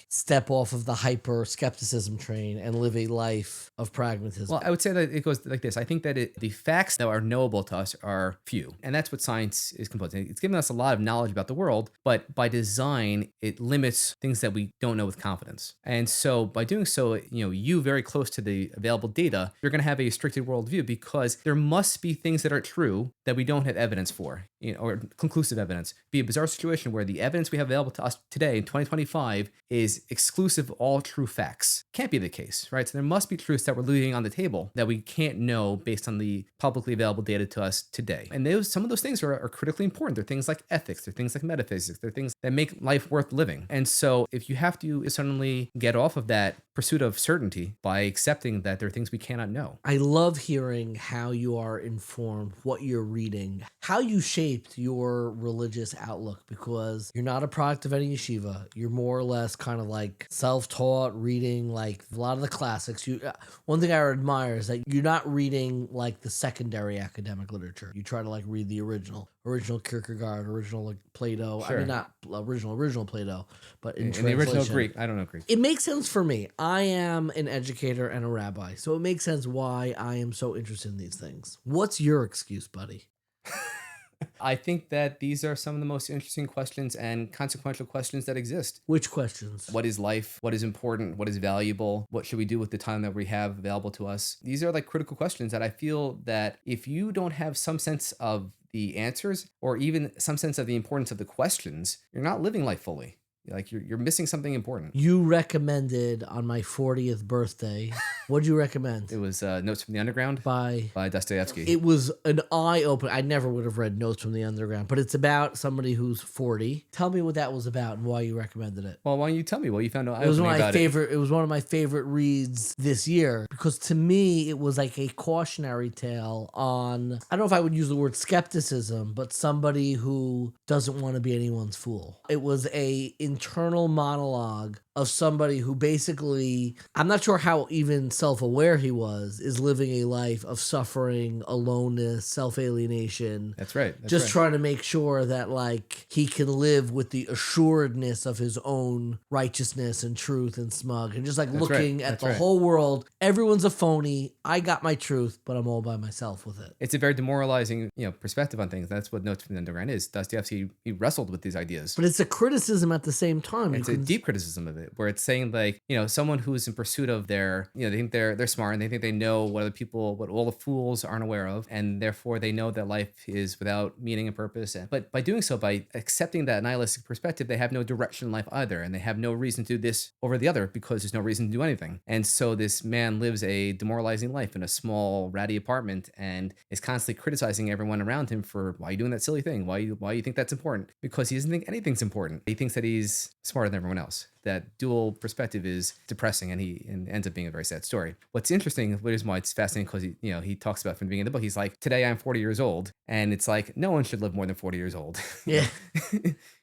step off of the hyper skepticism train and live a life of pragmatism? Well, I would say that it goes like this. I think that the facts that are knowable to us are few, and that's what science is composed of. It's giving us a lot of knowledge about the world, but by design, it limits things that we don't know with confidence. And so by doing so, you very close to the available data, you're going to have a restricted worldview, because there must be things that are true that we don't have evidence for, or conclusive evidence. Be a bizarre situation where the evidence we have available to us today in 2025 is exclusive, all true facts. Can't be the case, right? So there must be truths that we're leaving on the table that we can't know based on the publicly available data to us today. And some of those things are critically important. They're things like ethics. They're things like metaphysics. They're things that make life worth living. And so if you have to suddenly get off of that pursuit of certainty by accepting that there are things we cannot know. I love hearing how you are informed, what you're reading, how you shaped your religious outlook, because you're not a product of any yeshiva. You're more or less kind of self-taught, reading a lot of the classics. One thing I admire is that you're not reading the secondary academic literature. You try to read the original Kierkegaard, original Plato. Sure. I mean, not original Plato, but in the original translation. Greek. I don't know Greek. It makes sense for me. I am an educator and a rabbi, so it makes sense why I am so interested in these things. What's your excuse, buddy? I think that these are some of the most interesting questions and consequential questions that exist. Which questions? What is life? What is important? What is valuable? What should we do with the time that we have available to us? These are critical questions that I feel that if you don't have some sense of the answers, or even some sense of the importance of the questions, you're not living life fully. You're missing something important. You recommended on my 40th birthday. What'd you recommend? It was Notes from the Underground by Dostoevsky. It was an eye-opener. I never would have read Notes from the Underground, but it's about somebody who's 40. Tell me what that was about and why you recommended it. Well, why don't you tell me what you found out? It was one of my favorite reads this year, because to me it was a cautionary tale on, I don't know if I would use the word skepticism, but somebody who doesn't want to be anyone's fool. It was a internal monologue of somebody who basically, I'm not sure how even self-aware he was, is living a life of suffering, aloneness, self-alienation. That's right. Just trying to make sure that he can live with the assuredness of his own righteousness and truth and smug, and just looking at the whole world. Everyone's a phony. I got my truth, but I'm all by myself with it. It's a very demoralizing, perspective on things. That's what Notes from the Underground is. Dostoevsky, he wrestled with these ideas. But it's a criticism at the same time. It's a deep criticism of it, where it's saying someone who's in pursuit of their, they think they're smart, and they think they know what all the fools aren't aware of, and therefore they know that life is without meaning and purpose. But by doing so, by accepting that nihilistic perspective, they have no direction in life either, and they have no reason to do this over the other, because there's no reason to do anything. And so this man lives a demoralizing life in a small, ratty apartment, and is constantly criticizing everyone around him for, why are you doing that silly thing? Why you think that's important? Because he doesn't think anything's important. He thinks that he's smarter than everyone else. That dual perspective is depressing, and ends up being a very sad story. What's interesting, the reason why it's fascinating, because he talks about from the beginning of the book, he's today I'm 40 years old, and it's no one should live more than 40 years old. Yeah.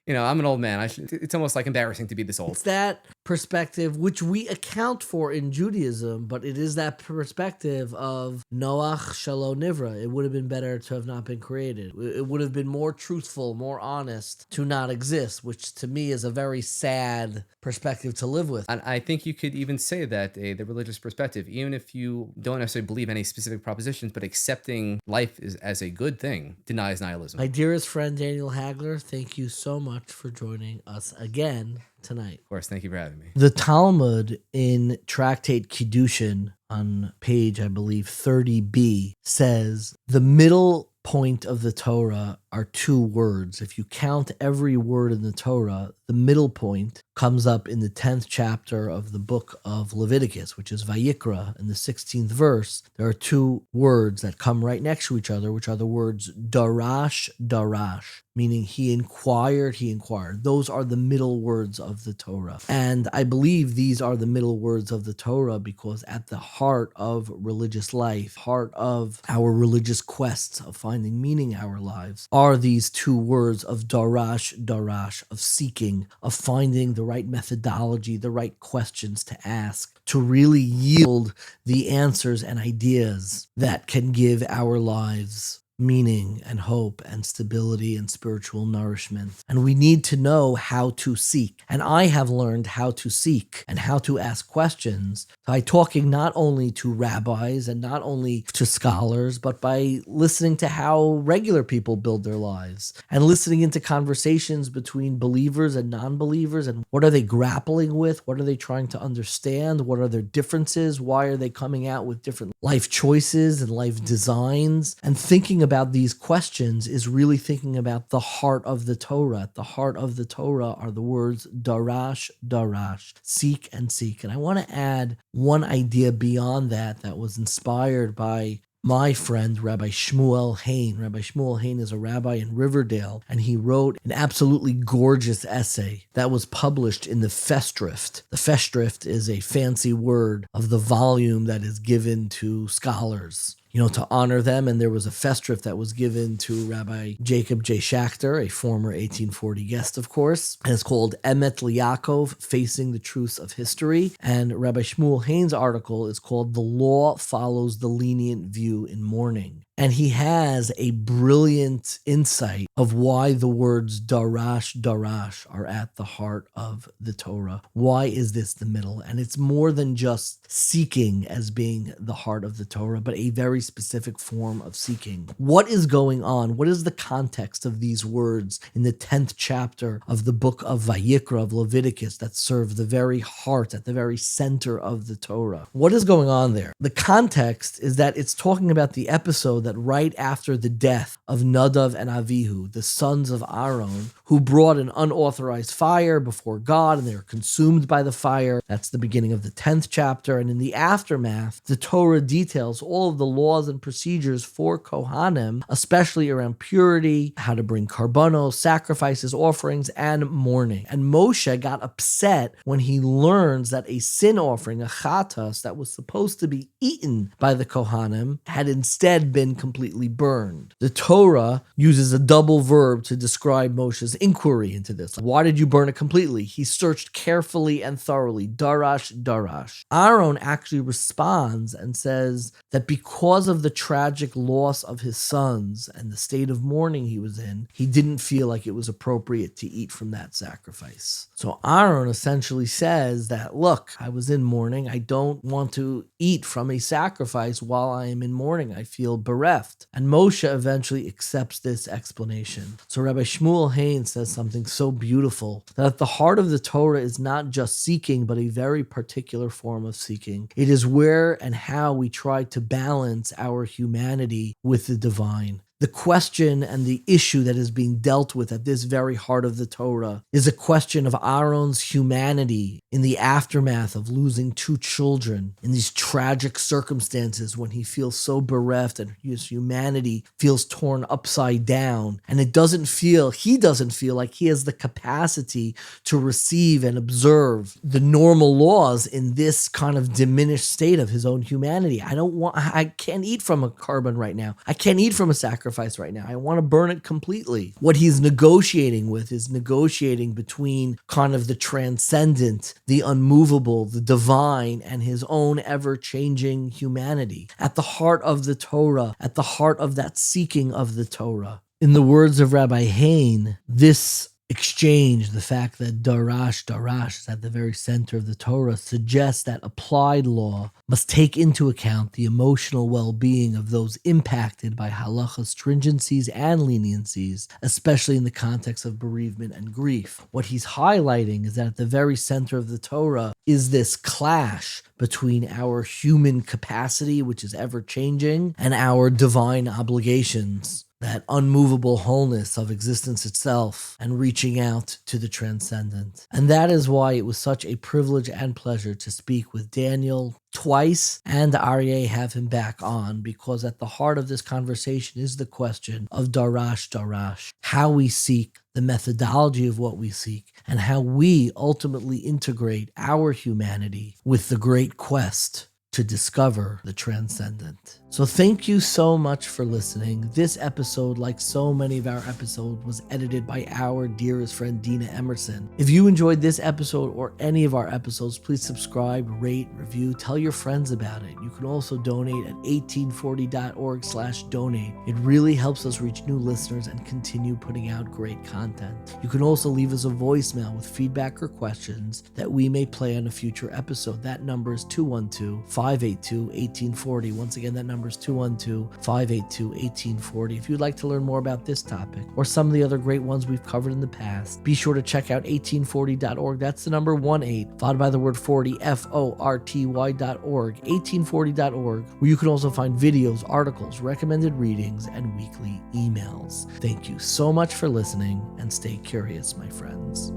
I'm an old man. It's almost like embarrassing to be this old. It's that perspective which we account for in Judaism, but it is that perspective of Noach Shelo Nivra. It would have been better to have not been created. It would have been more truthful, more honest to not exist, which to me is a very sad perspective to live with. And I think you could even say that the religious perspective, even if you don't necessarily believe any specific propositions, but accepting life as a good thing, denies nihilism. My dearest friend Daniel Hagler, thank you so much for joining us again tonight. Of course, thank you for having me. The Talmud in Tractate Kiddushin on page, I believe, 30b says the middle point of the Torah are two words. If you count every word in the Torah, the middle point comes up in the 10th chapter of the book of Leviticus, which is Vayikra, in the 16th verse. There are two words that come right next to each other, which are the words darash, darash, meaning he inquired, he inquired. Those are the middle words of the Torah. And I believe these are the middle words of the Torah because at the heart of religious life, heart of our religious quests of finding meaning in our lives, are these two words of darash, darash, of seeking, of finding the right methodology, the right questions to ask, to really yield the answers and ideas that can give our lives meaning and hope and stability and spiritual nourishment. And we need to know how to seek. And I have learned how to seek and how to ask questions by talking not only to rabbis and not only to scholars, but by listening to how regular people build their lives and listening into conversations between believers and non-believers. And what are they grappling with? What are they trying to understand? What are their differences? Why are they coming out with different life choices and life designs? And thinking about these questions is really thinking about the heart of the Torah. At the heart of the Torah are the words darash, darash, seek and seek. And I want to add one idea beyond that was inspired by my friend, Rabbi Shmuel Hain. Rabbi Shmuel Hain is a rabbi in Riverdale, and he wrote an absolutely gorgeous essay that was published in the Festschrift. The Festschrift is a fancy word of the volume that is given to scholars, to honor them. And there was a Festschrift that was given to Rabbi Jacob J. Schachter, a former 1840 guest, of course. And it's called Emet L'Yaakov, Facing the Truths of History. And Rabbi Shmuel Hain's article is called The Law Follows the Lenient View in Mourning. And he has a brilliant insight of why the words darash, darash are at the heart of the Torah. Why is this the middle? And it's more than just seeking as being the heart of the Torah, but a very specific form of seeking. What is going on? What is the context of these words in the 10th chapter of the book of Vayikra, of Leviticus, that serve the very heart, at the very center of the Torah? What is going on there? The context is that it's talking about the episode that right after the death of Nadav and Avihu, the sons of Aaron, who brought an unauthorized fire before God, and they were consumed by the fire. That's the beginning of the 10th chapter. And in the aftermath, the Torah details all of the laws and procedures for Kohanim, especially around purity, how to bring karbanos, sacrifices, offerings, and mourning. And Moshe got upset when he learns that a sin offering, a chatas, that was supposed to be eaten by the Kohanim, had instead been completely burned. The Torah uses a double verb to describe Moshe's inquiry into this. Why did you burn it completely? He searched carefully and thoroughly. Darash, darash. Aaron actually responds and says that because of the tragic loss of his sons and the state of mourning he was in, he didn't feel like it was appropriate to eat from that sacrifice. So Aaron essentially says that, look, I was in mourning. I don't want to eat from a sacrifice while I am in mourning. I feel bereft. And Moshe eventually accepts this explanation. So Rabbi Shmuel Hain says something so beautiful, that at the heart of the Torah is not just seeking, but a very particular form of seeking. It is where and how we try to balance our humanity with the divine. The question and the issue that is being dealt with at this very heart of the Torah is a question of Aaron's humanity in the aftermath of losing two children in these tragic circumstances, when he feels so bereft and his humanity feels torn upside down. And he doesn't feel like he has the capacity to receive and observe the normal laws in this kind of diminished state of his own humanity. I can't eat from a carbon right now. I can't eat from a sacrifice sacrifice right now. I want to burn it completely. What he's negotiating with is negotiating between kind of the transcendent, the unmovable, the divine, and his own ever-changing humanity. At the heart of the Torah, at the heart of that seeking of the Torah. In the words of Rabbi Hain, this exchange, the fact that darash is at the very center of the Torah, suggests that applied law must take into account the emotional well-being of those impacted by halacha stringencies and leniencies, especially in the context of bereavement and grief. What he's highlighting is that at the very center of the Torah is this clash between our human capacity, which is ever-changing, and our divine obligations, that unmovable wholeness of existence itself, and reaching out to the transcendent. And that is why it was such a privilege and pleasure to speak with Daniel twice, and Aryeh have him back on, because at the heart of this conversation is the question of darash, how we seek, the methodology of what we seek, and how we ultimately integrate our humanity with the great quest to discover the transcendent. So thank you so much for listening. This episode, like so many of our episodes, was edited by our dearest friend Dina Emerson. If you enjoyed this episode or any of our episodes, please subscribe, rate, review, tell your friends about it. You can also donate at 1840.org/donate. It really helps us reach new listeners and continue putting out great content. You can also leave us a voicemail with feedback or questions that we may play on a future episode. That number is 212-582-1840. Once again, that number is 212-582-1840. If you'd like to learn more about this topic or some of the other great ones we've covered in the past, be sure to check out 1840.org. That's the number 18, followed by the word 40, FORTY.org, 1840.org, where you can also find videos, articles, recommended readings, and weekly emails. Thank you so much for listening, and stay curious, my friends.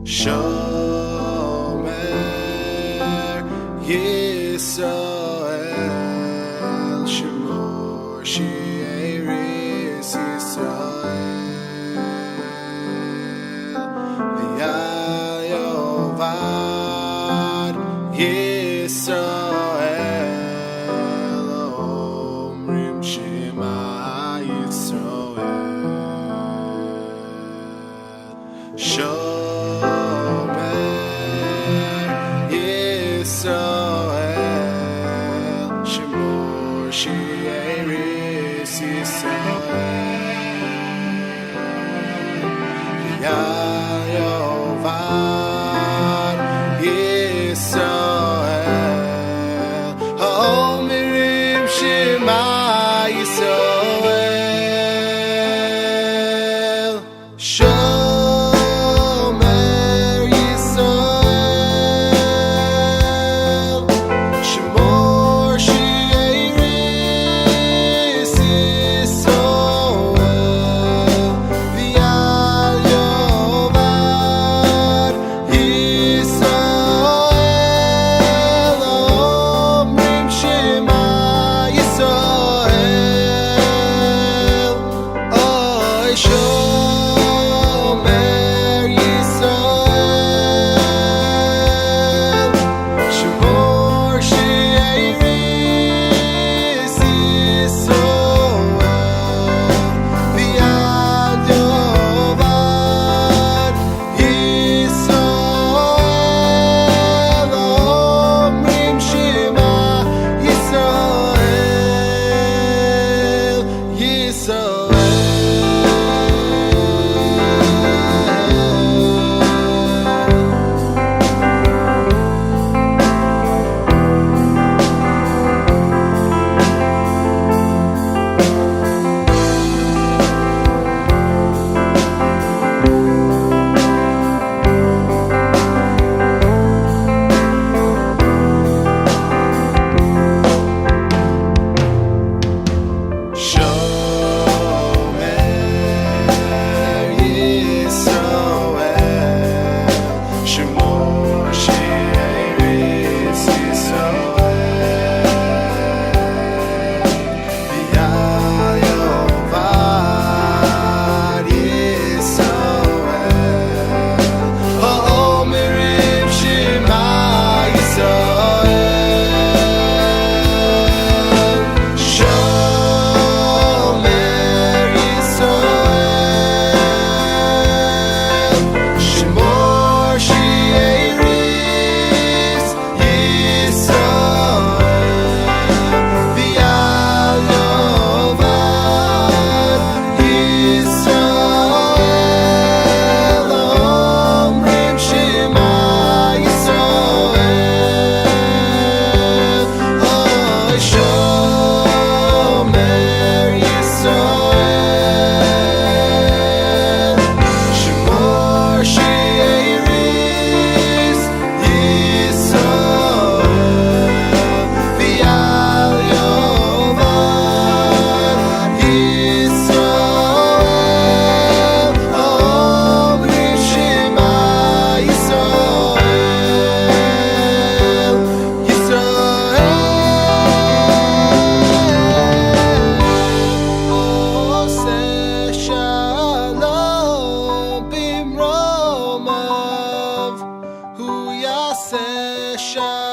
Shomer Yisrael Shemor She'eris Yisrael V'yal Yovad Yisrael Omrim Shema Yisrael Shomer Yisrael Shemor She'eris Yisrael V'yal Yovad Yisrael Ha'omerim Shema Yisrael Shomer Yisrael Shemor She'eris Shah.